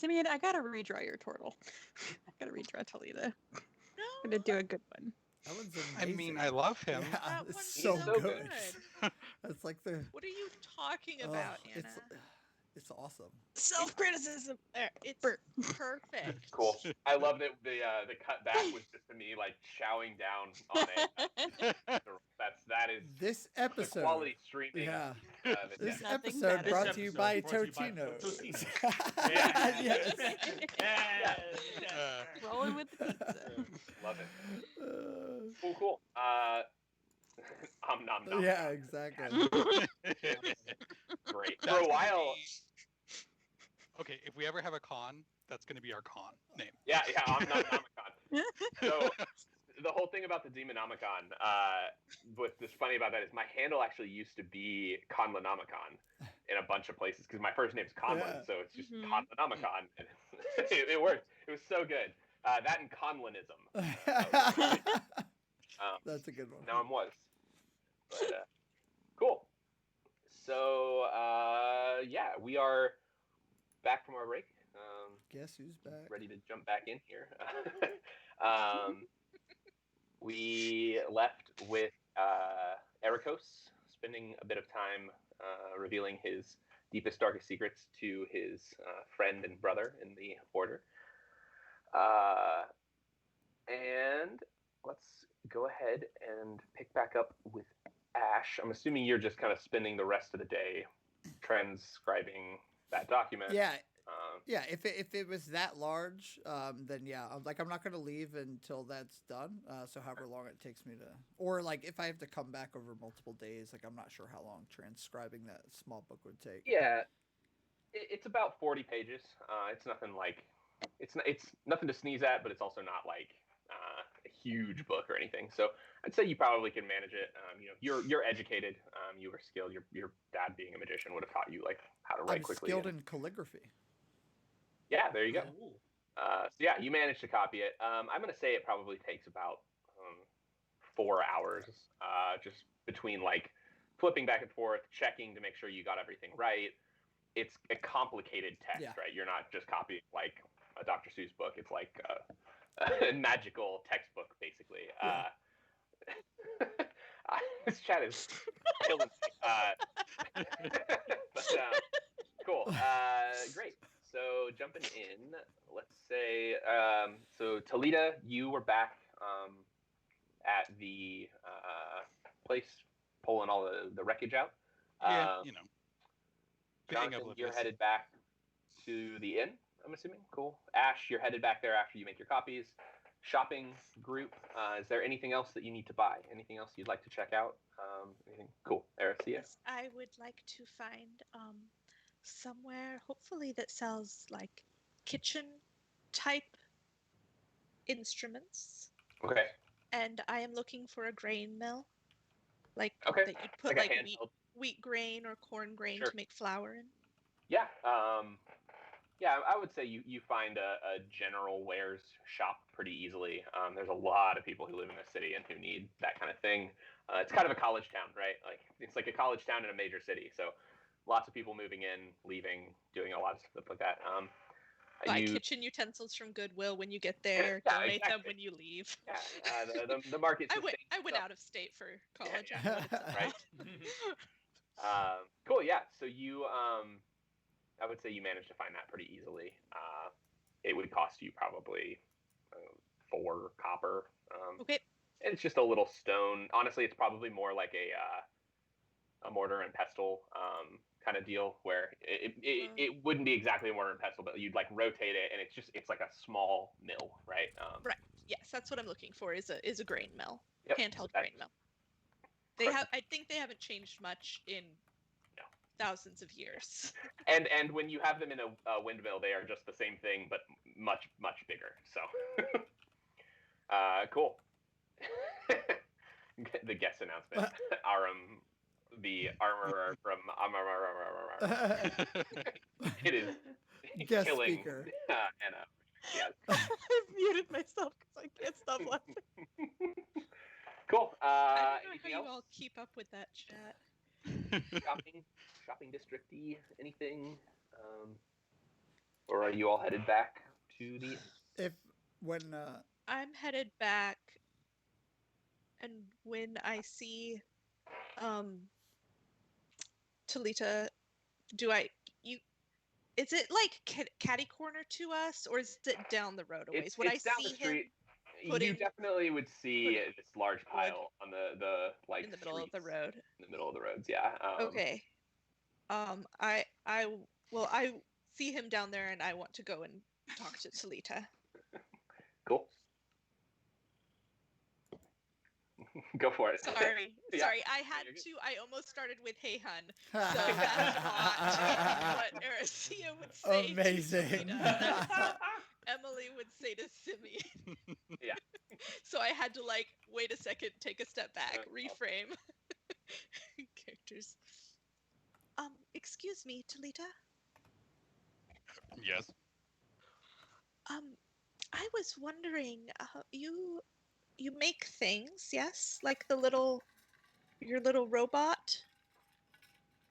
Simeon, I gotta redraw your turtle. I gotta redraw Talita. I'm No, gonna do a good one. That one's I amazing. mean, I love him. Yeah, that it's one's so so good. good. It's like the. What are you talking about, Anna? It's awesome. Self-criticism. There. It's Burp. perfect. Cool. I love that the cut back was just to me like chowing down on it. That is This the episode. quality streaming. Yeah. Of This it. Nothing episode better. brought This to you episode by brought to you by Totino's. Yeah. Yes. Rolling with the pizza. Love it. Cool. Nom. Yeah, exactly. Great. That's For a gonna while. Okay, if we ever have a con, that's going to be our con name. Yeah. I'm not Nomicon. So the whole thing about the Demonomicon, what's just funny about that is my handle actually used to be Conlanomicon in a bunch of places because my first name's Conlon, Yeah. so it's just Mhm. Conlanomicon. And it worked. It was so good. That and Conlanism. That's a good one. Now I'm was. But, cool. So yeah, we are back from our break. Guess who's back? Ready to jump back in here. We left with Ericos spending a bit of time revealing his deepest, darkest secrets to his friend and brother in the Order. And let's go ahead and pick back up with Ash. I'm assuming you're just kind of spending the rest of the day transcribing that document. Yeah. Yeah, if it was that large, then yeah, I'm not gonna leave until that's done. So however long it takes me to, or like if I have to come back over multiple days, like I'm not sure how long transcribing that small book would take. Yeah, it's about 40 pages. It's nothing like it's nothing to sneeze at, but it's also not like a huge book or anything. So I'd say you probably can manage it. You're educated. You were skilled. Your dad being a magician would have taught you like how to write I'm quickly. skilled in calligraphy. Yeah, there you go. Ooh. So yeah, you managed to copy it. I'm gonna say it probably takes about 4 hours, just between like flipping back and forth, checking to make sure you got everything right. It's a complicated text, Yeah. right? You're not just copying like a Dr. Seuss book. It's like a magical textbook, basically. Yeah. This chat is killing me. Cool. Great. So jumping in, let's say, so Talita, you were back at the place pulling all the wreckage out. Yeah, Bang Jonathan, oblivious. you're headed back to the inn, I'm assuming. Cool. Ash, you're headed back there after you make your copies. Shopping group, is there anything else that you need to buy? Anything else you'd like to check out? Anything? Cool. Erisea? Yes, I would like to find somewhere, hopefully, that sells like kitchen type instruments. Okay. And I am looking for a grain mill, like Okay. that you'd put Like a like handheld. wheat grain or corn grain Sure. to make flour in. Yeah. Yeah, I would say you find a general wares shop pretty easily. There's a lot of people who live in the city and who need that kind of thing. It's kind of a college town, right? Like it's like a college town in a major city. So lots of people moving in, leaving, doing a lot of stuff like that. Buy kitchen utensils from Goodwill when you get there. Yeah, donate them exactly. when you leave. Yeah, the market. I went out of state for college. Yeah, I know what it's about. Right. Cool. Yeah. So you, I would say you managed to find that pretty easily. It would cost you probably 4 copper. Okay. And it's just a little stone. Honestly, it's probably more like a mortar and pestle kind of deal where it wouldn't be exactly a mortar and pestle, but you'd like rotate it, and it's like a small mill, right? Right. Yes, that's what I'm looking for. Is a grain mill, Yep. handheld That- grain mill. They have. I think they haven't changed much in thousands of years. And when you have them in a windmill, they are just the same thing, but much bigger. So, cool. The guest announcement. Aram, the armorer from it is Guest killing speaker. Anna. Yes. I've muted myself because I can't stop laughing. Cool. I don't know Anything how else? you all keep up with that chat. Shopping district-y, anything? or are you all headed back to the? If when I'm headed back, and when I see Talita, do I you is it like catty corner to us, or is it down the road a ways? Would I It's down the see him street. putting You definitely would see putting this large wood pile on the like in the middle of the streets road? in the middle of the roads. Yeah. Okay. I see him down there, and I want to go and talk to Talita. Cool. Go for it. Sorry, Yeah. sorry. I almost started with "Hey, hun," so that's not what Erisea would say. Amazing. To Talita. That's what Emily would say to Simeon. Yeah. So I had to wait a second, take a step back, reframe. Characters. Excuse me, Talita. Yes. I was wondering, you make things, yes? Like your little robot?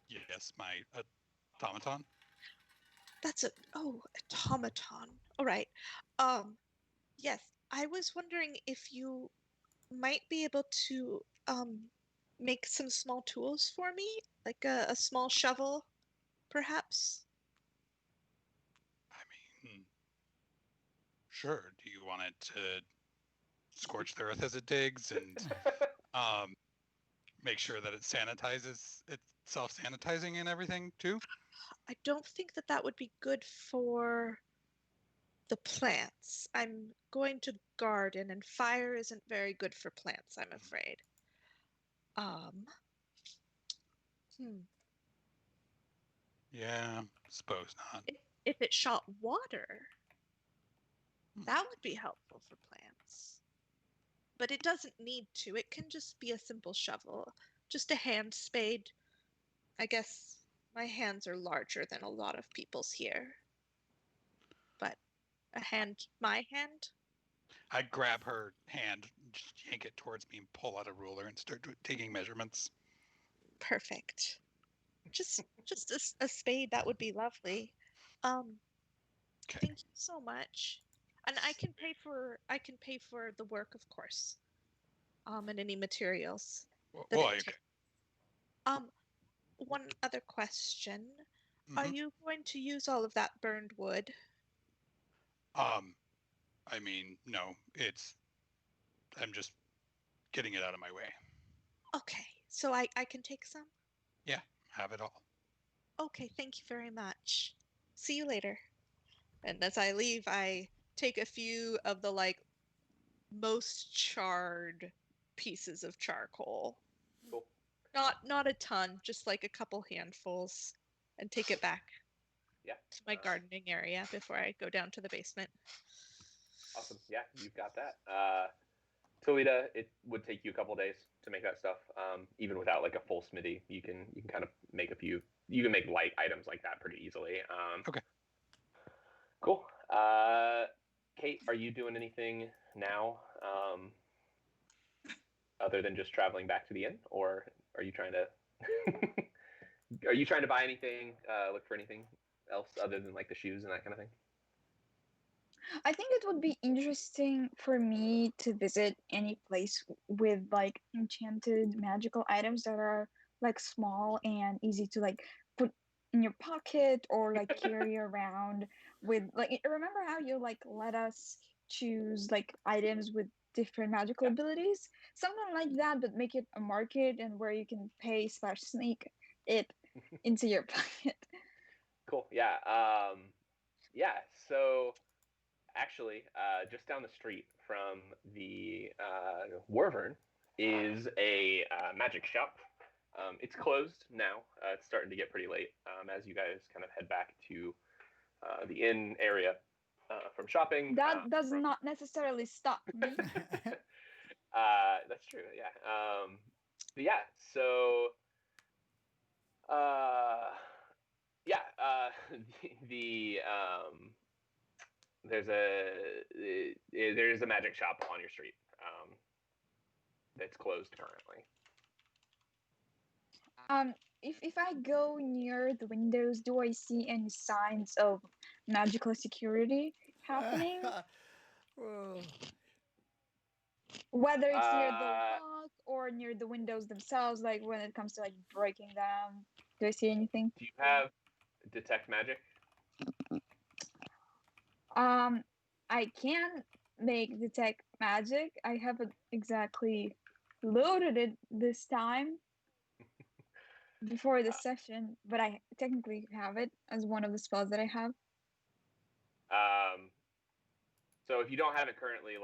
Yes, my automaton. That's automaton. All right. Yes, I was wondering if you might be able to make some small tools for me, like a small shovel, perhaps. I mean, sure. Do you want it to scorch the earth as it digs and make sure that it sanitizes, it's self-sanitizing and everything too? I don't think that would be good for the plants. I'm going to garden, and fire isn't very good for plants, I'm afraid. Yeah, suppose not. If it shot water, that would be helpful for plants. But it doesn't need to. It can just be a simple shovel, just a hand spade. I guess my hands are larger than a lot of people's here. But my hand? I grab her hand, just yank it towards me, and pull out a ruler and start taking measurements. Perfect. Just a spade, that would be lovely. Okay. Thank you so much. And I can pay for the work, of course. And any materials. Okay. One other question. Mm-hmm. Are you going to use all of that burned wood? I mean, no, I'm just getting it out of my way. Okay, so I can take some? Yeah, have it all. Okay, thank you very much. See you later. And as I leave, I take a few of the most charred pieces of charcoal. Cool. Not a ton, just a couple handfuls, and take it back. Yeah. To my gardening area before I go down to the basement. Awesome. Yeah, you've got that. Toledo, it would take you a couple days to make that stuff. Even without a full smithy, you can kind of make you can make light items like that pretty easily. Okay. Cool. Kate, are you doing anything now other than just traveling back to the inn, or are you trying to buy anything, look for anything else other than the shoes and that kind of thing? I think it would be interesting for me to visit any place with enchanted magical items that are small and easy to put in your pocket or carry around with remember how you let us choose items with different magical abilities, something like that, but make it a market and where you can pay / sneak it into your pocket. Cool. Yeah. Yeah. So actually, just down the street from the Wyvern is a magic shop. It's closed now. It's starting to get pretty late as you guys kind of head back to the inn area from shopping. That does not necessarily stop me. That's true. Yeah. But yeah. So. Yeah. There's a magic shop on your street that's closed currently. if I go near the windows, do I see any signs of magical security happening? Whoa. Whether it's near the lock or near the windows themselves, like when it comes to like breaking them, do I see anything? Do you have detect magic? I can make detect magic. I haven't exactly loaded it this time before the session, but I technically have it as one of the spells that I have. So if you don't have it currently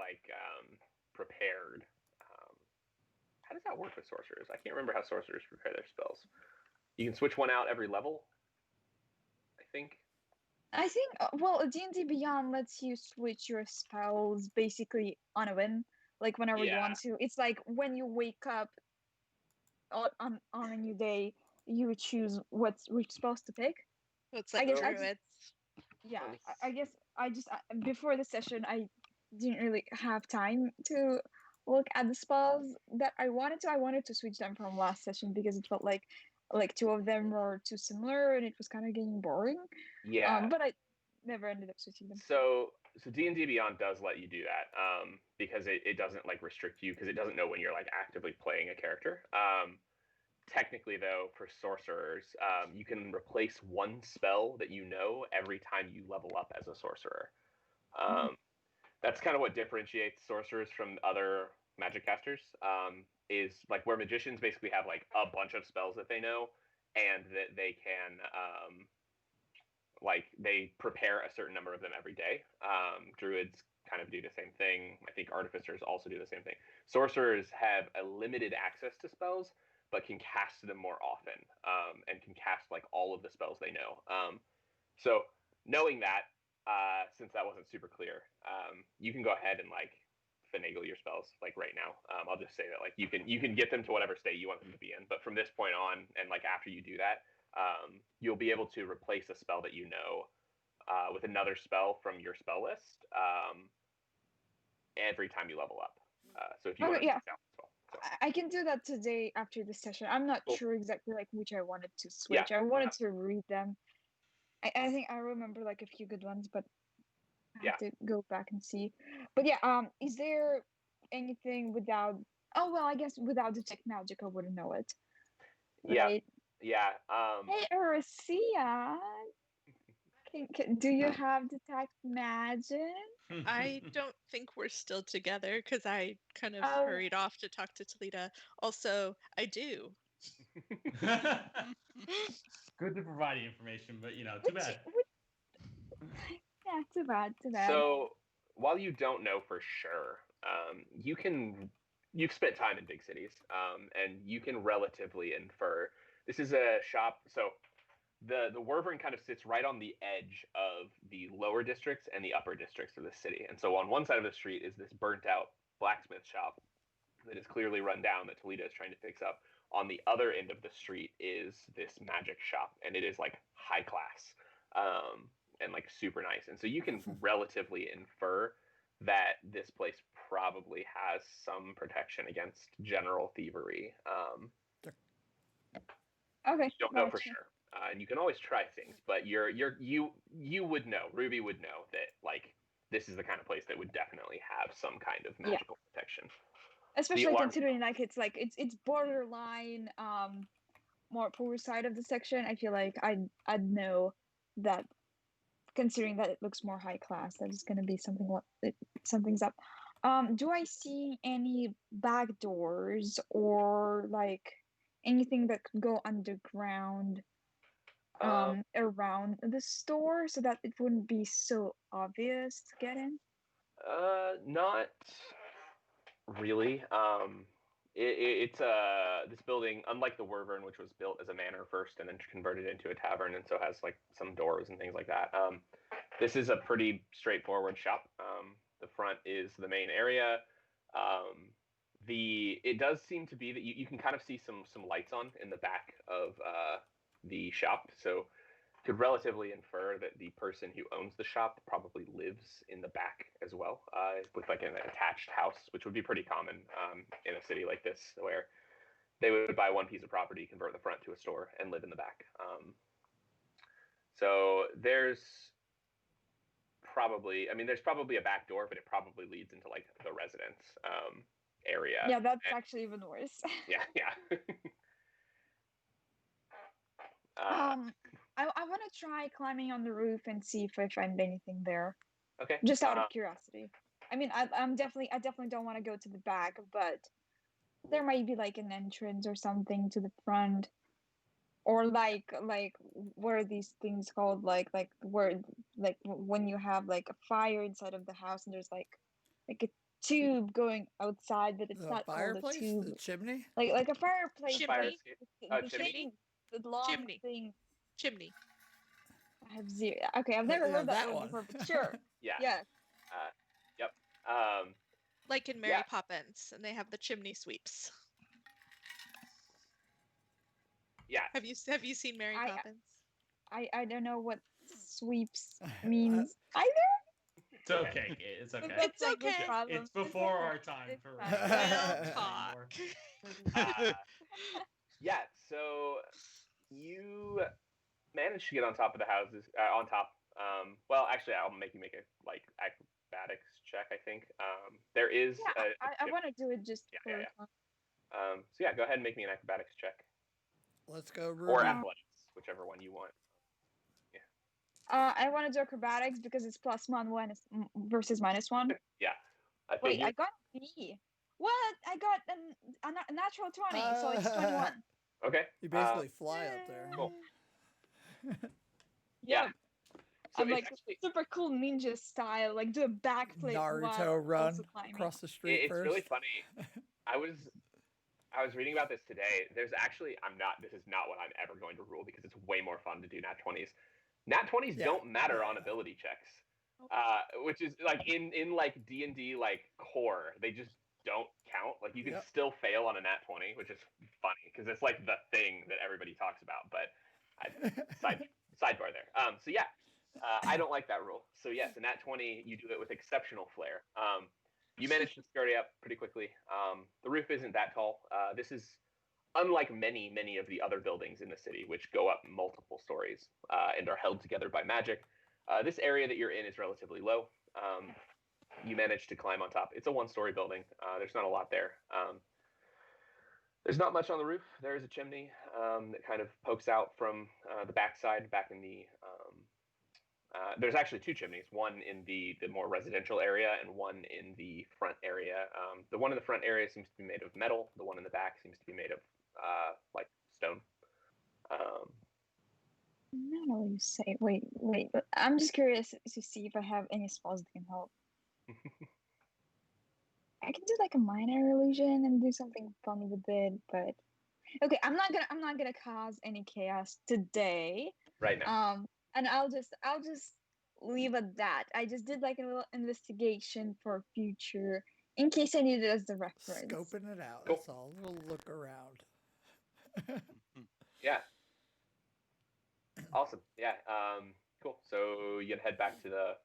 prepared, how does that work with sorcerers? I can't remember how sorcerers prepare their spells. You can switch one out every level, I think. I think, well, D&D Beyond lets you switch your spells basically on a whim, like whenever you want to. It's like when you wake up on a new day, you choose which spells to pick. It's like druids. Yeah, I guess I just before the session I didn't really have time to look at the spells that I wanted to. I wanted to switch them from last session because it felt like two of them were too similar and it was kind of getting boring. Yeah. But I never ended up switching them. So D&D Beyond does let you do that because it doesn't like restrict you because it doesn't know when you're like actively playing a character. Technically, though, for sorcerers, you can replace one spell that you know every time you level up as a sorcerer. That's kind of what differentiates sorcerers from other magic casters. Is like where magicians basically have like a bunch of spells that they know, and that they can they prepare a certain number of them every day. Druids kind of do the same thing. I think artificers also do the same thing. Sorcerers have a limited access to spells, but can cast them more often, and can cast like all of the spells they know. So knowing that, since that wasn't super clear, you can go ahead and like finagle your spells like right now. I'll just say that like you can get them to whatever state you want them to be in, but from this point on, and like after you do that, you'll be able to replace a spell that you know with another spell from your spell list every time you level up. So if you want to yeah. I can do that today after the session. I'm not sure exactly like which I wanted to switch. I wanted to read them. I think I remember like a few good ones, but I have to go back and see. But yeah, is there anything without? Oh well, I guess without detect magic, I wouldn't know it. Right? Yeah. Hey, Erisea, do you have detect magic? I don't think we're still together because I kind of hurried off to talk to Talita. Also, I do. Good to provide the information, but too bad. Yeah, too bad. So while you don't know for sure, you've spent time in big cities, and you can relatively infer. This is a shop, so the Wyvern kind of sits right on the edge of the lower districts and the upper districts of the city. And so on one side of the street is this burnt out blacksmith shop that is clearly run down that Talita is trying to fix up. On the other end of the street is this magic shop, and it is like high class and like super nice. And so you can relatively infer that this place probably has some protection against general thievery. Okay. You don't know for sure. And you can always try things, but you would know. Ruby would know that like this is the kind of place that would definitely have some kind of magical protection. Especially considering like it's borderline more poor side of the section. I feel like I'd know that, considering that it looks more high class, that is gonna be something's up. Do I see any back doors or like anything that could go underground around the store so that it wouldn't be so obvious to get in? Not really. It's this building, unlike the Wyvern, which was built as a manor first and then converted into a tavern, and so has like some doors and things like that. This is a pretty straightforward shop. The front is the main area. It does seem to be that you can kind of see some lights on in the back of the shop, so could relatively infer that the person who owns the shop probably lives in the back as well, with like an attached house, which would be pretty common in a city like this, where they would buy one piece of property, convert the front to a store, and live in the back. So there's probably a back door, but it probably leads into like the residence area. Yeah, that's actually even worse. Yeah. I want to try climbing on the roof and see if I find anything there. Okay. Just out of curiosity. I mean, I definitely don't want to go to the back, but there might be like an entrance or something to the front, or like what are these things called? Like where when you have like a fire inside of the house and there's like a tube going outside, but it's The not fireplace, called a tube. the chimney. Like a fireplace. Chimney? Fire like escape. the Chimney? thing, the long Chimney. thing. Chimney. I have zero. Okay, I've never heard that word one. before, but sure. Yeah. Yeah. Yep. Like in Mary Yeah. Poppins, and they have the chimney sweeps. Yeah. Have you seen Mary Poppins? I don't know what sweeps means either. It's okay. It's okay. That's like okay. the problem. It's before our time It's for fine. We'll talk. Yeah. So you managed to get on top of the houses. On top. Well, actually, I'll make you make a like acrobatics check. I think. There is. Yeah, I want to do it just for yeah. fun. So yeah, go ahead and make me an acrobatics check. Let's go, Ruby. Or athletics, whichever one you want. I want to do acrobatics because it's +1 versus -1. Yeah. Wait, I got a B. What? I got a natural 20, so it's 21. Okay. You basically fly up there. Cool. Yeah. So I'm it's like actually, super cool ninja style, like do a backflip. Naruto while run also climbing. across the street it's first. really funny. I was reading about this today. There's actually this is not what I'm ever going to rule because it's way more fun to do nat 20s. Nat 20s don't matter on ability checks. Which is like in like D&D like core, they just don't count. Like you can still fail on a nat 20, which is funny because it's like the thing that everybody talks about, but sidebar there. So yeah, I don't like that rule. So yes, a nat 20, you do it with exceptional flair. You managed to scurry up pretty quickly. The roof isn't that tall. This is unlike many of the other buildings in the city, which go up multiple stories and are held together by magic. This area that you're in is relatively low. You managed to climb on top. It's a one-story building. There's not a lot there. There's not much on the roof. There is a chimney that kind of pokes out from the backside, back in the there's actually two chimneys, one in the more residential area and one in the front area. The one in the front area seems to be made of metal. The one in the back seems to be made of like stone. Now you say, wait. I'm just curious to see if I have any spells that can help. I can do like a minor illusion and do something fun with it, but okay, I'm not gonna cause any chaos today. Right now. And I'll just leave at that. I just did like a little investigation for future in case I need it as the reference. Scoping it out. Cool. That's all. A little look around. Yeah. Awesome. Yeah. Cool. So you head back to the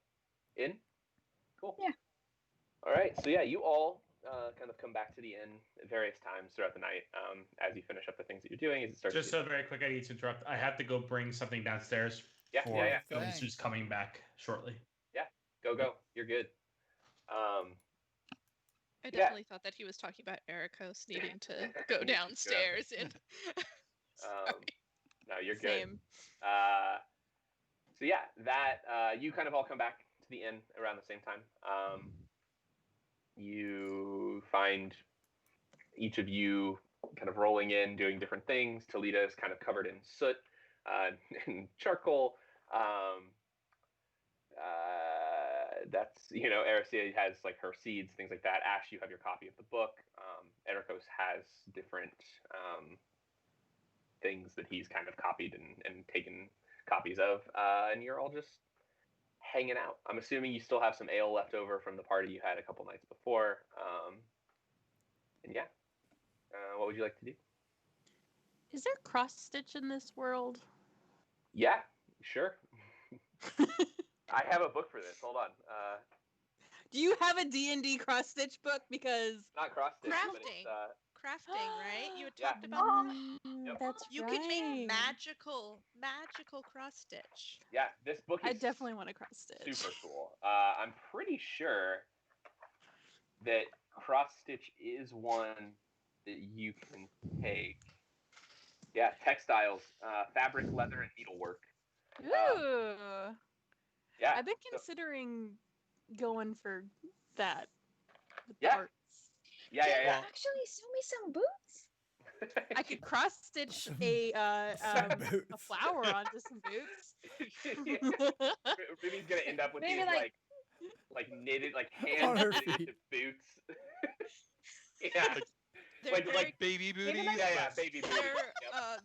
inn. Cool. Yeah. All right. So yeah, you all kind of come back to the inn at various times throughout the night as you finish up the things that you're doing. As it starts. Just so very quick, I need to interrupt. I have to go bring something downstairs for yeah. who's coming back shortly. Yeah. Go. You're good. I definitely thought that he was talking about Ericos needing to go downstairs. And no, you're good. Same. So yeah, that you kind of all come back to the inn around the same time. You find each of you kind of rolling in, doing different things. Talita is kind of covered in soot and charcoal. That's, Ericia has like her seeds, things like that. Ash, you have your copy of the book. Ericos has different things that he's kind of copied and taken copies of. And you're all just hanging out. I'm assuming you still have some ale left over from the party you had a couple nights before. And yeah, what would you like to do? Is there cross stitch in this world? Yeah, sure. I have a book for this. Hold on. Do you have a D&D cross stitch book? Because Not cross stitch, but Crafting. it's crafting, right? You had Yeah. talked about that. Yep. That's You right. can make magical cross stitch. Yeah, this book is I definitely want to cross stitch. super cool. I'm pretty sure that cross stitch is one that you can take. Yeah, textiles, fabric, leather, and needlework. Ooh. Yeah. I've been so- considering going for that. With Yeah. the arts. yeah, yeah, yeah. Actually, sew me some boots. I could cross stitch Some- a a boots. flower onto some boots. Ruby's gonna end up with Maybe, these like- like knitted, like On hand her knitted feet. boots. Yeah, They're Like- very, Like baby booties. like- yeah, baby boots.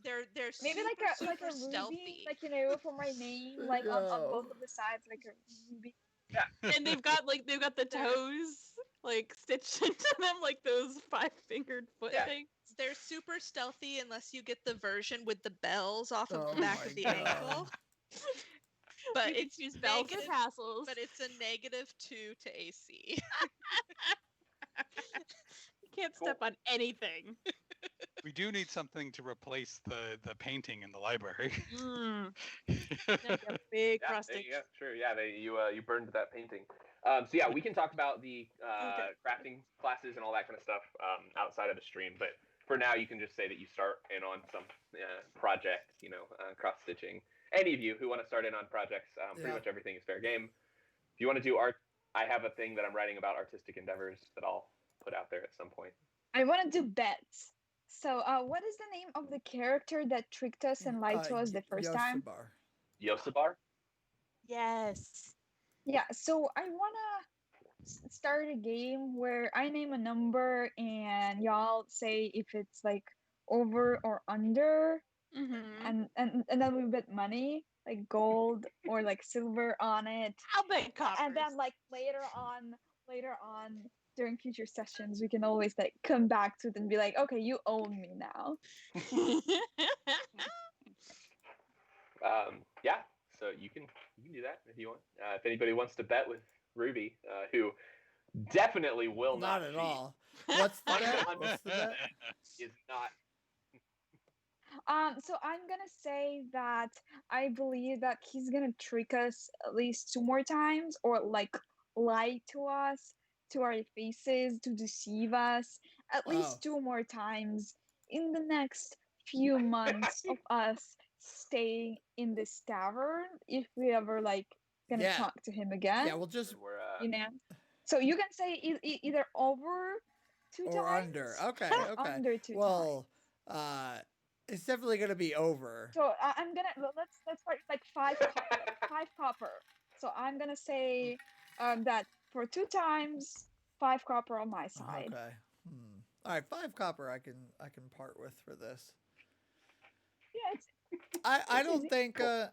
they're Maybe super, like a super ruby, stealthy. like for my name, like on Yo. both of the sides, like a ruby. And they've got the toes like stitched into them like those 5-fingered foot Yeah. things. They're super stealthy unless you get the version with the bells off of Oh the back my of the God. ankle. But You can it's choose bells or negative, tassels. but it's a -2 to AC. You can't Cool. step on anything. We do need something to replace the painting in the library. Like a big Yeah, cross there stitch. you go. True. Yeah, you burned that painting. So yeah, we can talk about the Okay. crafting classes and all that kind of stuff outside of the stream. But for now, you can just say that you start in on some project, cross stitching. Any of you who want to start in on projects, pretty Yeah. much everything is fair game. If you want to do art, I have a thing that I'm writing about artistic endeavors that I'll put out there at some point. I want to do bets. So, what is the name of the character that tricked us and lied to us the first time? Yosabar. Yosabar? Yes. Yeah, so I wanna start a game where I name a number and y'all say if it's like over or under, Mm-hmm. and then we bet money, like gold or like silver on it. I'll bet coppers. And then like later on during future sessions, we can always like come back to it and be like, okay, you own me now. Yeah, so you can do that if you want. If anybody wants to bet with Ruby, who definitely will Not not at cheat, all. What's the bet? Fun What's the bet? is not. So I'm gonna say that I believe that he's gonna trick us at least 2 more times, or like lie to us, to our faces, to deceive us at least 2 more times in the next few months of us staying in this tavern, if we ever like gonna Yeah. talk to him again. Yeah, we'll just We're You know, so you can say either over 2 or times under. Okay, or okay. under 2 times. Well, it's definitely gonna be over. So I'm gonna let's start like 5 copper. So I'm gonna say that for 2 times 5 copper on my side. Okay. All right, 5 copper. I can part with for this. Yeah, it's I don't easy. think. I'm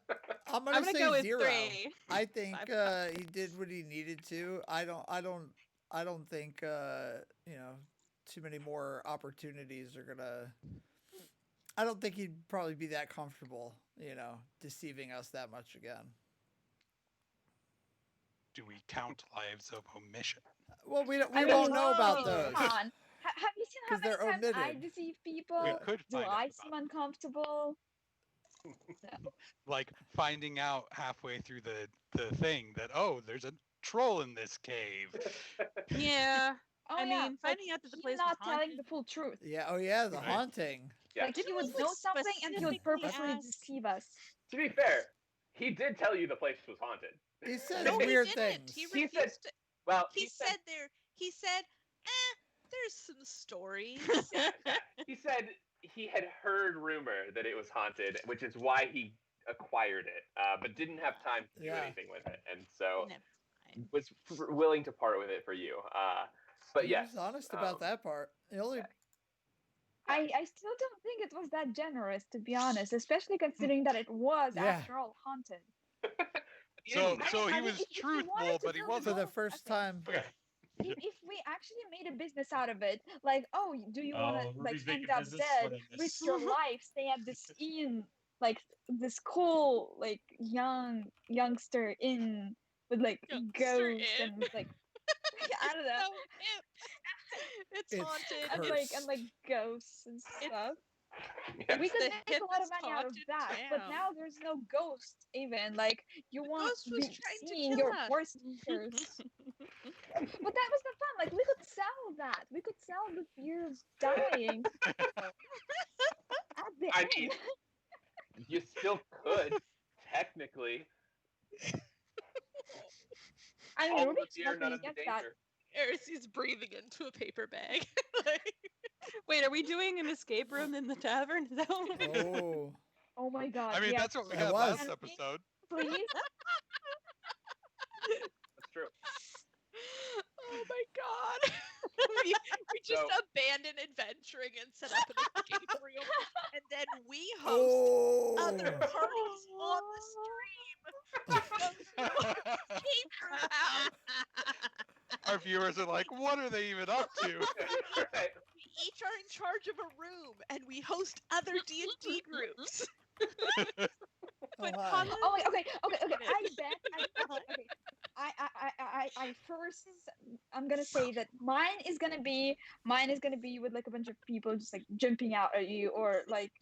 gonna say go with 0. 3. I think 5 he did what he needed to. I don't think too many more opportunities are gonna. I don't think he'd probably be that comfortable, deceiving us that much again. Do we count lives of omission? Well, we I mean, won't know about come those. on. Have you seen how 'Cause many they're times I omitted. deceive people? We could Do find out I about seem them. uncomfortable? Like finding out halfway through the thing that, oh, there's a troll in this cave. Yeah. Oh, I yeah, mean, finding out that the he's place was not telling haunted. the full truth. Yeah. Oh yeah, the Right. haunting. Yeah. Like he Didn't would he, like, know something and he would specifically purposely ask- deceive us. To be fair, he did tell you the place was haunted. He said No, he weird didn't. things. He He refused said- to. Well, He said there's some stories. yeah, he said he had heard rumor that it was haunted, which is why he acquired it, but didn't have time to do Yeah. anything with it, and so Never mind. was willing to part with it for you. But He yes, was honest about that part. The only yeah. I still don't think it was that generous, to be honest, especially considering that it was Yeah. after all haunted. So Yeah. so I he mean, was if you wanted truthful, to but he tell the for wasn't. the truth, first okay. time. Okay. If we actually made a business out of it, like, oh, do you want to Oh, like Ruby's end making up business? dead, What I risk miss. your life, stay at this inn, like this cool like youngster inn with like Youngster ghosts inn. and like I don't know. So hip. It's It's haunted. and cursed. like ghosts and stuff. Yeah. We could the make a lot of hippest money out of haunted that, but town. now there's no ghost even. Like you The won't ghost was be trying to seeing kill your us. worst fears. But that was the fun. Like we could sell that. We could sell the fear of dying at the I end. mean, you still could, technically. I mean, All of the Rubik's fear, not none really of the gets that. danger. Eric's breathing into a paper bag. Wait, are we doing an escape room in the tavern? Is that what we're doing? Oh. Oh my god. I mean, yes. that's what we It had was. last episode. Please. That's true. Oh my god. we just So- abandon adventuring and set up an escape room, and then we host Oh. other parties on the stream to go to escape room house. Our viewers are like, what are they even up to? Right. We each are in charge of a room, and we host other D&D groups. Oh, hi. Colin, Oh, wait, okay. I bet. Okay. I first. I'm gonna say that mine is gonna be with like a bunch of people just like jumping out at you, or like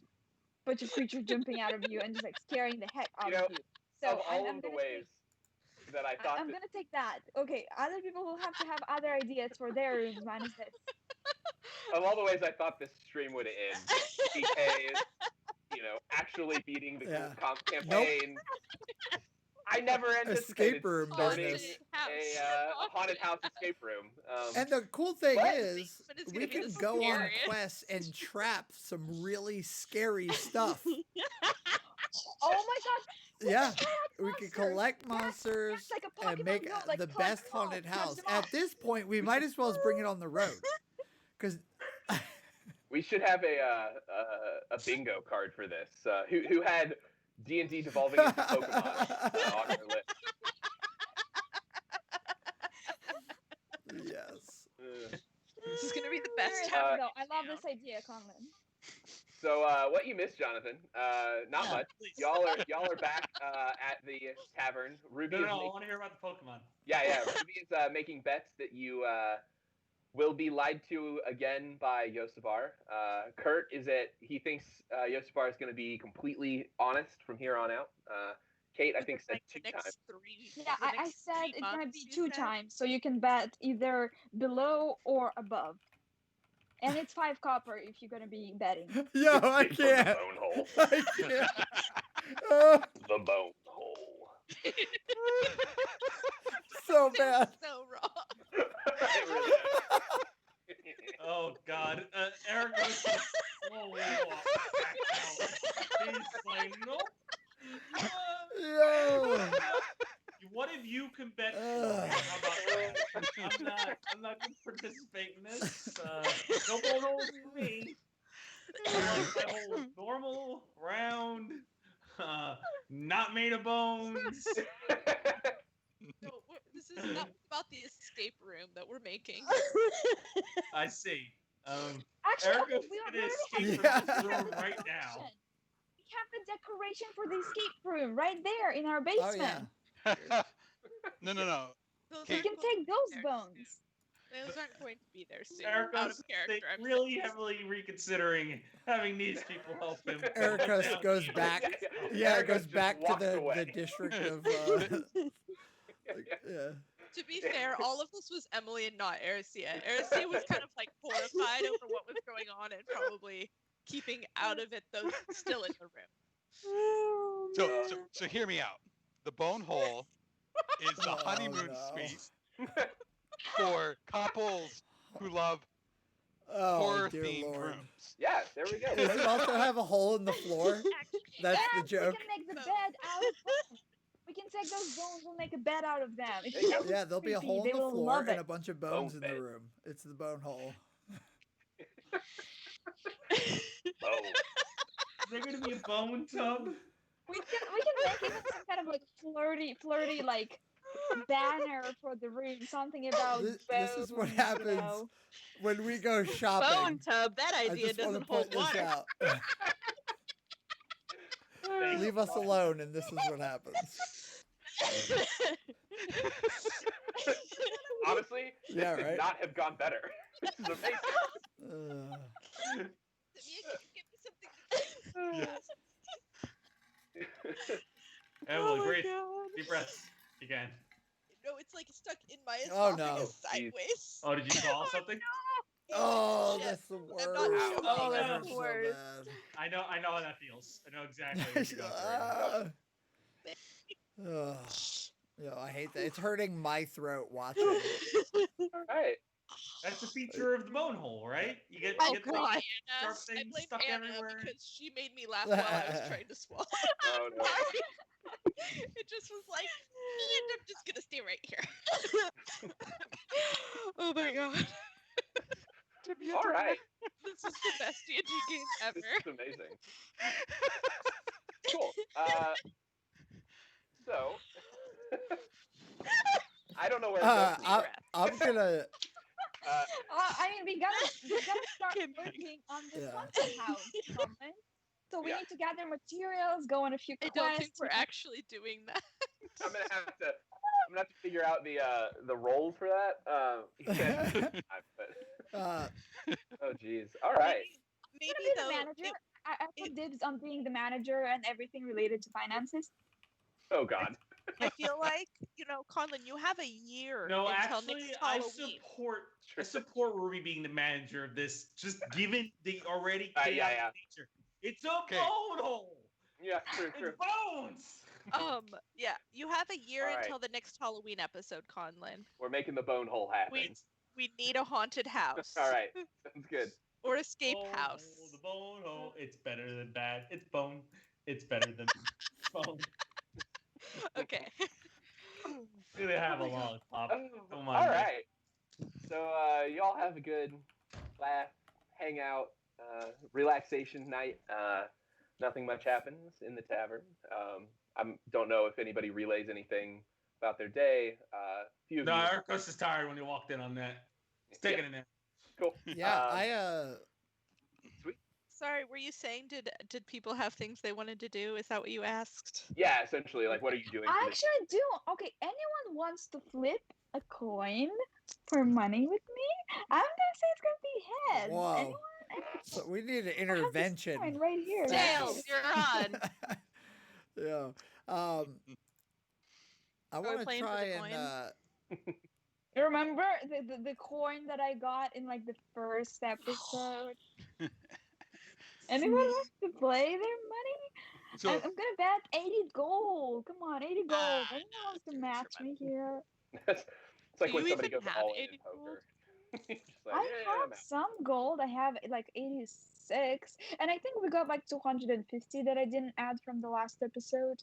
a bunch of creatures jumping out of you and just like scaring the heck out You know, of you. So Of all I'm of the gonna ways that I thought I'm that gonna take that. Okay, other people will have to have other ideas for their rooms. Mine is this. of all the ways I thought this stream would end, PKs, actually beating the Yeah. campaign. I never anticipated Escape room starting business. a haunted house escape room. And the cool thing What? is, But it's we gonna be can the go on scariest. quests and trap some really scary stuff. Oh my god! Yeah, Collect we monsters! can collect That's monsters like a and Pokemon make Go, like the collect best them all, haunted catch house. them all. At this point, we might as well just bring it on the road, because We should have a bingo card for this. Who had D&D devolving into Pokemon on their list? yes. This is gonna be the best There house. we go. I love this idea, Conlon. So what you missed, Jonathan? Not much. Please. Y'all are back at the tavern. Ruby No, is I making, want to hear about the Pokemon. yeah. Ruby is making bets that you will be lied to again by Yosabar. Kurt he thinks Yosabar is going to be completely honest from here on out. Kate, I think, said Like the 2 times. next three. Yeah, the I next said 3 it's gonna months, be you 2 said? times, so you can bet either below or above. And it's 5 copper if you're gonna be betting. Yo, I It's from the can't. bone hole. I can't. Oh, The bone hole. so bad. So wrong. It really is. Oh God, Eric goes to slowly walk back out. He's like, nope. Yo. What if you can bet? Ugh. How about that? I'm not gonna participate in this. No more holes for me. I like my whole normal, round, not made of bones. No, this is not about the escape room that we're making. I see. Actually, Erica's okay, we in already escape have Yeah. the room right decoration. now. We have the decoration for the escape room right there in our Oh basement. yeah. No. Those We aren't can going take to those be there bones. soon. Those aren't going to be there soon. Erica's Out of character. I'm really saying. heavily reconsidering having these people help him. Erica down goes here. back. Yeah. Yeah, it Erica goes just back to walks the away. district of. Yeah. To be fair, all of this was Emily and not Ericia. Ericia was kind of like horrified over what was going on and probably keeping out of it, though still in the room. So hear me out. The bone hole is the Oh, honeymoon no. suite for couples who love Oh horror dear themed lord. rooms. Yeah, there we go. Does it also have a hole in the floor? That's Yes, the joke. we can make the bed out of them. We can take those bones and make a bed out of them. It's There you go. super Yeah, there'll be a creepy. hole in They the will floor love and it. a bunch of bones Bone in the bed. room. It's the bone hole. Oh. Is there going to be a bone tub? We can make even some kind of like flirty like banner for the room. Something about This is what bones, you happens know. when we go Bone shopping. tub. That I idea just want to doesn't hold point this water. out. Thank Leave us alone, and this is what happens. Honestly, this Yeah, could right? not have gone better. This is amazing. Samia, can you give me something to drink? Emily, my breathe. God. Deep breaths. Again. No, it's like stuck in my Oh, esophagus no. sideways. Oh, did you swallow something? Oh, Shit. that's the worst. I'm not joking. Oh, that no. hurts so Worst. bad. I know how that feels. I know exactly what you're going through right now. Ugh. Yo, I hate that. It's hurting my throat watching. All right. That's a feature of the bone hole, right? You get, I you get blame like, Anna. sharp I things blame stuck Anna everywhere. because she made me laugh while I was trying to swallow. Oh no. It just was like, and I'm just gonna stay right here. Oh my god. All right. This is the best D&D game ever. This is amazing. Cool. So, I don't know where it goes. I'm gonna. I mean, we gotta start Kidding. working on this Yeah. haunted house, Common. So we Yeah. need to gather materials, go on a few I quests. don't think we're actually doing that. I'm gonna have to figure out the roles for that. But, oh geez. All right. Maybe I'm gonna be the though. manager. I put dibs on being the manager and everything related to finances. Oh god. I feel like, Conlon, you have a year No, until actually, next I Halloween. support Ruby being the manager of this, just given the already chaotic yeah. nature. It's a Okay. bone hole. Yeah, true. It's bones. Yeah, you have a year All right. until the next Halloween episode, Conlon. We're making the bone hole happen. We need a haunted house. All right. Sounds good. Or escape Bone house. hole, the bone hole. It's better than bad. It's bone. It's better than bone. Okay. We're gonna have a long pop. Come on. All right. So y'all have a good laugh, hang out, relaxation night. Nothing much happens in the tavern. I don't know if anybody relays anything about their day. Few of No, you. Arcos is tired when you walked in on that. He's taking a nap. Cool. Yeah, Sweet. Sorry, were you saying did people have things they wanted to do? Is that what you asked? Yeah, essentially, like, what are you doing? I for this? actually do. Okay, anyone wants to flip a coin for money with me? I'm gonna say it's gonna be heads. Whoa. Anyone? so we need an I have this intervention. coin right here. Tails, you're on. Yeah. I we want to playing for try the and. Remember the coin that I got in like the first episode? Anyone wants to play their money? So I'm gonna bet 80 gold. Come on, 80 gold. Anyone wants to too match much me here? It's like Do when you somebody even goes have all in 80 poker. Just like, I yeah, have I'm out. some gold. I have like 86, and I think we got like 250 that I didn't add from the last episode.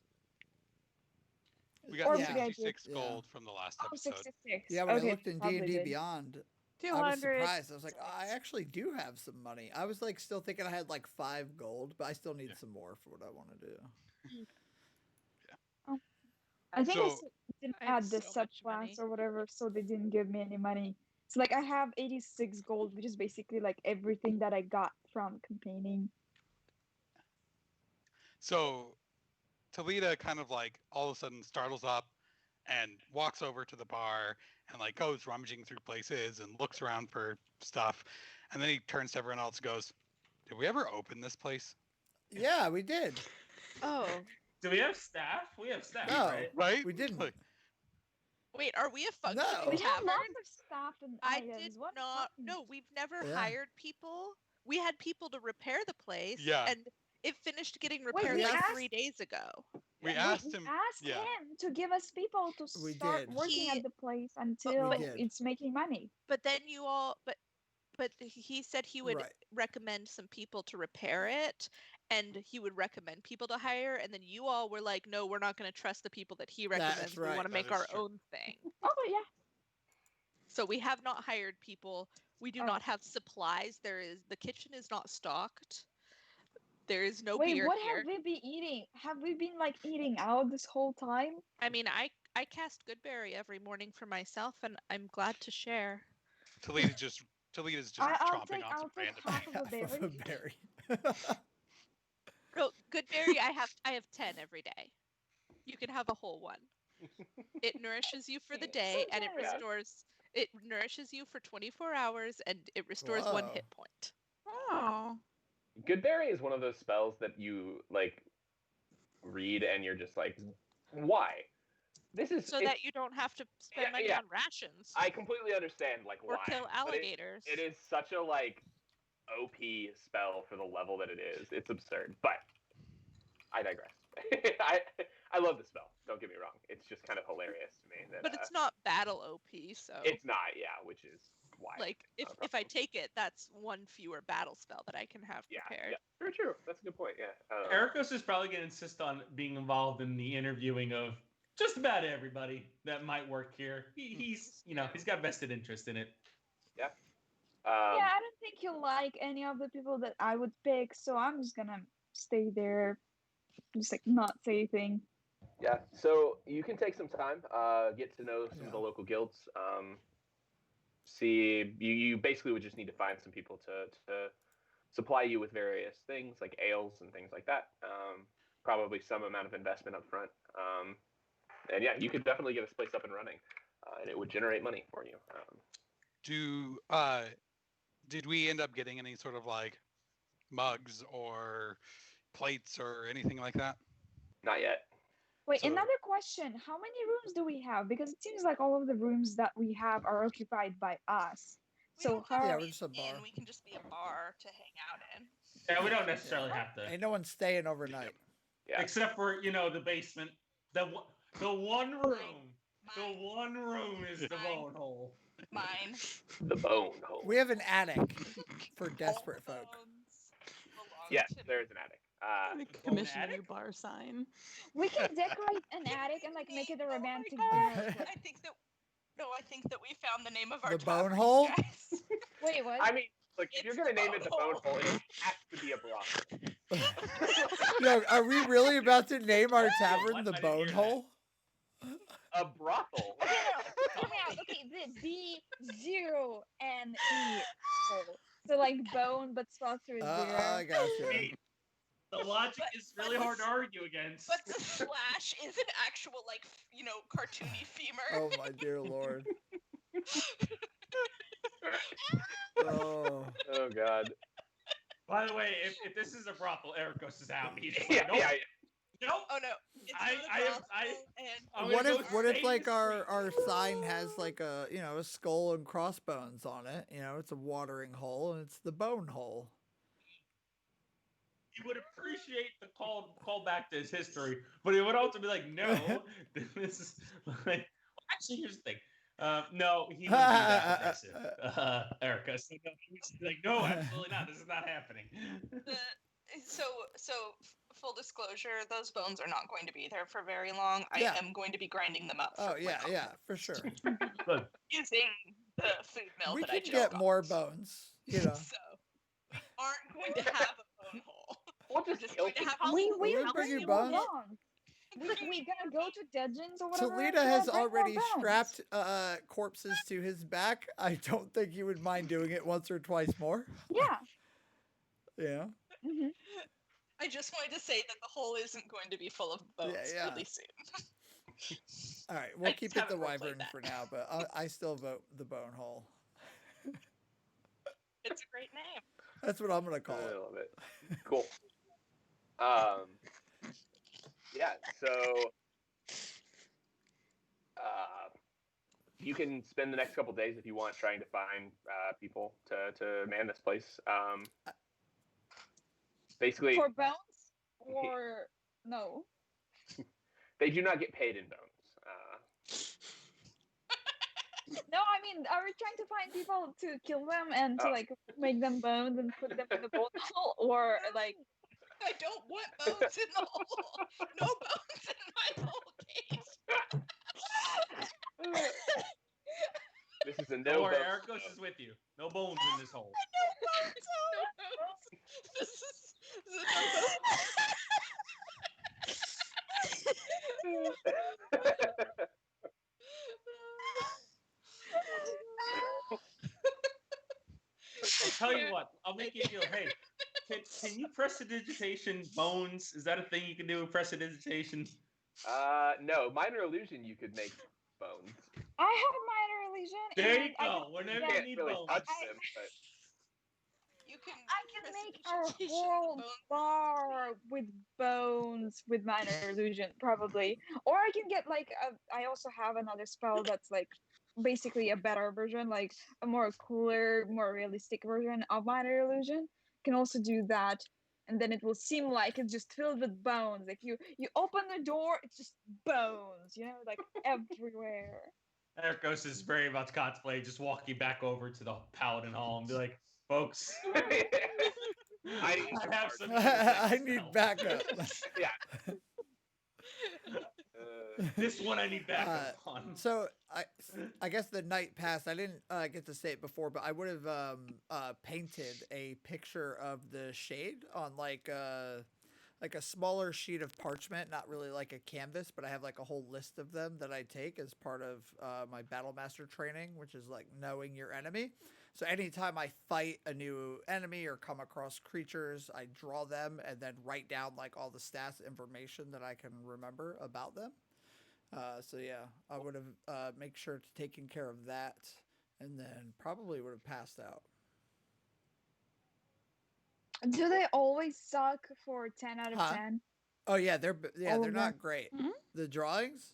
we got Or maybe I 66 did. gold from the last Oh, episode. 66. Yeah, when okay, I looked in probably D&D did. Beyond, I 200. was surprised. I was like, oh, I actually do have some money. I was like still thinking I had like 5 gold, but I still need Yeah. some more for what I want to do. I think I So- didn't I have add the so much money. subclass or whatever, so they didn't give me any money. So like I have 86 gold, which is basically like everything that I got from campaigning. So Talita kind of like all of a sudden startles up and walks over to the bar and like goes rummaging through places and looks around for stuff. And then he turns to everyone else and goes, "Did we ever open this place?" Yeah, we did. Oh, Do we have staff? We have staff, No. right? Right? We didn't. Like, wait, are we a functioning No. We have tavern? lots of staff and I items. did What not. happened? No, we've never Yeah. hired people. We had people to repair the place. Yeah. And it finished getting repaired we like asked- 3 days ago. we Yeah, asked him. asked yeah. him to give us people to We start did. working He- at the place until did. it's making money. But then you all, but he said he would Right. recommend some people to repair it, and he would recommend people to hire. And then you all were like, no, we're not going to trust the people that he recommends. We right. want to That make is our true. own thing. Oh yeah. So we have not hired people. We do Oh. not have supplies. The kitchen is not stocked. There is no Wait, beer what here. have we been eating? Have we been like eating out this whole time? I mean, I cast Goodberry every morning for myself, and I'm glad to share. Talita's just I'll chomping take on some half random. of a Half of a berry. berry. No, Goodberry, I have 10 every day. You can have a whole one. It nourishes you for the So day, and it generous. restores. It nourishes you for 24 hours, and it restores one Whoa. hit point. Oh. Good Berry is one of those spells that you like read and you're just like, why? This is So that you don't have to spend money on rations I completely understand like or why. kill but alligators. it is such a like OP spell for the level that it is. It's absurd, but I digress. I love the spell. Don't get me wrong. It's just kind of hilarious to me. That, But it's not battle OP, so It's not, yeah, which is why. like if I take it, that's one fewer battle spell that I can have prepared. Yeah, very true. That's a good point. Yeah. Ericos is probably going to insist on being involved in the interviewing of just about everybody that might work here. He's he's got vested interest in it. Yeah. Yeah, I don't think he'll like any of the people that I would pick, so I'm just gonna stay there, just like not say anything. Yeah. So you can take some time, get to know some of the local guilds. See, you basically would just need to find some people to supply you with various things like ales and things like that. Probably some amount of investment up front. And yeah, you could definitely get this place up and running, and it would generate money for you. Did we end up getting any sort of like mugs or plates or anything like that? Not yet. Wait, So- another question. How many rooms do we have? Because it seems like all of the rooms that we have are occupied by us. We So don't how? have Yeah, to we're be just a an inn, bar. we can just be a bar to hang out in. Yeah, we don't necessarily have to, Ain't no one staying overnight. Yeah. except for the basement. The one room. The Mine. one room is the bone hole. Mine. The bone hole. We have an attic for desperate All folk. bones belong Yes, to me. there is an attic. Commission a new attic? bar sign. We can decorate an attic and like make it a romantic Oh my dinner. God. I think that we found the name of our The bone tavern, hole? guys. Wait, what? I mean, look, if It's you're gonna the name it the bone bone hole, it has to be a brothel. Yo, are we really about to name our What? tavern I the didn't hear Bone that. Hole? A brothel. Okay, no, hear me out. Okay, the B0NE hole. So like bone, but spelled through a zero. I got you. Hey, the logic is really hard to argue against. But the slash is an actual, like, cartoony femur. Oh my dear lord. Oh. Oh God. By the way, if this is a brothel, Ericos is out. He's just Yeah, like, nope, yeah. nope. Oh no, it's I- not a I have- brothel, I- and I'm What gonna if go what if stay like in the our street. sign has like a a skull and crossbones on it? It's a watering hole and it's the Bone Hole. He would appreciate the call back to his history, but he would also be like, no, this is like. Actually, here's the thing. No, he wouldn't be that aggressive, Erica. So no, he was like, no, absolutely not. This is not happening. so full disclosure, those bones are not going to be there for very long. Yeah. I am going to be grinding them up. Oh for my yeah, coffee. yeah, for sure. Look, Using the food mill We that I can chilled get on. more bones, So we aren't going to have a bone hole. We'll We're just just kill going to have people. We We'll bring you bring bones. more bones. We gonna go to Deadlands or whatever. Talita and has bring more already bones. strapped corpses to his back. I don't think he would mind doing it once or twice more. Yeah. Yeah. hmm I just wanted to say that the hole isn't going to be full of bones Yeah. really soon. All right, we'll I keep just it the haven't roleplayed wyvern that. for now, but I still vote the Bone Hole. It's a great name. That's what I'm gonna call I it. love it. Cool. Yeah. So, you can spend the next couple days if you want trying to find people to man this place. Basically, For bones or no? they do not get paid in bones. No, I mean, are we trying to find people to kill them and to Oh. like make them bones and put them in the bone hole, or like? I don't want bones in the hole. No bones in my hole case. This is a don't no worry, bone. Ericos is with you. No bones in this hole. No bones. This is no I'll tell you what. I'll make you a deal. Hey, can you prestidigitation bones? Is that a thing you can do with prestidigitation? No, minor illusion. You could make bones. I have minor illusion. There you and I go. can, Whenever You you can't need really bones. touch I- them, but You can. I can make a prestidigitation whole bone- bar with bones with minor illusion, probably. Or I can get like I also have another spell that's like basically a better version, like a more cooler, more realistic version of minor illusion. Can also do that, and then it will seem like it's just filled with bones. Like you open the door, it's just bones, like everywhere. Ericos is very much contemplating just walking back over to the Paladin Hall and be like, folks, I need I some have art. some I unisex need help. backup. Yeah. This one I need backup on. So I guess the night passed. I didn't get to say it before, but I would have painted a picture of the shade on like a smaller sheet of parchment, not really like a canvas, but I have like a whole list of them that I take as part of my battle master training, which is like knowing your enemy. So anytime I fight a new enemy or come across creatures, I draw them and then write down like all the stats information that I can remember about them. So yeah, I would have make sure to taken care of that, and then probably would have passed out. Do they always suck for 10 out of Huh? 10? Oh yeah, they're All of them? not great. Mhm. The drawings.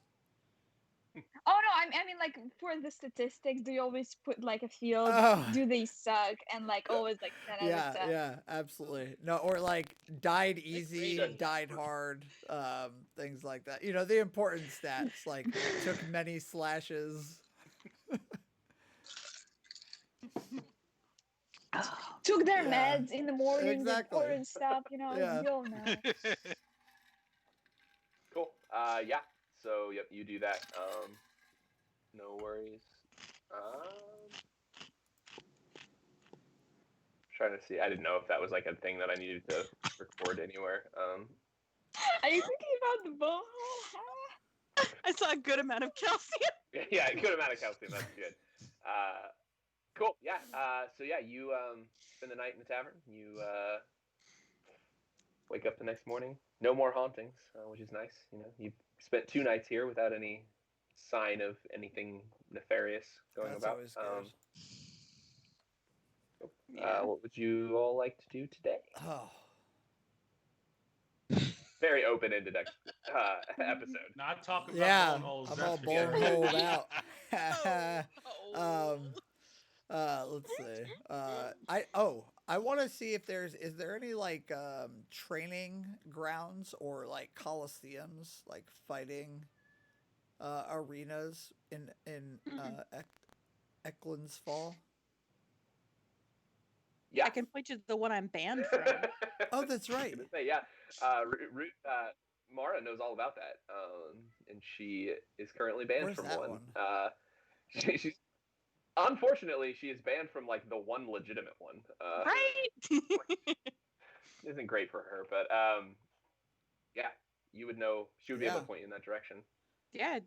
Oh no, I mean like for the statistics, do you always put like a field? Oh. Do they suck and like always like 10 out Yeah, of 10? yeah, absolutely. No, or like died easy, Great. died hard, things like that. The important stats like took many slashes. Took their Yeah, meds in the morning, did exactly. important stuff, Yeah. we all know. Cool. Yeah. So yep, you do that. No worries. Trying to see. I didn't know if that was like a thing that I needed to record anywhere. Are you thinking about the bone hole? I saw a good amount of calcium. Yeah, good amount of calcium. That's good. Cool. Yeah. So yeah, you spend the night in the tavern. You wake up the next morning. No more hauntings, which is nice. You spent 2 nights here without any sign of anything nefarious going That's about. always good. What would you all like to do today? Oh, Very open-ended episode. Not talking about yeah. bone holes. I'm that's all for bone sure. holed out. Oh, Let's see. I want to see if is there any like training grounds or like coliseums, like fighting arenas in Eklund's Fall. Yeah. I can point you to the one I'm banned from. Oh, that's I was right. gonna say, yeah. Mara knows all about that, and she is currently banned Where's from that one. one? She's unfortunately she is banned from like the one legitimate one. Right? Isn't great for her, but yeah, you would know. She would be able Yeah. to point you in that direction. Yeah.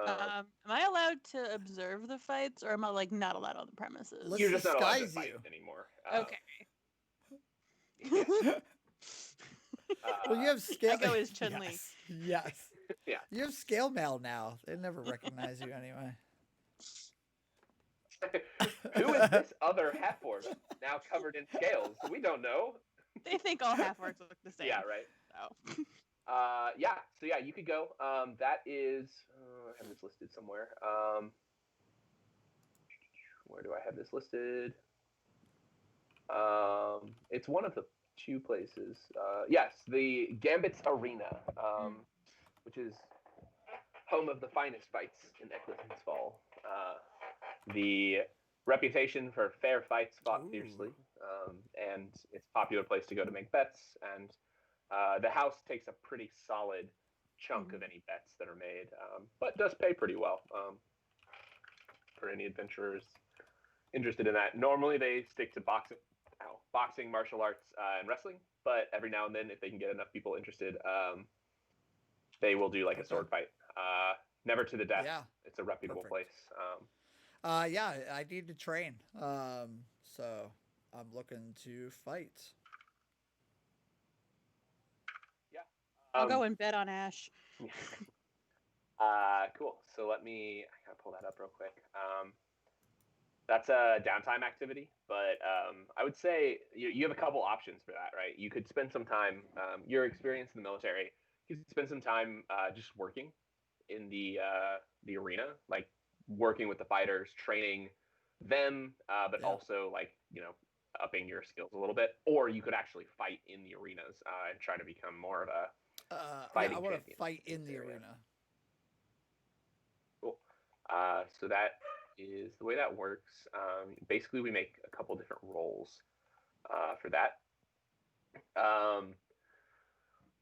Am I allowed to observe the fights, or am I like not allowed on the premises? Let's You're just not allowed to disguise fight you. anymore. Okay. Well, you have scale. I go as Chun-Li. Yes. Yes. Yeah. You have scale mail now. They never recognize you anyway. Who is this other half orc now covered in scales? We don't know. They think all half orcs look the same. Yeah, right. So. Yeah. So yeah, you could go. That is. I have this listed somewhere. Where do I have this listed? It's one of the 2 places. Yes, the Gambit's Arena, which is home of the finest fights in Eccleston's Fall. The reputation for fair fights fought Ooh. fiercely, and it's a popular place to go to make bets. And the house takes a pretty solid chunk of any bets that are made, but does pay pretty well for any adventurers interested in that. Normally they stick to boxing, martial arts, and wrestling, but every now and then, if they can get enough people interested, they will do like a sword fight. Never to the death. Yeah. It's a reputable Perfect. place. Yeah, I need to train. So I'm looking to fight. I'll go in bed on Ash. Cool. So I gotta pull that up real quick. That's a downtime activity, but I would say you have a couple options for that, right? You could spend some time, your experience in the military, you could spend some time just working in the arena, like working with the fighters, training them, but also like, upping your skills a little bit. Or you could actually fight in the arenas and try to become more of a fighting I want champion to fight in the area. arena. Cool. So that is the way that works. Basically, we make a couple different roles for that.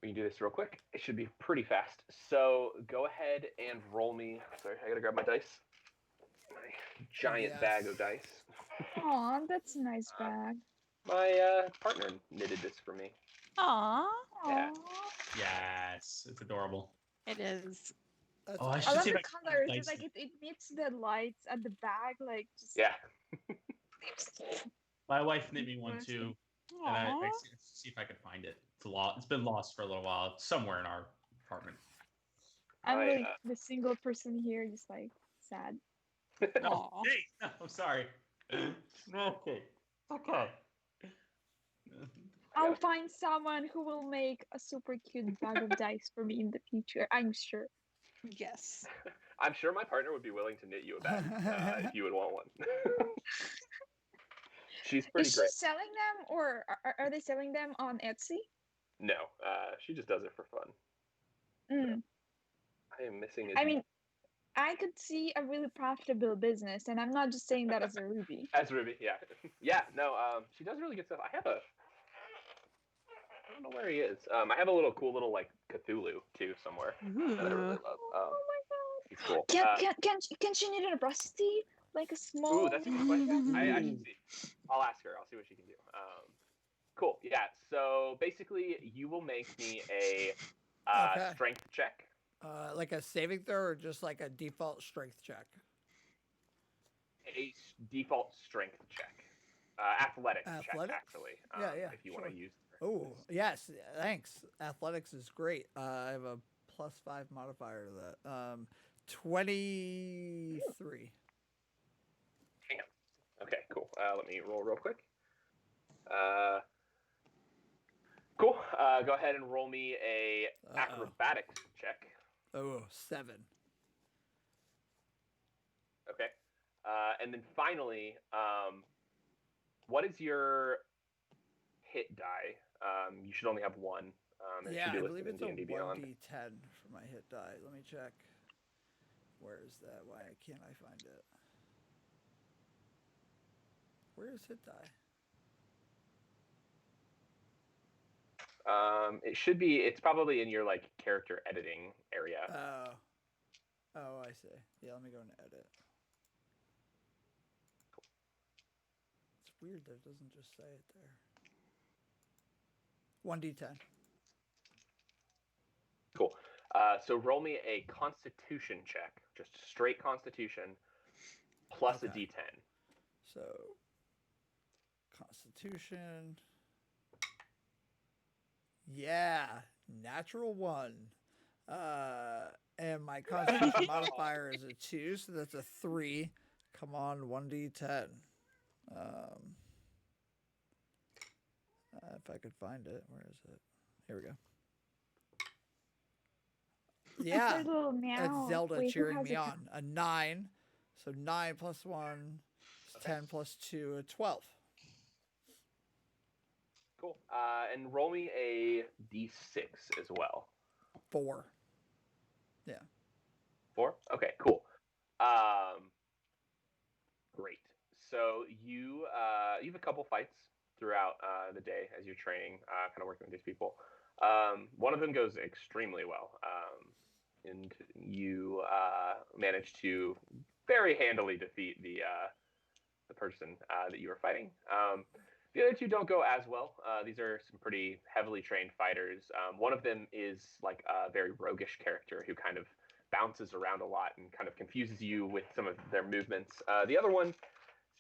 We can do this real quick. It should be pretty fast. So go ahead and roll me. Sorry, I gotta grab my dice. My giant bag of dice. Aw, that's a nice bag. My partner knitted this for me. Aww. Yeah. Yes, it's adorable. It is. Oh, I I should love see the if I can colors. dice It's like it. it meets the lights at the back, like just. Yeah. My wife knit me one too, and I Aw. see if I could find it. It's been lost for a little while. It's somewhere in our apartment. I'm I, like the single person here, just like sad. No, Aw. hey, no, I'm sorry. Okay. Okay. I'll find someone who will make a super cute bag of dice for me in the future. I'm sure. Yes. I'm sure my partner would be willing to knit you a bag if you would want one. She's pretty Is great. she selling them, or are they selling them on Etsy? No, she just does it for fun. Mm. I am missing. I mean, I could see a really profitable business, and I'm not just saying that as a Ruby. As Ruby, yeah, yeah. No, she does really good stuff. I don't know where he is. I have a cool little like Cthulhu too somewhere that I really love. Oh my god! He's cool. Can she knit a rusty, like a small? Ooh, that's a good question. I should see. I'll ask her. I'll see what she can do. Cool. Yeah. So basically, you will make me a strength check. Like a saving throw or just like a default strength check? A default strength check. Athletics check, actually. Yeah, if you want to use. Oh, yes. Thanks. Athletics is great. I have a +5 modifier to that. 23. Damn. Okay, cool. Let me roll real quick. Cool. Go ahead and roll me a acrobatics check. Oh, 7. Okay. And then finally, what is your hit die? You should only have one. Yeah, I believe it's a D&D Beyond. 1d10 for my hit die. Let me check. Where is that? Why can't I find it? Where is hit die? It should be. It's probably in your like character editing area. Oh, I see. Yeah, let me go and edit. It's weird that it doesn't just say it there. 1d10. Cool. So roll me a Constitution check, just straight Constitution, plus a D10. So, Constitution. Yeah, natural 1. And my Constitution modifier is a 2, so that's a 3. Come on, 1d10. If I could find it, where is it? Here we go. Yeah, it's Zelda cheering me on. A 9, so 9 plus 1 is 10 plus 2, 12. Cool. And roll me a D6 as well. 4. Yeah. 4? Okay, cool. Great. So you have a couple fights throughout the day as you're training, kind of working with these people. One of them goes extremely well, and you manage to very handily defeat the person that you were fighting. The other two don't go as well. These are some pretty heavily trained fighters. One of them is like a very roguish character who kind of bounces around a lot and kind of confuses you with some of their movements. The other one is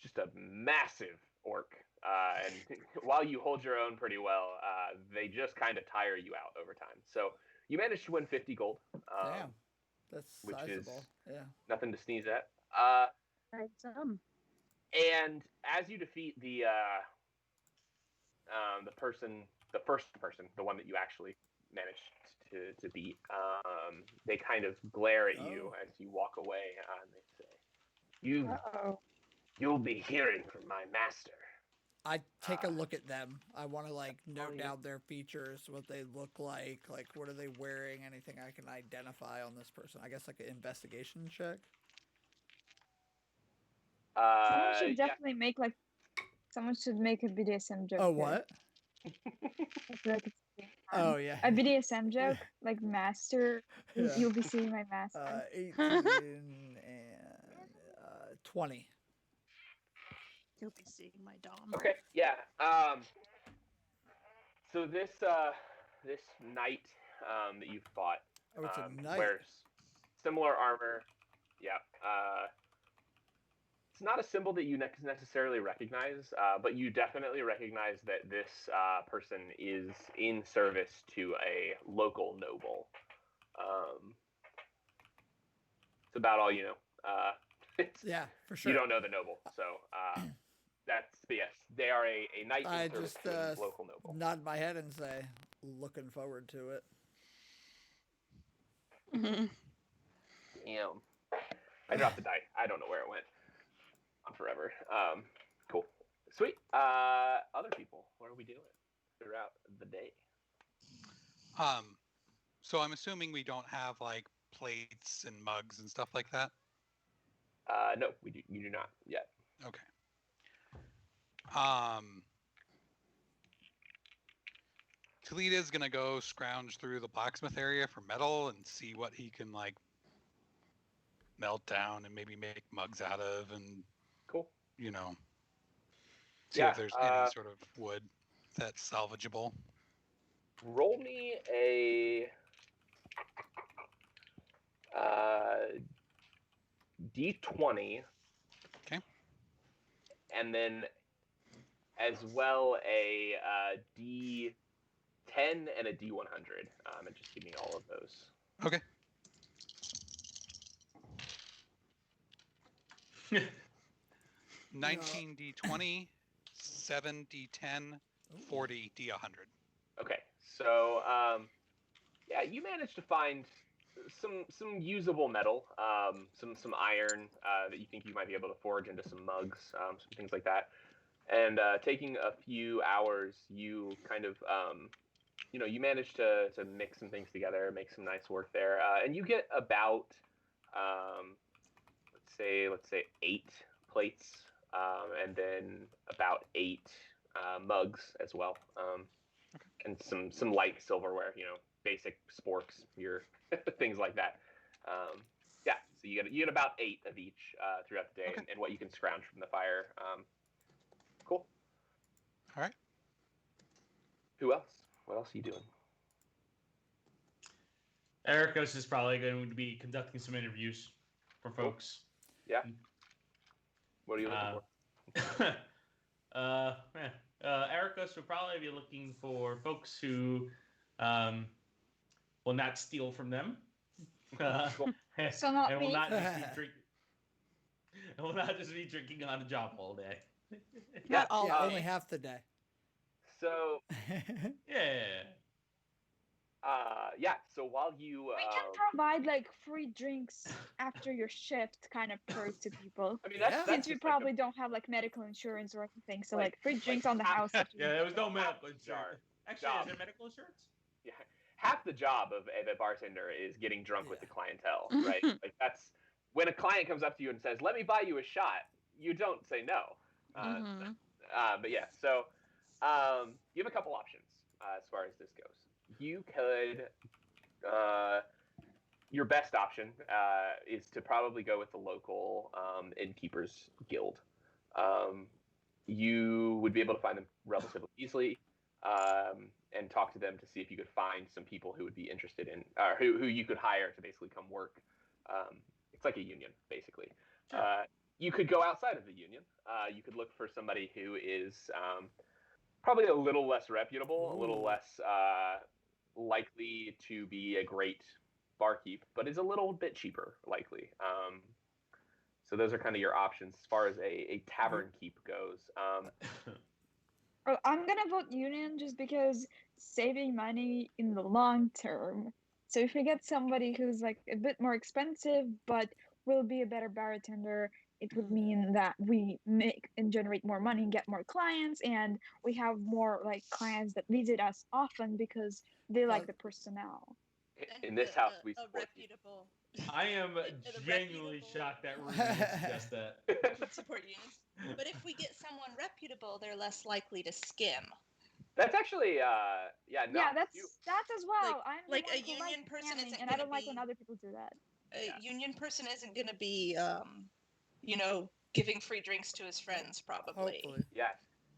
just a massive orc. And while you hold your own pretty well, they just kind of tire you out over time. So you managed to win 50 gold. Damn, that's which sizable. is Yeah. nothing to sneeze at. And as you defeat the first person, the one that you actually managed to beat, they kind of glare at you as you walk away, and they say, "You'll be hearing from my master." I take a look at them. I want to like note down their features, what they look like what are they wearing, anything I can identify on this person. I guess like an investigation check. Someone should definitely make like. Someone should make a BDSM joke. Oh, what? Oh, yeah. A BDSM joke, like master. Yeah. You'll be seeing my master. 18 and 20. You'll be seeing my dom. Okay, yeah. So this knight that you fought it's a knight. wears similar armor. Yeah. It's not a symbol that you necessarily recognize, but you definitely recognize that this person is in service to a local noble. It's about all you know. Yeah, for sure. You don't know the noble, so but yes, they are a knight in service to a local noble. Nod my head and say, looking forward to it. Mm-hmm. Damn. I dropped the die. I don't know where it went. On forever. Cool. Sweet. Other people, what are we doing throughout the day? So I'm assuming we don't have like plates and mugs and stuff like that? No, you do not yet. Okay. Toledo's gonna go scrounge through the blacksmith area for metal and see what he can like melt down and maybe make mugs out of, and cool. You know, see if there's any sort of wood that's salvageable. Roll me a D20. Okay. And then as well a D10 and a D100. And just give me all of those. Okay. Yeah. 19 D20, 7 D10, 40 D100. Okay, so yeah, you managed to find some usable metal, some iron that you think you might be able to forge into some mugs, some things like that. And taking a few hours, you kind of you manage to mix some things together, make some nice work there, and you get about let's say 8 plates. And then about 8 mugs as well, and some light silverware, basic sporks, your things like that. Yeah, so you get about 8 of each throughout the day, okay. and what you can scrounge from the fire. Cool. All right. Who else? What else are you doing? Ericos is probably going to be conducting some interviews for folks. Yeah. What are you looking for? Ericos would probably be looking for folks who will not steal from them. So not and me. Will not just be drinking on the job all day. Not all day. Only half the day. So yeah. Yeah, so while you... we can provide, like, free drinks after your shift kind of perks to people. I mean, that's since we probably don't have, like, medical insurance or anything, so, like free drinks on the house. Yeah, there was no medical insurance. Actually, is there medical insurance? Yeah. Half the job of a bartender is getting drunk with the clientele, right? Like, that's... When a client comes up to you and says, let me buy you a shot, you don't say no. But yeah, so you have a couple options as far as this goes. You could, your best option is to probably go with the local innkeepers guild. You would be able to find them relatively easily and talk to them to see if you could find some people who would be interested in, who you could hire to basically come work. It's like a union, basically. Sure. You could go outside of the union. You could look for somebody who is probably a little less reputable, a little less likely to be a great barkeep, but is a little bit cheaper, likely. So those are kind of your options as far as a tavern keep goes. Oh, I'm gonna vote union just because saving money in the long term. So if we get somebody who's like a bit more expensive but will be a better bartender, it would mean that we make and generate more money and get more clients, and we have more like clients that visit us often because they like the personnel. In this house, we a support you. reputable. I am The genuinely reputable- shocked that Ruby would suggest that. would support unions. But if we get someone reputable, they're less likely to skim. That's actually, Yeah, not that's you. as well. I'm the like one a who union likes person scamming, isn't and I gonna don't like when be- other people do that. A Yeah. union person isn't going to be, giving free drinks to his friends, probably. Hopefully. Yes.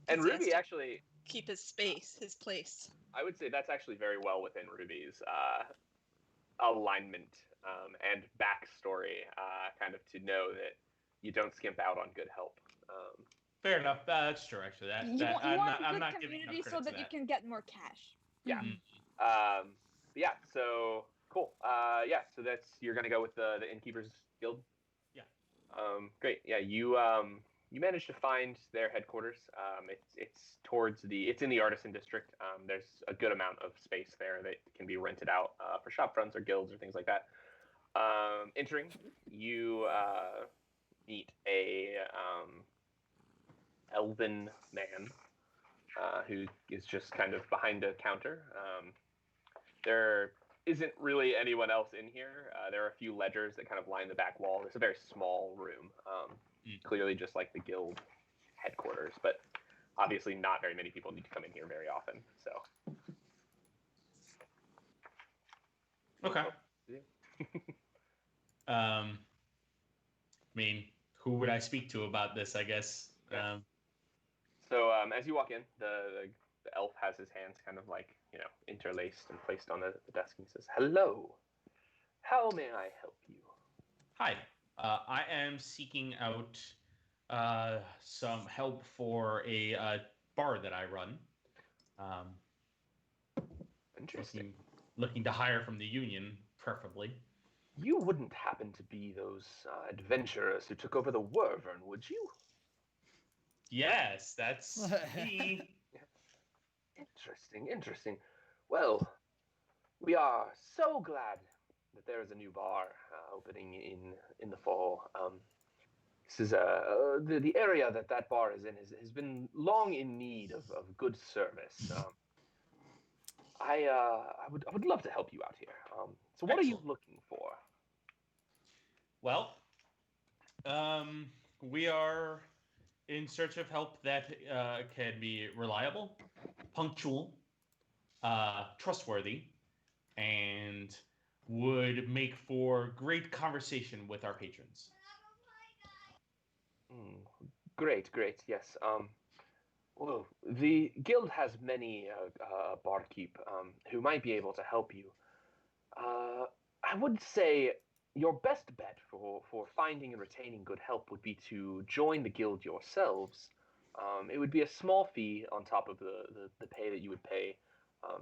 And 'Cause he has Ruby to- actually, Keep his space, his place. I would say that's actually very well within Ruby's alignment and backstory, kind of to know that you don't skimp out on good help. Fair enough. That's true, actually. You I'm want not, a I'm good not giving enough community so credit to that you that. can get more cash. Yeah. Mhm. But yeah, so cool. Yeah, so you're gonna go with the Innkeepers Guild. Yeah. Great. Yeah, you managed to find their headquarters. It's in the Artisan District. There's a good amount of space there that can be rented out for shop fronts or guilds or things like that. Entering, you meet a elven man who is just kind of behind a counter. There isn't really anyone else in here. There are a few ledgers that kind of line the back wall. It's a very small room, clearly just like the guild headquarters, but obviously not very many people need to come in here very often. So, Okay. I mean, who would I speak to about this, I guess? Yeah. So as you walk in, the elf has his hands kind of like, interlaced and placed on the desk, and he says, "Hello, how may I help you?" Hi. I am seeking out some help for a bar that I run. Interesting. Looking to hire from the union, preferably. You wouldn't happen to be those adventurers who took over the Wyvern, would you? Yes, that's me. Interesting. Well, we are so glad that there is a new bar opening in the fall. This is the area that bar is in has been long in need of good service. I would love to help you out here. So what are you Excellent. looking for? Well, we are in search of help that can be reliable, punctual, trustworthy, and would make for great conversation with our patrons. Great. Yes. Well, the guild has many barkeep who might be able to help you. I would say your best bet for finding and retaining good help would be to join the guild yourselves. It would be a small fee on top of the pay that you would pay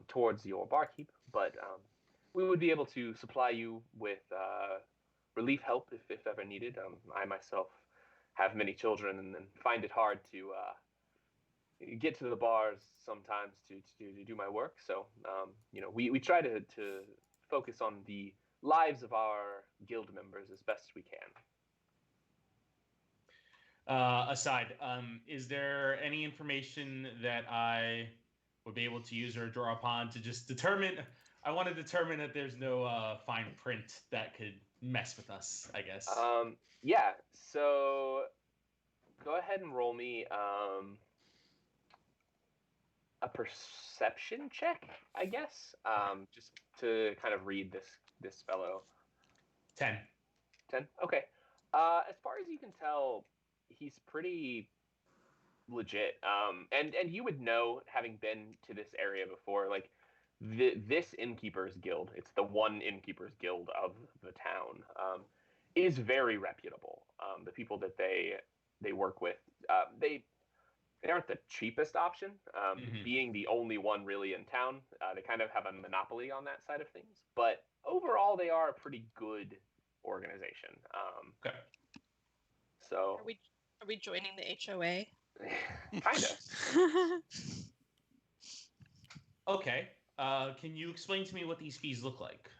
towards your barkeep, but we would be able to supply you with relief help if ever needed. I myself have many children and find it hard to get to the bars sometimes to do my work. So, we try to focus on the lives of our guild members as best we can. Aside, is there any information that I would be able to use or draw upon to just determine? I want to determine that there's no fine print that could mess with us, I guess. Yeah. So go ahead and roll me a perception check, I guess, just to kind of read this fellow. 10. 10? Okay. As far as you can tell, he's pretty legit. And you would know, having been to this area before, like this Innkeepers Guild, it's the one Innkeepers Guild of the town, is very reputable. The people that they work with, they They aren't the cheapest option. Mhm. Being the only one really in town, they kind of have a monopoly on that side of things. But overall, they are a pretty good organization. Okay. So Are we joining the HOA? kind of. Okay. Can you explain to me what these fees look like?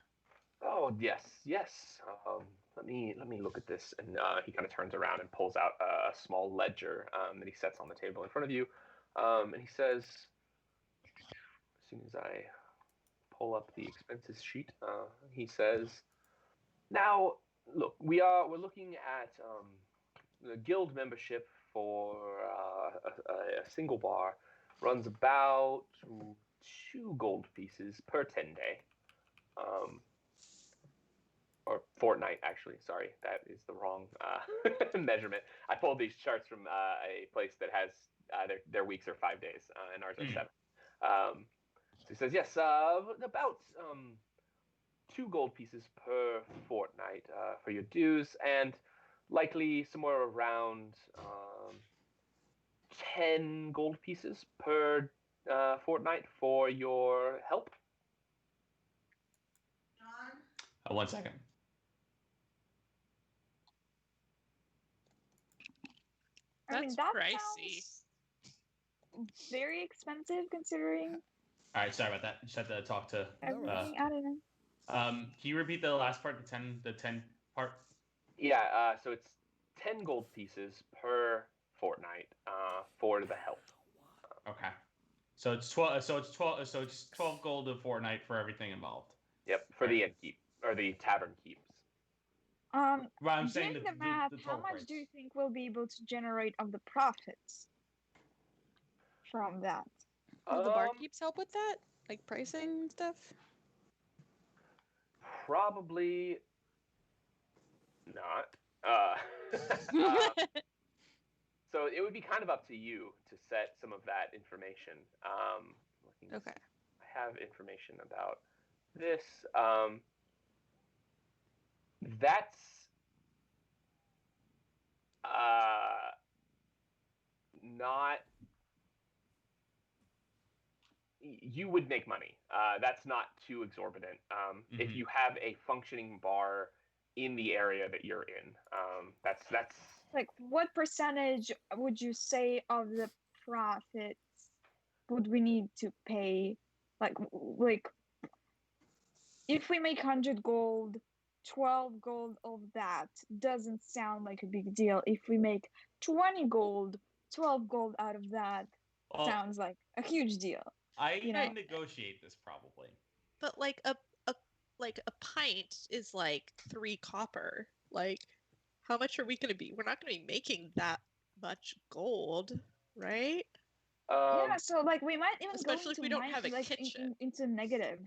Oh yes. Let me look at this, and he kind of turns around and pulls out a small ledger that he sets on the table in front of you, and he says, as soon as I pull up the expenses sheet, he says, "Now look, we're looking at the guild membership for a single bar runs about 2 gold pieces per 10-day." Or fortnight, actually. Sorry, that is the wrong measurement. I pulled these charts from a place that has their weeks are 5 days, and ours are 7. So he says, yes, about 2 gold pieces per fortnight for your dues, and likely somewhere around 10 gold pieces per fortnight for your help. 1 second. I mean, That's that pricey. sounds very expensive considering All right, sorry about that. Just had to talk to. everything. I don't know. Can you repeat the last part? The 10 part. Yeah. So it's 10 gold pieces per fortnight for the help. Okay. So it's 12. So it's 12 gold a fortnight for everything involved. Yep, for the innkeep or the tavern keeps. Well, I'm saying Doing the the math, the how total much price. do you think we'll be able to generate of the profits from that? Will the barkeeps help with that? Like pricing and stuff? Probably not. So it would be kind of up to you to set some of that information. Okay. I have information about this. That's not. You would make money. That's not too exorbitant. If you have a functioning bar in the area that you're in, that's Like, what percentage would you say of the profits would we need to pay? Like if we make 100 gold, 12 gold of that doesn't sound like a big deal. If we make 20 gold, 12 gold out of that sounds like a huge deal. I you know? can negotiate this probably. But like a pint is like 3 copper. Like, how much are we going to be? We're not going to be making that much gold, right? Yeah, so like we might even Especially go if into we don't have a like kitchen. into negative.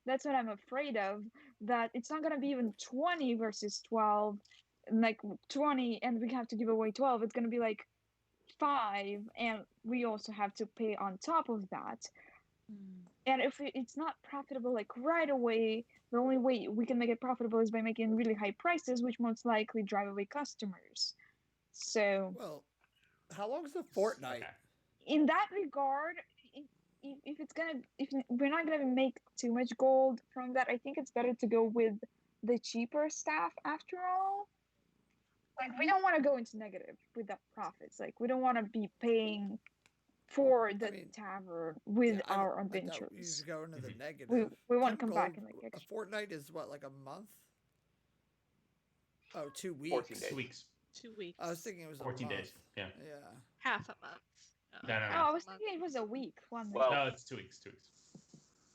That's what I'm afraid of. That it's not gonna be even 20 versus 12, like 20, and we have to give away 12. It's gonna be like 5, and we also have to pay on top of that. And if it's not profitable like right away, the only way we can make it profitable is by making really high prices, which most likely drive away customers. So, Well, how long is the fortnight? Okay. in that regard, if it's gonna, if we're not gonna make too much gold from that, I think it's better to go with the cheaper staff after all. Like, we don't want to go into negative with the profits. Like, we don't want to be paying for the tavern with our You adventures. go into the negative. We want to 10 come gold, back and like a extra. fortnight is what, like a month? Oh, 2 weeks. 14 days. 2 weeks. 2 weeks. I was thinking it was 14 a month. days. Yeah. Yeah. Half a month. No. Oh, I was thinking it was a week. Well, No, it's 2 weeks. 2 weeks.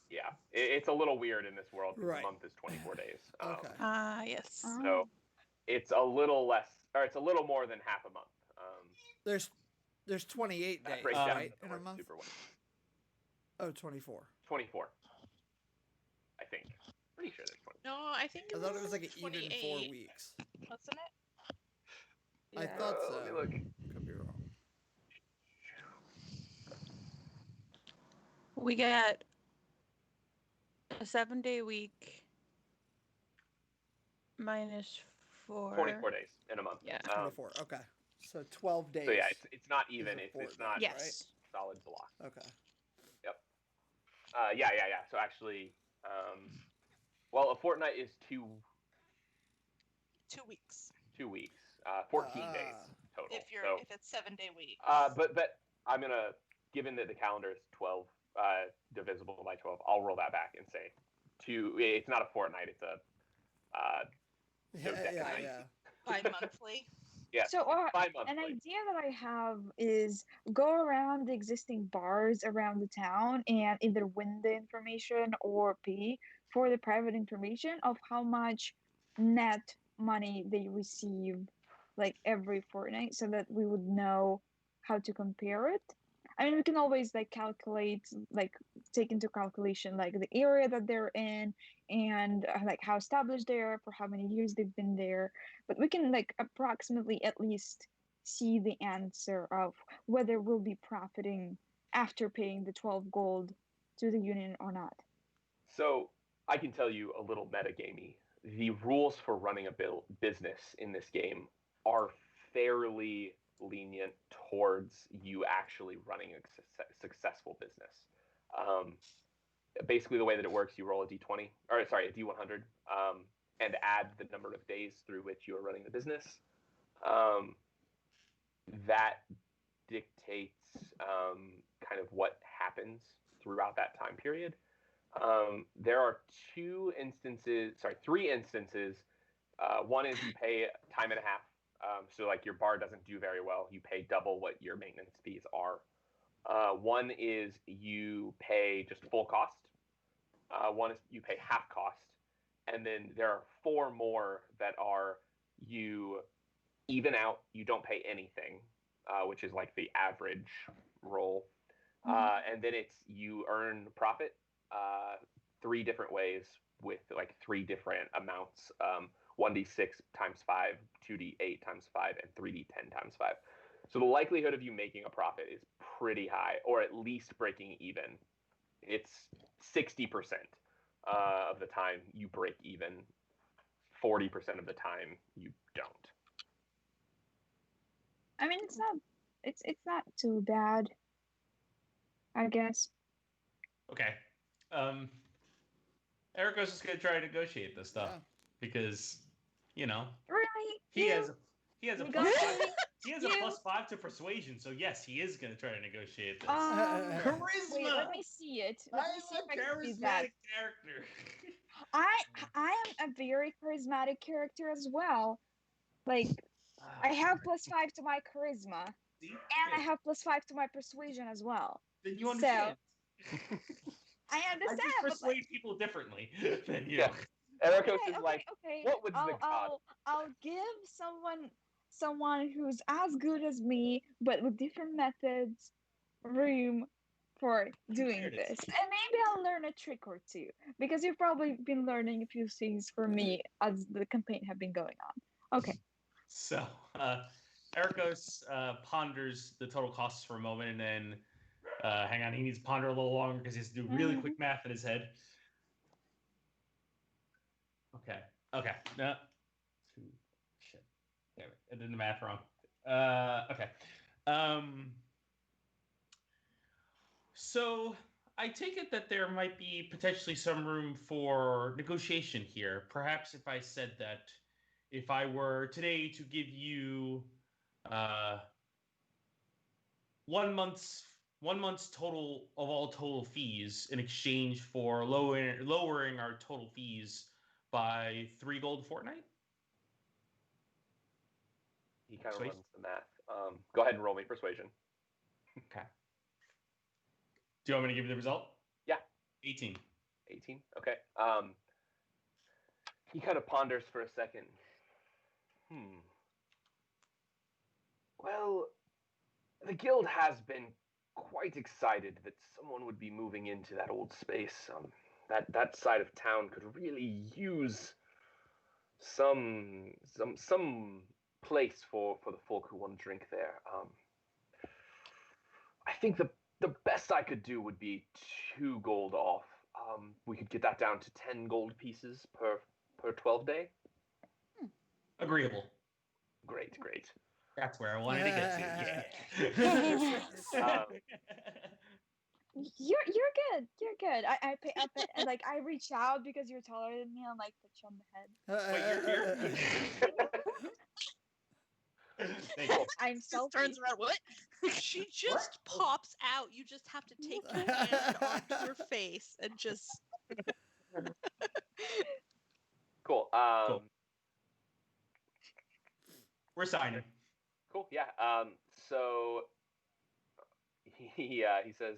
Yeah, it's a little weird in this world because Right. a month is 24 days. Okay. Yes. So it's a little less, or it's a little more than half a month. There's 28 That days, breakdown right, doesn't in a work month? super well. Oh, 24. 24, I think. Pretty sure there's 20. No, I think I thought it was like an 28, even 4 weeks. wasn't it? I thought so. Let me look. Could be wrong. We get a 7-day week minus 4. 24 days in a month. Yeah. 24. Okay. So 12 days. So yeah, it's not even. a It's fortnight, not Yes. solid block. Okay. Yeah. So actually, well, a fortnight is 2 2 weeks. 2 weeks. 14 days total. If it's 7-day weeks. But I'm gonna, given that the calendar is 12, divisible by 12, I'll roll that back and say it's not a fortnight. It's a Yeah. Bi-monthly. yeah. So bi-monthly. an idea that I have is go around the existing bars around the town and either win the information or pay for the private information of how much net money they receive like every fortnight so that we would know how to compare it. I mean, we can always like calculate, like take into calculation like the area that they're in and like how established they are, for how many years they've been there, but we can like approximately at least see the answer of whether we'll be profiting after paying the 12 gold to the union or not. So I can tell you a little metagamey. The rules for running a business in this game are fairly lenient towards you actually running a successful business. Basically, the way that it works, you roll a d20, or sorry, a d100, and add the number of days through which you are running the business. That dictates kind of what happens throughout that time period. There are 3 instances. One is you pay time and a half. So like your bar doesn't do very well, you pay double what your maintenance fees are. One is you pay just full cost. One is you pay half cost. And then there are 4 more that are you even out, you don't pay anything, which is like the average roll. And then it's you earn profit 3 different ways with like 3 different amounts. 1d6 times 5, 2d8 times 5, and 3d10 times 5. So the likelihood of you making a profit is pretty high, or at least breaking even. It's 60% of the time you break even, 40% of the time you don't. I mean, it's not too bad, I guess. Okay. Erico's just gonna try to negotiate this stuff because, Really? he has a Negotiating? he has a +5 to persuasion, so yes, he is gonna try to negotiate this. Charisma. Charisma. Wait, let me see it. Let me see if I can see that. charismatic character. I am a very charismatic character as well. Like I have +5 to my charisma, See? and I have +5 to my persuasion as well. Then you understand. I understand. I just persuade people differently than you. Yeah. Ericos is Okay, like, okay. what would the god? I'll give someone who's as good as me, but with different methods, room for doing There it is. this. And maybe I'll learn a trick or two, because you've probably been learning a few things from me as the campaign have been going on. Okay. So, Ericos ponders the total costs for a moment, and then, hang on, he needs to ponder a little longer because he has to do really quick math in his head. Okay. No. Shit. Damn it. I did the math wrong. Okay. So I take it that there might be potentially some room for negotiation here. Perhaps if I said that if I were today to give you 1 month's total of all total fees in exchange for lowering our total fees by 3 gold a fortnight. He kind of runs the math. Go ahead and roll me persuasion. Okay. Do you want me to give you the result? Yeah. 18. 18? Okay. He kind of ponders for a second. Well, the guild has been quite excited that someone would be moving into that old space. That side of town could really use some place for the folk who want to drink there. I think the best I could do would be 2 gold off. We could get that down to 10 gold pieces per 12 day. Agreeable. Great. That's where I wanted to get to. Yeah. You're good. You're good. I pay up and like I reach out because you're taller than me and like touch you on the head. Wait, you're here? Thank you. I'm Just selfish. turns around. What? She just pops out. You just have to take your hand onto her face and just. Cool. Cool. We're signing. Cool. Yeah. So he says,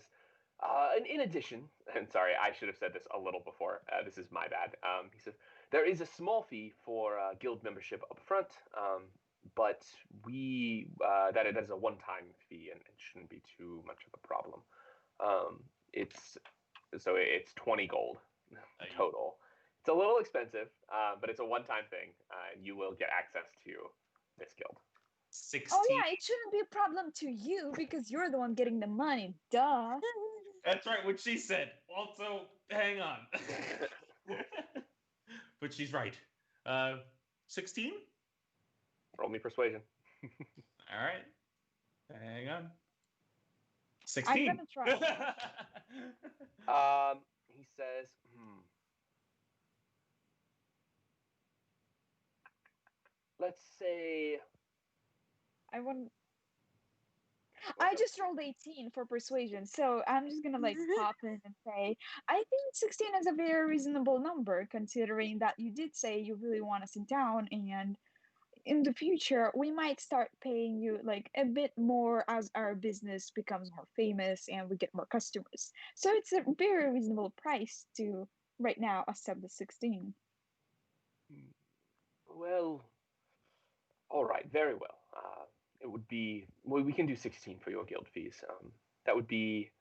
in addition, and sorry, I should have said this a little before. This is my bad. He says there is a small fee for guild membership up front, but that is a one-time fee, and it shouldn't be too much of a problem. It's 20 gold total. It's a little expensive, but it's a one-time thing, and you will get access to this guild. 16. Oh yeah, it shouldn't be a problem to you because you're the one getting the money. Duh. That's right, what she said. Also, hang on. But she's right. 16? Roll me persuasion. All right. Hang on. 16. I'm gonna try. He says, let's say I just rolled 18 for persuasion, so I'm just gonna like pop in and say I think 16 is a very reasonable number considering that you did say you really want to sit down, and in the future we might start paying you like a bit more as our business becomes more famous and we get more customers. So it's a very reasonable price to right now accept the 16. well, all right, very well. It would be, well, we can do 16 for your guild fees. That would be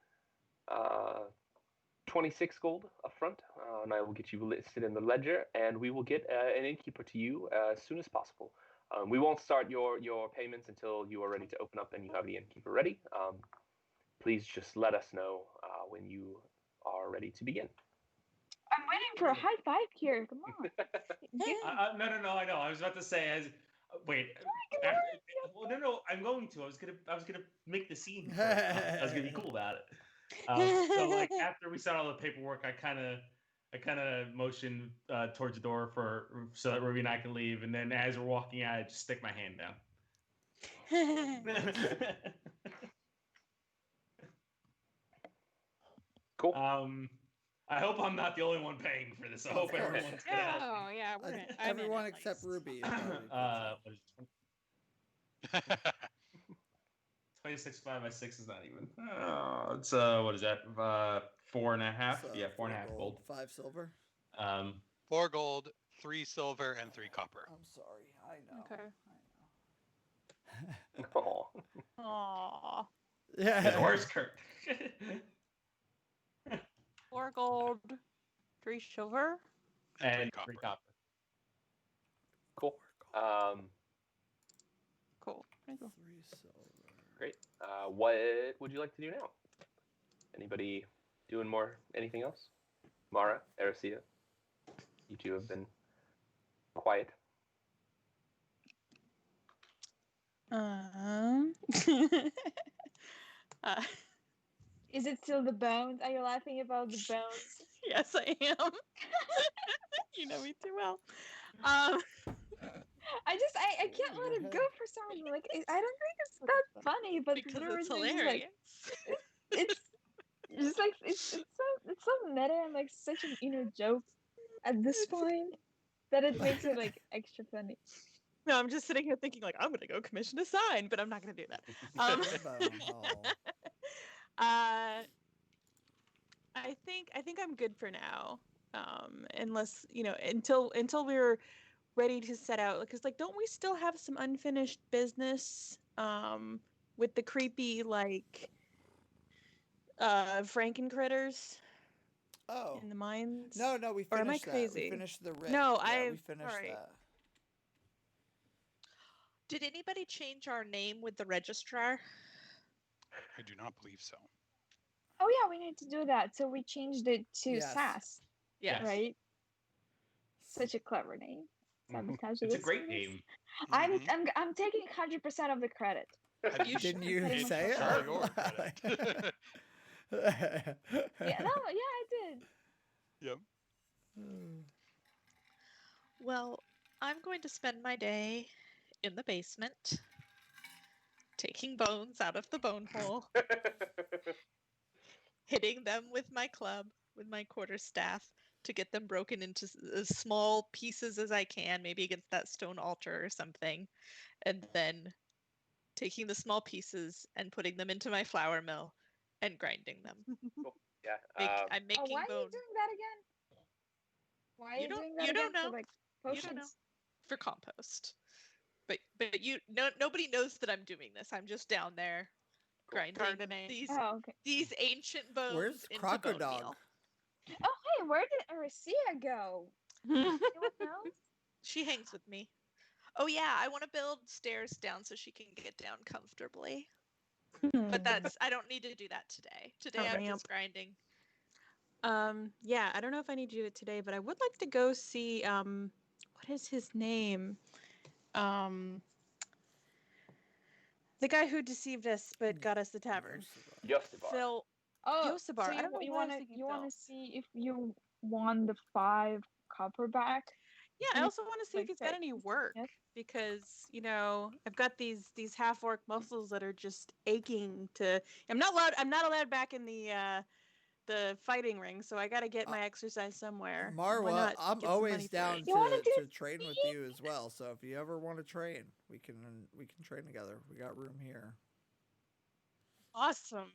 26 gold up front, and I will get you listed in the ledger, and we will get an innkeeper to you as soon as possible. We won't start your payments until you are ready to open up and you have the innkeeper ready. Please just let us know when you are ready to begin. I'm waiting for a high five here. Come on. No, I know. I was about to say, no, I'm going to. I was gonna make the scene. I was gonna be cool about it. So like after we signed all the paperwork, I kind of motioned towards the door so that Ruby and I can leave, and then as we're walking out, I just stick my hand down. Cool. I hope I'm not the only one paying for this. I hope everyone's gonna. Oh yeah, we're in. Everyone except Ruby. is probably Uh, 26 divided by 6 is not even. It's what is that? 4.5. so Yeah, 4.5 gold. 5 silver. 4 gold, 3 silver, and 3 copper. I'm sorry. I know. Okay. Oh. Aww. Yeah. It's worse, Kurt. 4 gold, 3 silver, And 3 3 copper. copper. Cool. Cool. Thank you. 3 silver. Great. What would you like to do now? Anybody doing anything else? Mara, Erisea, you two have been quiet. Is it still the bones? Are you laughing about the bones? Yes, I am. You know me too well. I can't let it go for some reason. Like I don't think it's that funny, but Because for it's some reason, hilarious. it's just like it's so meta and like such an inner joke at this point that it makes it like extra funny. No, I'm just sitting here thinking like I'm gonna go commission a sign, but I'm not gonna do that. I think I'm good for now. Unless until we're ready to set out, because like don't we still have some unfinished business with the creepy like Franken critters in the mines? No, we finished Or am I that. crazy? We finished the Rick. No, we finished alright. that. Did anybody change our name with the registrar? I do not believe so. Oh yeah, we need to do that. So we changed it to Yes. Sass, Yes. right? Such a clever name. Sabotage It's a the great series. name. I'm taking 100% of the credit. You Didn't should. you Pretty much say what it? It's all your credit. Yeah, no, yeah, I did. Yep. Well, I'm going to spend my day in the basement, taking bones out of the bone hole, hitting them with my club, with my quarterstaff, to get them broken into as small pieces as I can, maybe against that stone altar or something, and then taking the small pieces and putting them into my flour mill and grinding them. Cool. Yeah. I'm Oh, making why are bone you doing that again? Why are You you don't- doing that you again don't know. for like You potions? don't know. For compost. But nobody knows that I'm doing this. I'm just down there Cool. grinding Gardening. Oh, okay. these ancient bones Where's into bone Crocodog? meal. Oh, hey, where did Aracia go? Anyone know? She hangs with me. Oh yeah, I want to build stairs down so she can get down comfortably. But I don't need to do that today. Today I'm ramp. just grinding. Yeah, I don't know if I need to do it today, but I would like to go see what is his name? The guy who deceived us but got us the tavern. Yosibar. Phil Oh, Yosibar. so I don't know you why I was wanna thinking you Phil. wanna see if you won the 5 copper back? Yeah, I Can you, also want to see if like, he's got say- any work Yes. because I've got these half orc muscles that are just aching to. I'm not allowed back in the fighting ring, so I got to get my exercise somewhere. Why Marwa, not I'm get some money always for down it? You wanna do to train with you as well. So if you ever want to train, we can train together. We got room here. Awesome.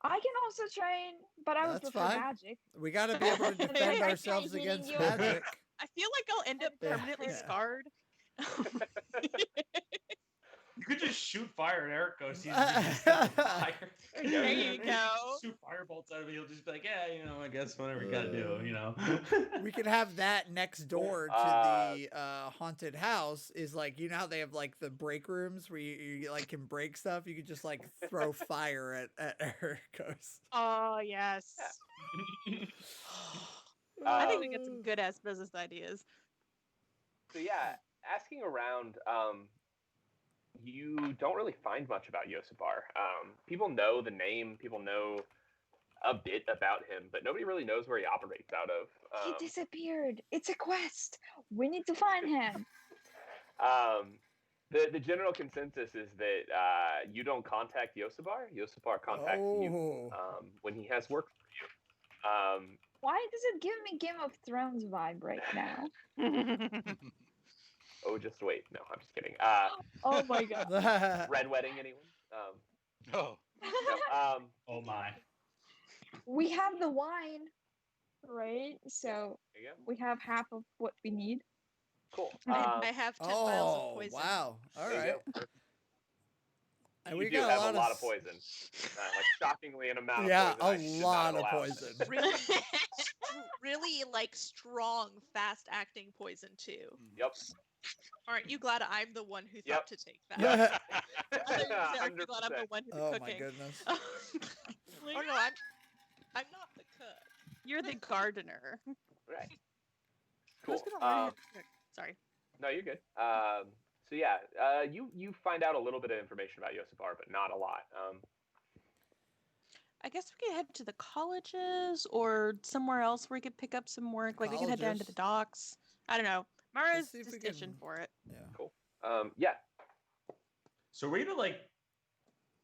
I can also train, but I would That's prefer fine. magic. We got to be able to Then defend I ourselves can't against heal you. magic. I feel like I'll end up Yeah. permanently Yeah. scarred. You could just shoot fire and Eric goes, he's resistant to fire. There you go. Shoot fire bolts out of it, he'll just be like, yeah, I guess whatever you gotta do, We could have that next door to the haunted house is like, you know how they have like the break rooms where you like can break stuff? You could just like throw fire at Ericos. Oh yes. I think we get some good ass business ideas. So yeah, asking around, you don't really find much about Yosibar. People know the name, people know a bit about him, but nobody really knows where he operates out of. He disappeared. It's a quest. We need to find him. The general consensus is that you don't contact Yosibar. Yosibar contacts you when he has work for you. Why does it give me Game of Thrones vibe right now? Oh, just wait. No, I'm just kidding. Oh my god. Red Wedding, anyone? Oh, No, Oh my. We have the wine, right? So there you go. we have half of what we need. Cool. I have 10 vials of poison. Wow. All There you right. go. And You we do got have a lot of poison. Like shockingly an amount Yeah, of poison. I a should lot not of allow. poison. Really, really like strong, fast-acting poison too. Yep. Aren't you glad I'm the one who Yep. thought to take that? Yeah. Aren't you glad I'm the one who's Oh my cooking? goodness. Oh no, I'm not the cook. You're the gardener. Right. Cool. Who's gonna learn how to cook? Sorry. No, you're good. So yeah, you find out a little bit of information about Yosibar, but not a lot. I guess we could head to the colleges or somewhere else where we could pick up some work. Like we could head down to the Colleges? docks. I don't know. Mara's see if we just itching can- for it. Yeah. Yeah. So we're gonna like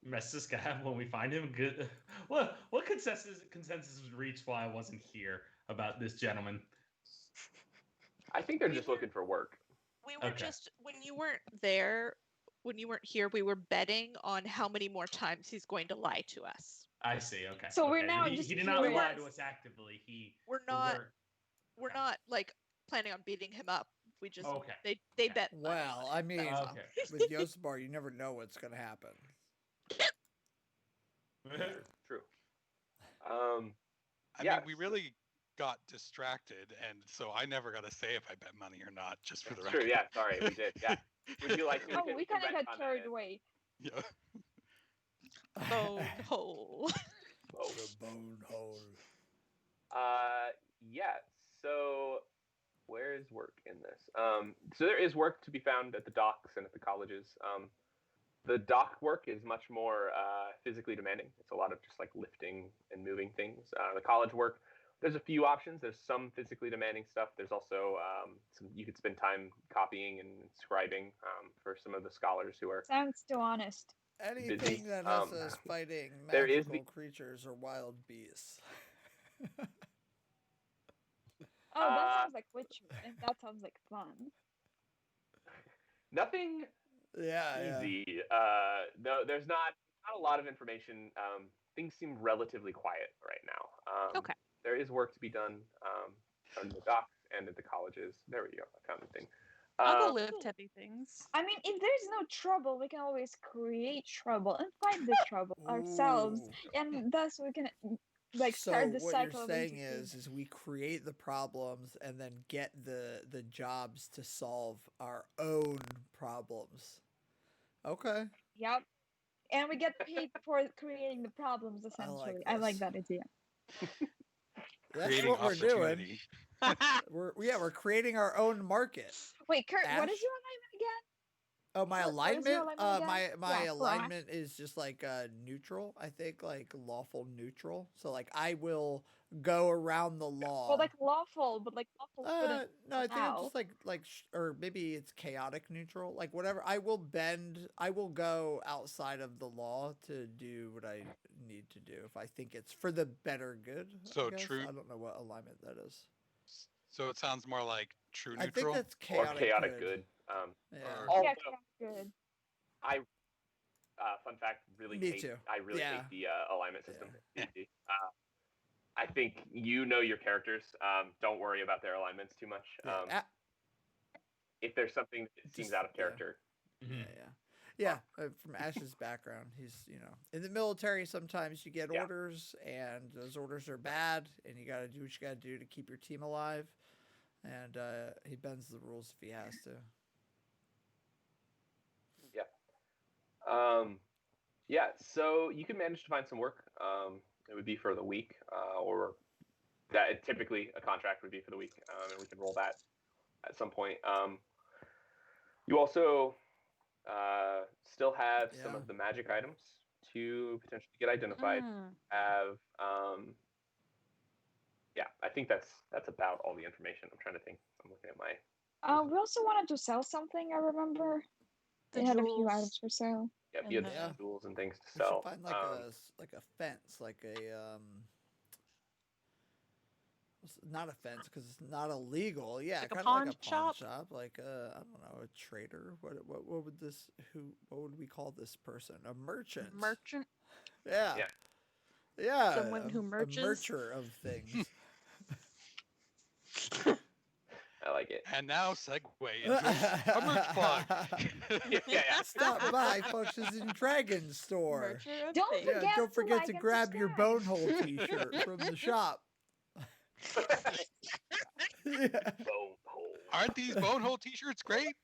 mess this guy up when we find him. Good. What consensus was reached while I wasn't here about this gentleman? I think they're just looking for work. We were Okay. just when you weren't there, when you weren't here, we were betting on how many more times he's going to lie to us. I see. Okay. So we're okay. now He just did not lie curious. to us actively. We're we're- not like planning on beating him up. We just Okay. they bet. money Well, on it. I mean, That's all. Okay. with Yosibar, you never know what's going to happen. True. I Yeah. mean, we really got distracted, and so I never got to say if I bet money or not, just for the That's true. record. Yeah. Sorry, we did. Yeah. Would you like me? Oh, can- we can kind of got retcon that carried in? away. Yeah. Bone hole. Oh. The bone hole. Yeah. So, where's work? in this. So there is work to be found at the docks and at the colleges. The dock work is much more physically demanding. It's a lot of just like lifting and moving things. The college work, there's a few options. There's some physically demanding stuff. There's also some you could spend time copying and scribing for some of the scholars who are. Sounds too honest. Anything busy. that has us fighting there is magical creatures or wild beasts. Oh, that sounds like Witcher, and that sounds like fun. Nothing Yeah. easy. No, there's not a lot of information. Things seem relatively quiet right now. Okay. There is work to be done on the docks and at the colleges. There we go. I found the thing. I'll go lift heavy things. I mean, if there's no trouble, we can always create trouble and fight the trouble ourselves, Ooh. and thus we can like So start the what cycle you're of saying entertainment. is we create the problems and then get the jobs to solve our own problems. Okay. Yep. And we get paid for creating the problems, essentially. I like this. that idea. That's Creating what we're doing. opportunity. We're creating our own market. Wait, Kurt, what Ash? is your alignment again? Oh, my What is your alignment? alignment again? My Yeah, alignment is just like neutral. I think like lawful neutral. So like I will go around the law. Well, like lawful, but like lawful couldn't. No, I think now. it's just or maybe it's chaotic neutral. Like whatever. I will bend. I will go outside of the law to do what I need to do if I think it's for the better good. So I guess. true. I don't know what alignment that is. So it sounds more like true I neutral. think that's Or chaotic. chaotic good. Yeah. Or- Yeah, Also, good. I fun fact, really Me hate. too. I really Yeah. hate the alignment system. I think you know your characters. Don't worry about their alignments too much. Yeah. If there's something that seems Just- out of yeah. character, Yeah. From Ash's background, he's in the military. Sometimes you get Yeah. orders, and those orders are bad, and you got to do what you got to do to keep your team alive. And he bends the rules if he has to. yeah. So you can manage to find some work. It would be for the week, or that typically a contract would be for the week, and we can roll that at some point. You also still have some Yeah. of the magic items to potentially get identified. Mm. Have yeah, I think that's about all the information. I'm trying to think. I'm looking at my We also wanted to sell something. I remember The they had a few jewels. items for sale. yeah, And you had the- tools and things to We should sell. find like a fence, like a not a fence because it's not illegal. Yeah, Like a kind of pawn like a pawn shop? shop, like I don't know, a trader. What would this? What would we call this person? A merchant. Merchant. Yeah. Yeah. Yeah. Someone who merches? A mercher of things. I like it. And now segue into a merch plug. Yeah. Stop by Functions and Dragons store. Mercher of Don't things. Yeah, forget don't to forget like to and grab your subscribe. Bonehole T-shirt from the shop. Yeah. Bone hole. Aren't these bonehole t-shirts great?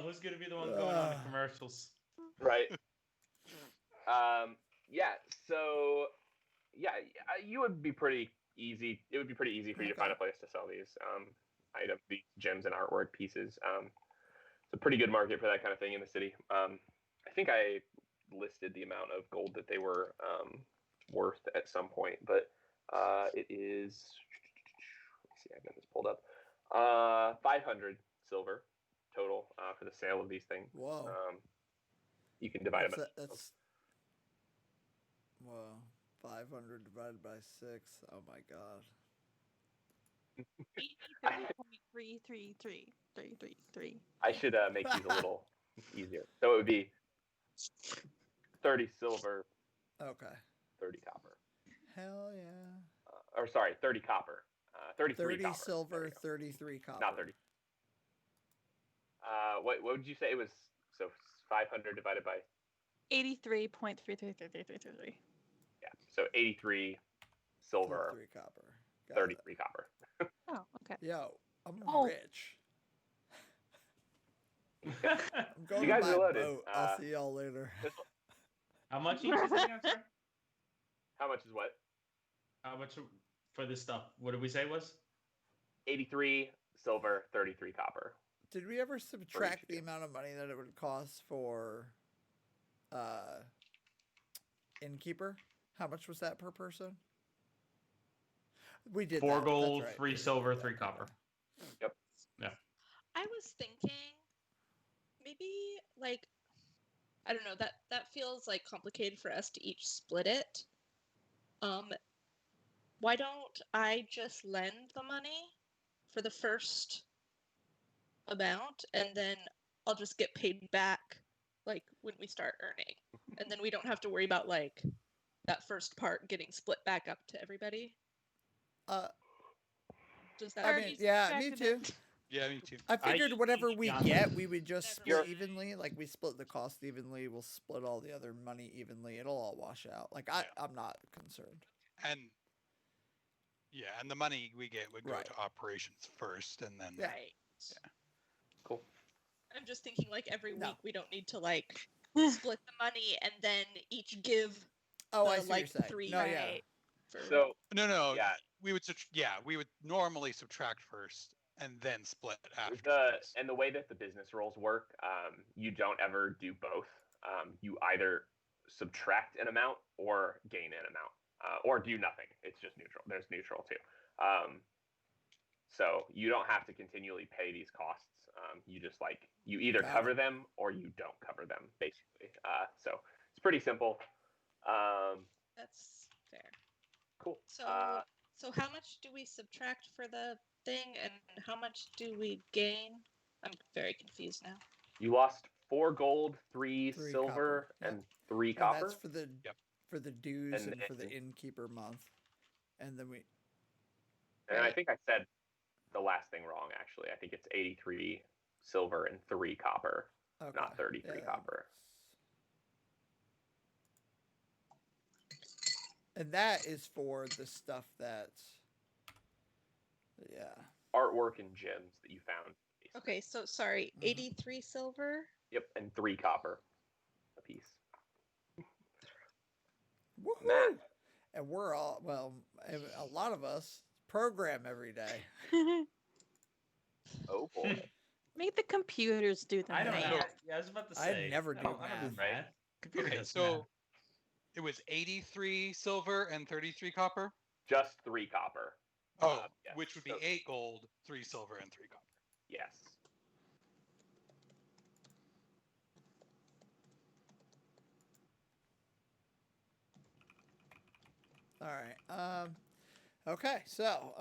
Who's gonna be the one going on the commercials? Right. Yeah. So, yeah, you would be pretty easy. It would be pretty easy for you to find a place to sell these items, these gems and artwork pieces. It's a pretty good market for that kind of thing in the city. I think I listed the amount of gold that they were worth at some point, but it is. Let me see. I've got this pulled up. 500 silver total for the sale of these things. Whoa. You can divide them. That's whoa. 500 divided by 6. Oh my god. 83.33333. I should make these a little easier. So it would be 30 silver, Okay. 30 copper. Hell yeah. Or sorry, 30 copper. 33 30 copper. silver, There we go. 33 copper. Not 30. What would you say it was? So 500 divided by 83.33333. yeah. So 83 silver, 33 copper. Got it. 33 copper. Oh, okay. Yo, I'm Oh. rich. I'm going You guys to are buy a loaded. boat. I'll see y'all later. How much each is it again, sorry? How much is what? How much for this stuff? What did we say was? 83 silver, 33 copper. Did we ever subtract of the you. amount of money that it would cost for innkeeper? How much was that per person? We did 4 that. gold, That's right. 3 We did silver, that, 3 didn't copper. Yep. Yeah. I was thinking maybe like I don't know, that feels like complicated for us to each split it. Why don't I just lend the money for the first amount and then I'll just get paid back like when we start earning. And then we don't have to worry about like that first part getting split back up to everybody. Does that I mean, yeah, me too. Yeah, me too. I figured whatever we yeah. get, we would just Never split mind. evenly. Like we split the cost evenly. We'll split all the other money evenly. It'll all wash out. Like I'm not concerned. And yeah, and the money we get would go Right. to operations first, and then Yeah. Right. Yeah. Cool. I'm just thinking like every No. week we don't need to like split the money and then each give Oh, the, I see what like you're saying. 3 No, yeah. for So no, yeah, we would normally subtract first and then split after. the way that the business rolls work, you don't ever do both. You either subtract an amount or gain an amount, or do nothing. It's just neutral. There's neutral too. So you don't have to continually pay these costs. You just you either Got cover it. them or you don't cover them, basically. So it's pretty simple. That's fair. Cool. So how much do we subtract for the thing and how much do we gain? I'm very confused now. You lost 4 gold, 3 3 silver, copper, yep. and 3 And copper. that's for the for the dues And and for the then- innkeeper month. And then we And I think I said the last thing wrong, actually. I think it's 83 silver and 3 copper, okay. not 33 Yeah. copper. And that is for the stuff that's Artwork and gems that you found. Okay, so sorry, Mhm. 83 silver. Yep, and 3 copper a piece. Woohoo! Matt. And we're all a lot of us program every day. Oh boy. Make the computers do the I don't math. know. Yeah, I was about to I say. never I do don't math. math. Computer Okay, does so math. it was 83 silver and 33 copper. Just 3 copper. Oh, yes. which would be So- 8 gold, 3 silver, and 3 copper. Yes. All right. Okay. So,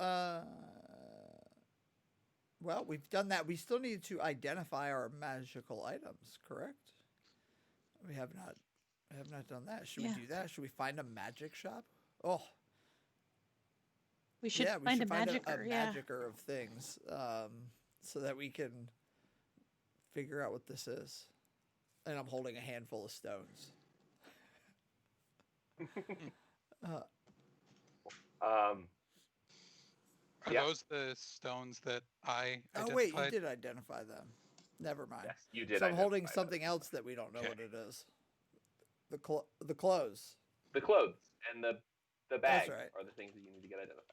well, we've done that. We still need to identify our magical items, correct? We have not done that. Should Yeah. we do that? Should we find a magic shop? Oh, We should yeah, we find should a find magicer. a Yeah. magicer of things, so that we can figure out what this is. And I'm holding a handful of stones. Um, Are Yeah. those the stones that I Oh identified? wait, you did identify them. Never mind. yes, you did. So I'm holding identify something those. else that we don't know Okay. what it is. The clothes. The clothes and the bags right. are the things that you need to get identified.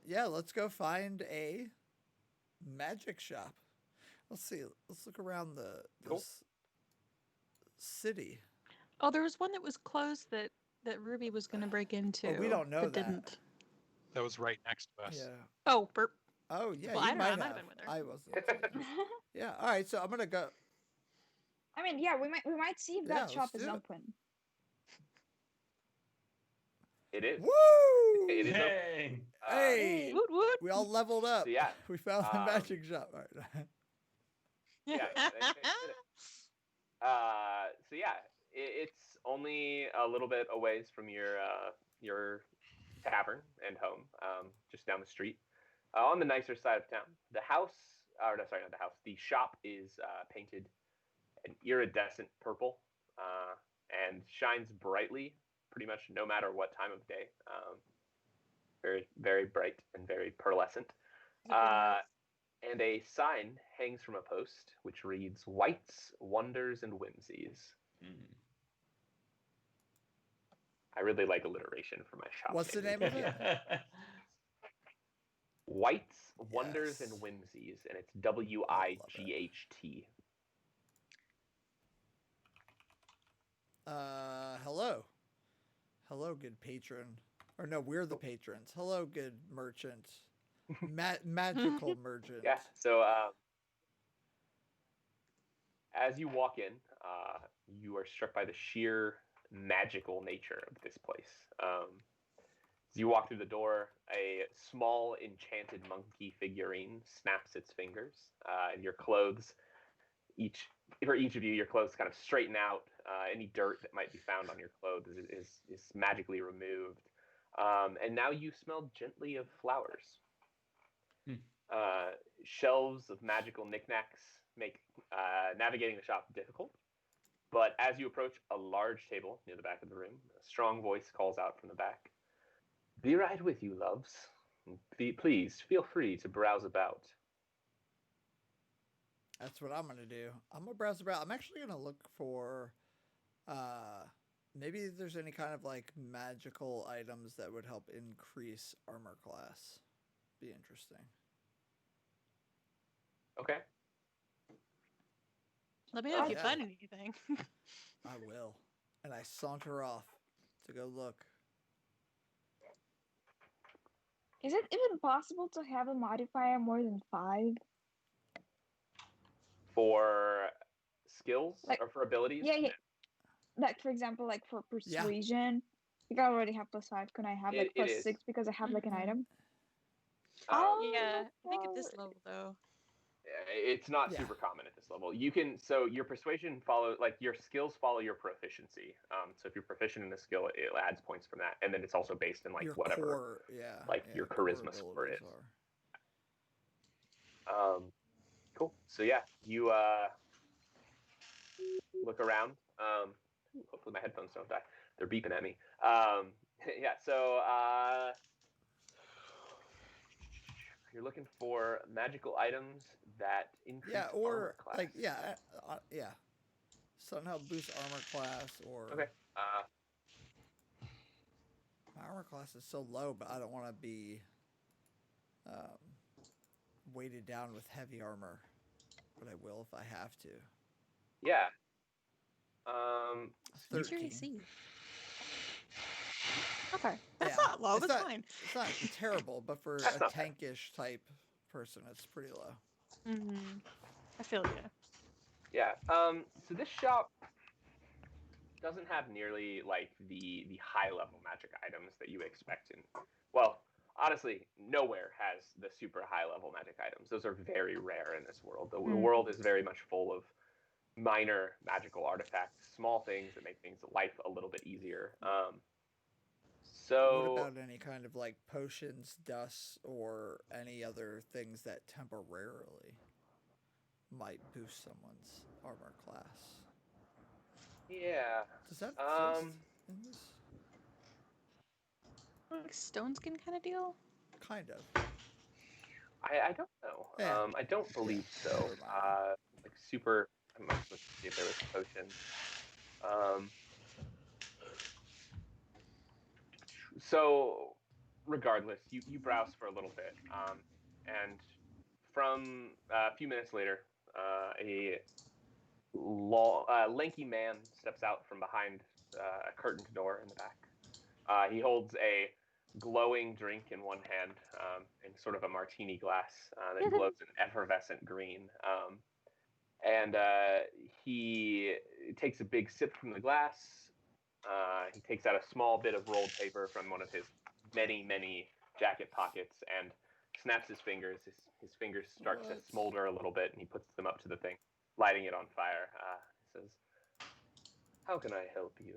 Yeah, let's go find a magic shop. Let's see. Let's look around the Cool. city. Oh, there was one that was closed that Ruby was going to break into. we don't know but that. didn't. That was right next to us. Yeah. Oh, burp. Oh yeah. Well, you I don't know, might I might have. have been with her. I wasn't. Yeah. All right. So I'm gonna go. I mean, yeah, we might see if Yeah, that shop let's is do it. open. It is. Woo! It is open. Hey. Hey, Woot woot. we all leveled up. So yeah, We found the um, magic shop. All right. Yeah. So yeah, it's only a little bit a ways from your tavern and home, just down the street, on the nicer side of town. The house, or no, sorry, not the house. The shop is painted an iridescent purple, and shines brightly, pretty much no matter what time of day. Very, very bright and very pearlescent. And a sign hangs from a post which reads "Whites, Wonders, and Whimsies." I really like alliteration for my shop. What's the name. name of it? White's Wonders Yes. and Whimsies, and it's WIGHT. Hello. Hello, good patron. Or no, we're the patrons. Hello, good merchant. Magical merchant. Yeah. So as you walk in, you are struck by the sheer magical nature of this place. As you walk through the door, a small enchanted monkey figurine snaps its fingers, and your clothes, for each of you, your clothes kind of straighten out. Any dirt that might be found on your clothes is magically removed. And now you smell gently of flowers. Shelves of magical knickknacks make navigating the shop difficult. But as you approach a large table near the back of the room, a strong voice calls out from the back. Be right with you, loves. Please feel free to browse about. That's what I'm gonna do. I'm gonna browse around. I'm actually gonna look for maybe there's any kind of like magical items that would help increase armor class. Be interesting. Okay. Let me know if you Yeah. find anything. I will. And I saunter off to go look. Is it even possible to have a modifier more than 5? For skills Like- or for abilities? Yeah. Like, for example, like for persuasion. Like, I already have +5. Can I have like It is. +6 because I have like an Mhm. item? Yeah, I think at this level though. It's not Yeah. super common at this level. You can, so your persuasion your skills follow your proficiency. So if you're proficient in a skill, it adds points from that, and then it's also based in like your whatever, core, your core charisma score abilities is. are. Cool. So yeah, you look around. Hopefully my headphones don't die. They're beeping at me. Yeah. So you're looking for magical items that increase Yeah, armor or class. like yeah. Somehow boost armor class or Okay. my armor class is so low, but I don't want to be weighted down with heavy armor. But I will if I have to. Yeah. What's your 13. AC? Okay, that's Yeah, not low. it's That's not- fine. It's not terrible, but for That's a not bad. tankish type person, it's pretty low. I feel you. Yeah. So this shop doesn't have nearly like the high level magic items that you expect in. Well, honestly, nowhere has the super high level magic items. Those are very rare in this world. The world is very much full of minor magical artifacts, small things that make things life a little bit easier. So What about any kind of like potions, dust, or any other things that temporarily might boost someone's armor class? yeah. Does that exist in this? Like stone skin kind of deal. Kind of. I don't know. Yeah. I don't believe so. never mind. Like super. I'm not supposed to see if there was a potion. So, regardless, you browse for a little bit, and from a few minutes later, a lanky man steps out from behind a curtained door in the back. He holds a glowing drink in one hand, in sort of a martini glass that glows an effervescent green. And he takes a big sip from the glass. He takes out a small bit of rolled paper from one of his many jacket pockets and snaps his fingers. His fingers start to smolder a little bit, and he puts them up to the thing, lighting it on fire. He says, "How can I help you?"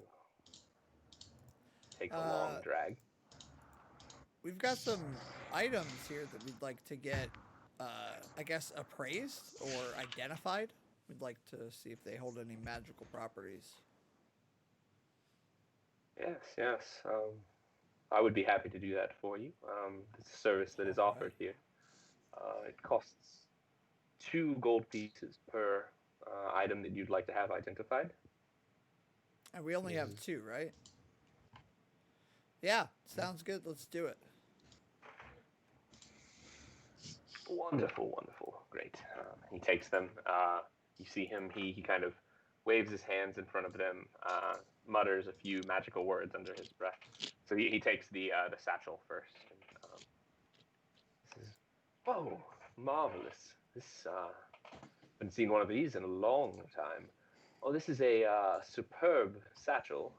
Takes a long drag. We've got some items here that we'd like to get, I guess, appraised or identified. We'd like to see if they hold any magical properties. Yes. I would be happy to do that for you. It's a service that is offered here. It costs 2 gold pieces per item that you'd like to have identified. And we only have 2, right? Yeah, sounds good. Let's do it. Wonderful, wonderful. Great. He takes them. You see him. He kind of waves his hands in front of them, mutters a few magical words under his breath. So he takes the satchel first. And, says, "Whoa, marvelous! This haven't seen one of these in a long time. Oh, this is a superb satchel.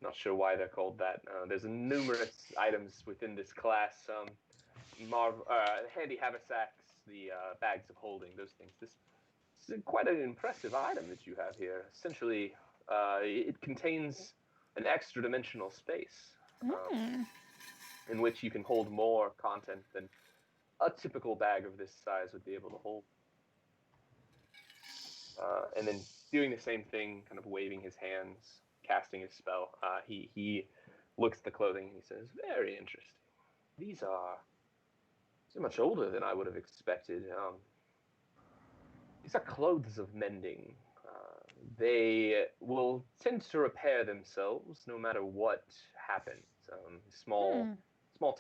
Not sure why they're called that. There's numerous items within this class. Handy haversacks, the bags of holding, those things. This is quite an impressive item that you have here. Essentially, it contains an extra dimensional space in which you can hold more content than a typical bag of this size would be able to hold. And then doing the same thing, kind of waving his hands, casting his spell, he looks at the clothing and he says, "Very interesting. These are so much older than I would have expected. These are clothes of mending. They will tend to repair themselves no matter what happens. Small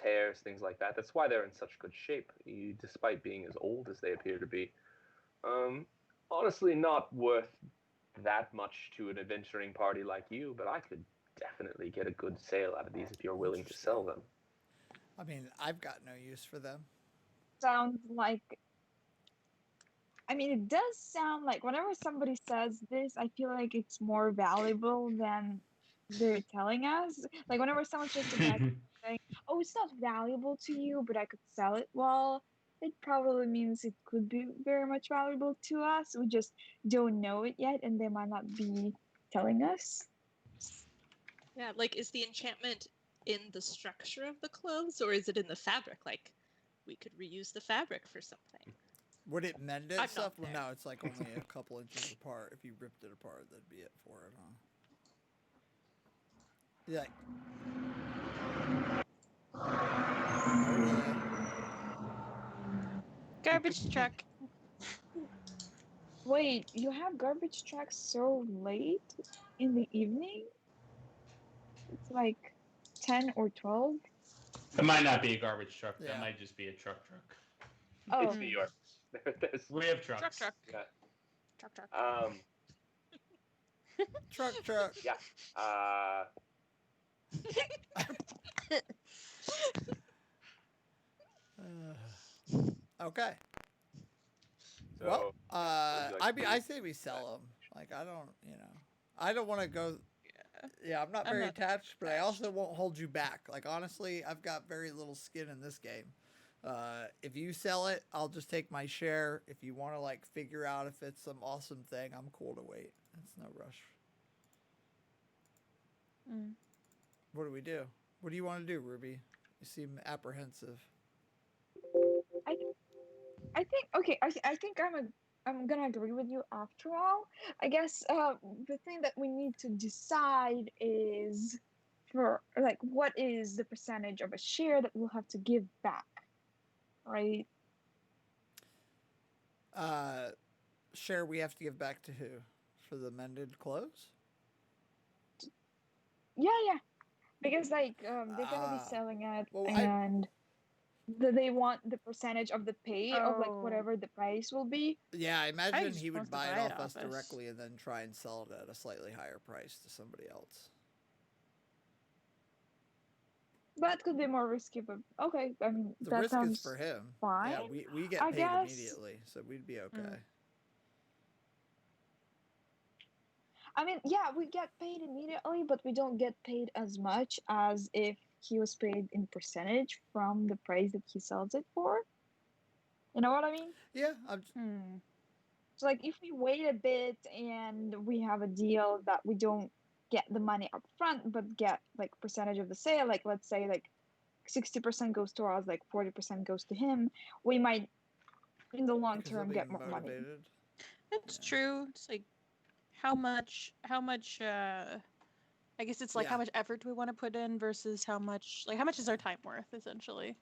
tears, things like that. That's why they're in such good shape, despite being as old as they appear to be. Honestly, not worth that much to an adventuring party like you, but I could definitely get a good sale out of these if you're willing to sell them." I mean, I've got no use for them. Sounds like, I mean, it does sound like whenever somebody says this, I feel like it's more valuable than they're telling us. Like whenever someone's just about saying, "Oh, it's not valuable to you, but I could sell it," well, it probably means it could be very much valuable to us. We just don't know it yet, and they might not be telling us. Yeah, like, is the enchantment in the structure of the clothes, or is it in the fabric? Like, we could reuse the fabric for something. Would it mend I'm itself? not Well, there. no, it's like only a couple inches apart. If you ripped it apart, that'd be it for it, huh? Yeah. Garbage truck. Wait, you have garbage trucks so late in the evening? It's like 10 or 12? It might not be a garbage truck. Yeah. That might just be a truck. Oh, It's New York. We have trucks. Truck. Yeah. Truck. Truck. Yeah. Okay. So, Well, would you like I to mean, do I say we sell them. Like, I don't, I don't want to go. Yeah, I'm not I'm very not attached, but I also won't hold you back. Like, honestly, I've got very little skin in this game. If you sell it, I'll just take my share. If you want to, like, figure out if it's some awesome thing, I'm cool to wait. It's no rush. What do we do? What do you want to do, Ruby? You seem apprehensive. I think okay. I think I'm gonna agree with you after all. I guess the thing that we need to decide is for like what is the percentage of a share that we'll have to give back, right? Share we have to give back to who? For the mended clothes? Yeah, because like they're gonna be selling it, and they want the percentage of the pay of like whatever the price will be. Yeah, I imagine just he would wants to buy it buy off it us off us. directly and then try and sell it at a slightly higher price to somebody else. That could be more risky, but okay. I mean, The that risk sounds is for him. fine. Yeah, we get I paid guess. immediately, so we'd be okay. I mean, yeah, we get paid immediately, but we don't get paid as much as if he was paid in percentage from the price that he sells it for. You know what I mean? Yeah, So, like, if we wait a bit and we have a deal that we don't get the money up front, but get like percentage of the sale, like let's say like 60% goes to us, like 40% goes to him, we might in the long because he'll term be get more money. motivated. It's true. It's like how much I guess it's like how much effort do we want to put in versus how much is our time worth, essentially.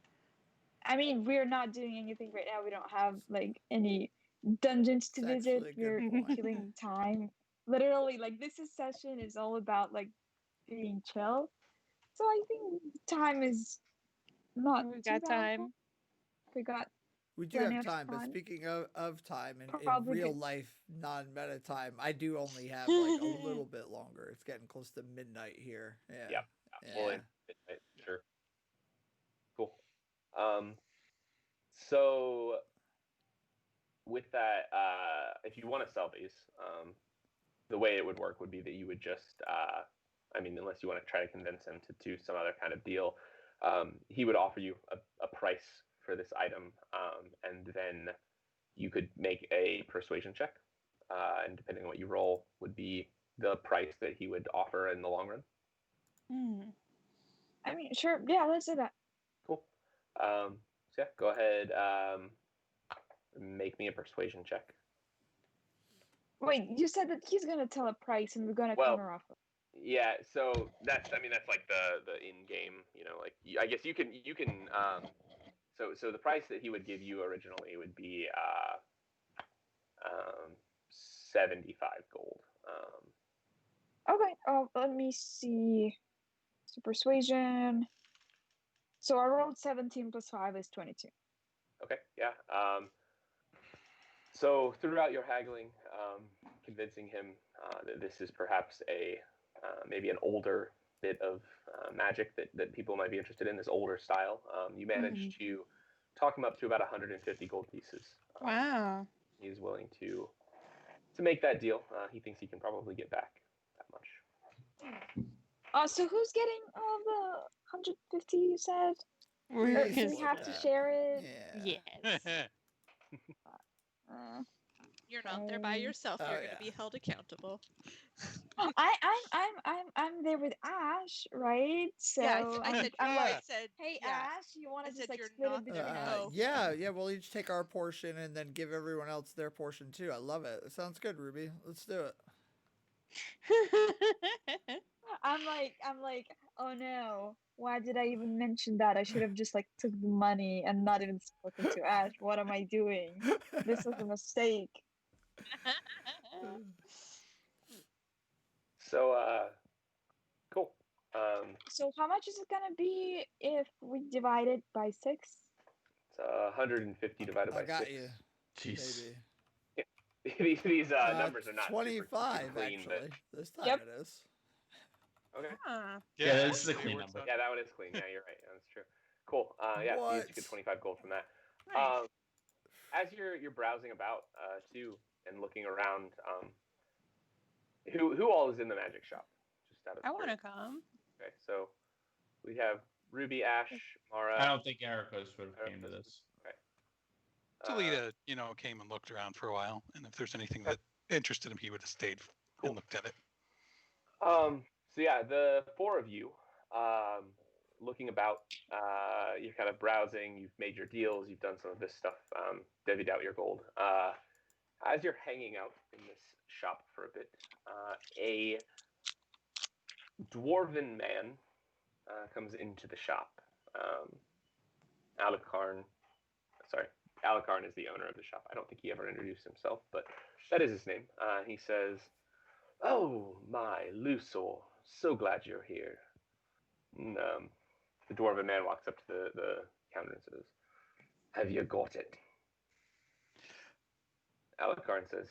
I mean, we're not doing anything right now. We don't have like any dungeons to It's visit. actually a good We're point. killing time. Literally, like this session is all about like being chill. So I think time is not We've too got valuable. time. we got We do plenty have of time, but time. speaking of time, in Probably real good. life, non-meta time, I do only have like a little bit longer. It's getting close to midnight here. Yeah. Well, sure. Cool. So with that, if you want to sell these, the way it would work would be that you would just, I mean, unless you want to try to convince him to do some other kind of deal, he would offer you a price for this item, and then you could make a persuasion check, and depending on what you roll, would be the price that he would offer in the long run. I mean, sure. Yeah, let's do that. Cool. So yeah, go ahead. Make me a persuasion check. Wait, you said that he's gonna tell a price and we're gonna Well, counter offer. Yeah, so that's like the in game, like I guess you can so the price that he would give you originally would be 75 gold. Okay. Oh, let me see. So persuasion. So I rolled 17 plus 5 is 22. Okay, yeah. So throughout your haggling, convincing him that this is perhaps maybe an older bit of magic that people might be interested in, this older style, you manage to talk him up to about 150 gold pieces. Wow. He's willing to make that deal. He thinks he can probably get back that much. So who's getting all the 150 you said? Or do we have to share it? Yeah. Yes. You're not there by yourself. You're going yeah. to be held accountable. I'm there with Ash, right? So Yeah, I said. I'm said, hey yeah. Ash, you want to just like you're split not it between there. us? Yeah, we'll each take our portion and then give everyone else their portion too. I love it. It sounds good, Ruby. Let's do it. I'm like, oh no, why did I even mention that? I should have just like took the money and not even spoken to Ash. What am I doing? This was a mistake. So, cool. So how much is it gonna be if we divide it by 6? It's 150 divided by 6. I got you. Jeez. Maybe. These numbers are not 25 super clean, actually. This time Yep. it is. But okay. Yeah, this is a clean number. Yeah, that one is clean. Yeah, you're right. That's true. Cool. Yeah, so you get 25 gold from that. Nice. As you're browsing about too and looking around, who all is in the magic shop? Just out of I want to curiosity. come. Okay, so we have Ruby, Ash, Mara. I don't think Ericos would have came to this. Okay. Talita, came and looked around for a while, and if there's anything that interested him, he would have stayed and looked at it. So yeah, the 4 of you, looking about, you're kind of browsing. You've made your deals. You've done some of this stuff. Divvied out your gold. As you're hanging out in this shop for a bit, a dwarven man comes into the shop. Alucard is the owner of the shop. I don't think he ever introduced himself, but that is his name. He says, "Oh, my Luthor, so glad you're here." And, the dwarven man walks up to the counter and says, "Have you got it?" Alucard says,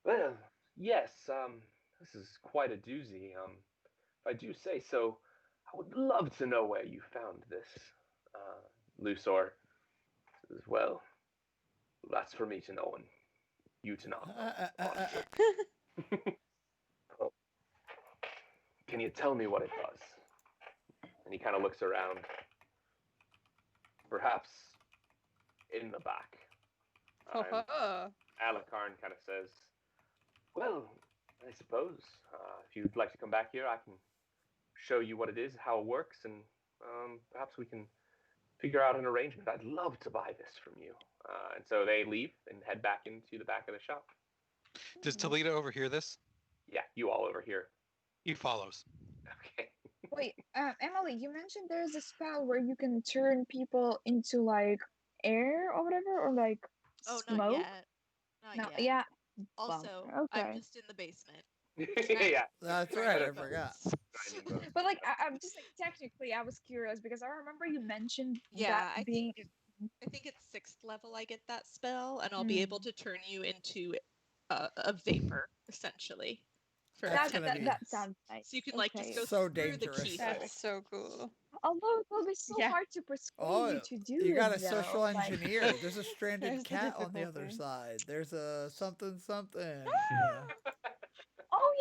"Well, yes, this is quite a doozy. If I do say so, I would love to know where you found this." Luthor says, "Well, that's for me to know and you to not know." Well, can you tell me what it does? And he kind of looks around. Perhaps in the back. Alucard kind of says, "Well, I suppose if you'd like to come back here, I can show you what it is, how it works, and perhaps we can figure out an arrangement. I'd love to buy this from you." And so they leave and head back into the back of the shop. Does Talita overhear this? Yeah, you all over here. He follows. Okay. Wait, Emily, you mentioned there's a spell where you can turn people into like air or whatever, or like smoke. Not yet. Not yet. Yeah. Also, Okay. I'm just in the basement. Yeah. That's right. I forgot. But like, I'm just like technically, I was curious because I remember you mentioned Yeah, that being I think it's 6th level I get that spell, and I'll be able to turn you into a vapor, essentially. For That's 10 gonna be That sounds nice. So you can like just Okay. go so through dangerous. the keyhole. That's so cool. Although it will be so Yeah. hard to persuade Oh, you to do you it, got a though. social Like, engineer. There's a stranded There's the cat on the other difficulty. side. There's a something something. Yeah. oh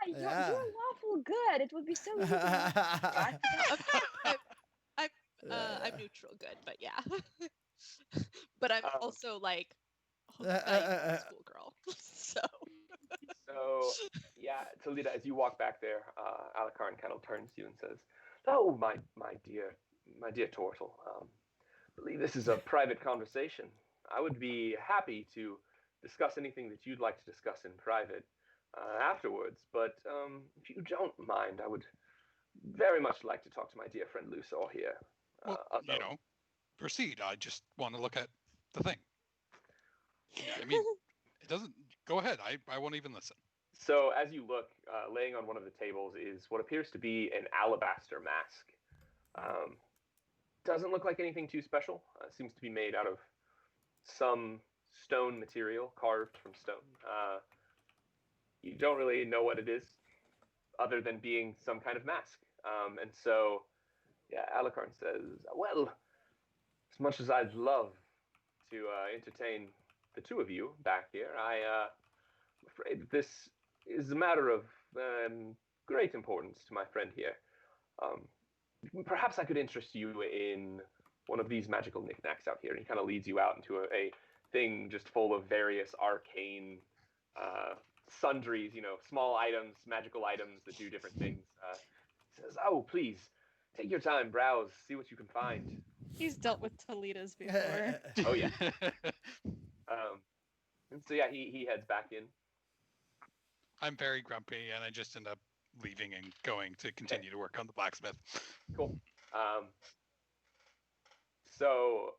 yeah, Yeah. you're lawful good. It would be so easy to gotcha. I'm neutral good, but yeah. But I'm also like naive schoolgirl. So So, yeah, Talita, as you walk back there, Alucard kind of turns to you and says, "Oh, my dear Tortle, I believe this is a private conversation. I would be happy to discuss anything that you'd like to discuss in private afterwards, but if you don't mind, I would very much like to talk to my dear friend Luthor here. Well, alone." proceed. I just want to look at the thing. I mean, it doesn't. Go ahead. I won't even listen. So as you look, laying on one of the tables is what appears to be an alabaster mask. Doesn't look like anything too special. Seems to be made out of some stone material, carved from stone. You don't really know what it is, other than being some kind of mask. And so, yeah, Alucard says, "Well, as much as I'd love to entertain the two of you back here, I'm afraid this is a matter of great importance to my friend here. Perhaps I could interest you in one of these magical knickknacks out here." And he kind of leads you out into a thing just full of various arcane sundries, small items, magical items that do different things. Says, "Oh, please, take your time, browse, see what you can find." He's dealt with Toledo's before. Oh, yeah. And so, yeah, he heads back in. I'm very grumpy, and I just end up leaving and going to continue to work on the blacksmith. Cool. So,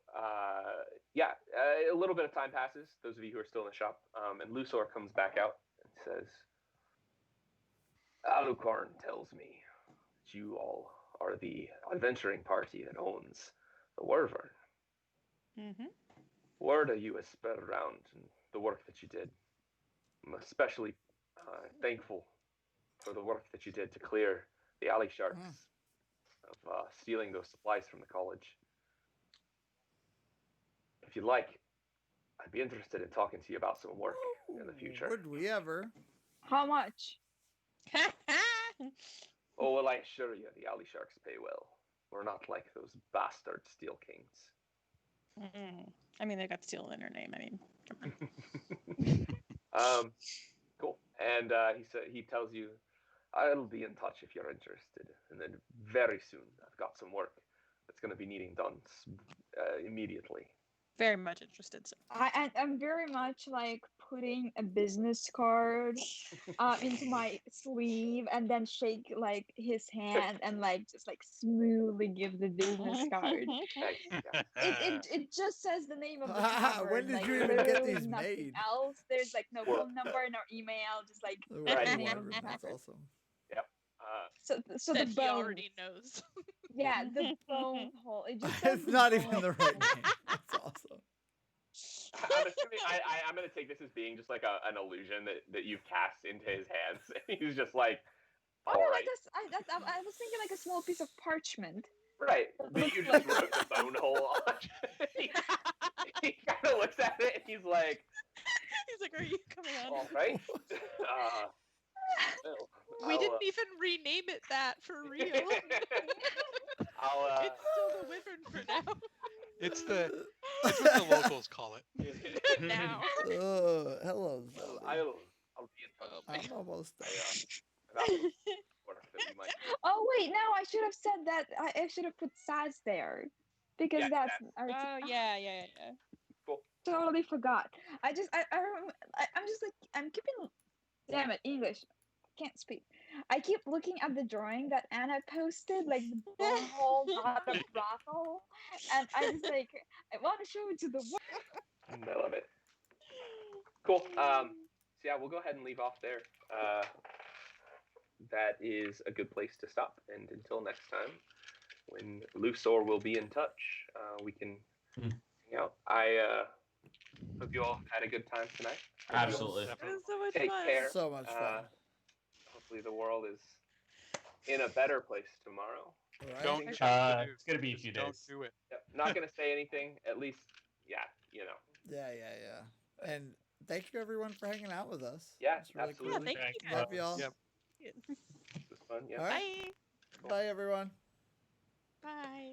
yeah, a little bit of time passes, those of you who are still in the shop, and Luthor comes back out and says, "Alucard tells me that you all are the adventuring party that owns the Wyvern. Mm-hmm. Word of you has spread around in the work that you did. I'm especially thankful for the work that you did to clear the alley sharks of stealing those supplies from the college. If you'd like, I'd be interested in talking to you about some work in the future." Would we ever? How much? "Oh, well, I assure you, the alley sharks pay well. We're not like those bastard Steel Kings." I mean, they got steel in their name. I mean, come on. Cool. And he tells you, "I'll be in touch if you're interested. And then very soon, I've got some work that's going to be needing done immediately." Very much interested. So. I'm very much like putting a business card into my sleeve and then shake like his hand and like just like smoothly give the business card. Nice. Yeah. It just says the name of the tavern. When did like, you even get literally these nothing made? else. There's like no phone number, no email, just like Right. the name of the That's tavern. awesome. Yep. So that the he bone. already knows. Yeah, the bone hole. It just says It's not even bone the right name. That's awesome. I'm assuming I'm going to take this as being just like an illusion that you've cast into his hands. He's just like, Oh, all no, right. I was thinking like a small piece of parchment. Right. But you just wrote the bone hole on. He kind of looks at it and he's like, He's like, "Are you coming on?" all right. We didn't even rename it that for real. It's still the Wyvern for now. It's what the locals call it. Now. Hello, Zoe. I'll be in touch. I'm almost there. About work that we might do. Oh wait, no, I should have said that. I should have put Saz there because Yeah, that's. Oh yeah. Totally forgot. I'm just like I'm keeping. Damn it, English. Can't speak. I keep looking at the drawing that Anna posted, like the bone hole, not the brothel, and I just like I want to show it to the world. I love it. Cool. So yeah, we'll go ahead and leave off there. That is a good place to stop. And until next time, when Luthor will be in touch, we can You know, I hope you all had a good time tonight. Hope you all Absolutely. It was so much Take fun. care. So much fun. Hopefully the world is in a better place tomorrow. Right? Don't Fingers- change the news. It's gonna be a Just few don't days. do it. Yep. Not gonna say anything. At least, yeah, you know. Yeah. And thank you everyone for hanging out with us. Yeah, It's really absolutely. Yeah, thank you. Love y'all. Yep. This was fun. Yeah. All right. Bye. Bye everyone. Bye.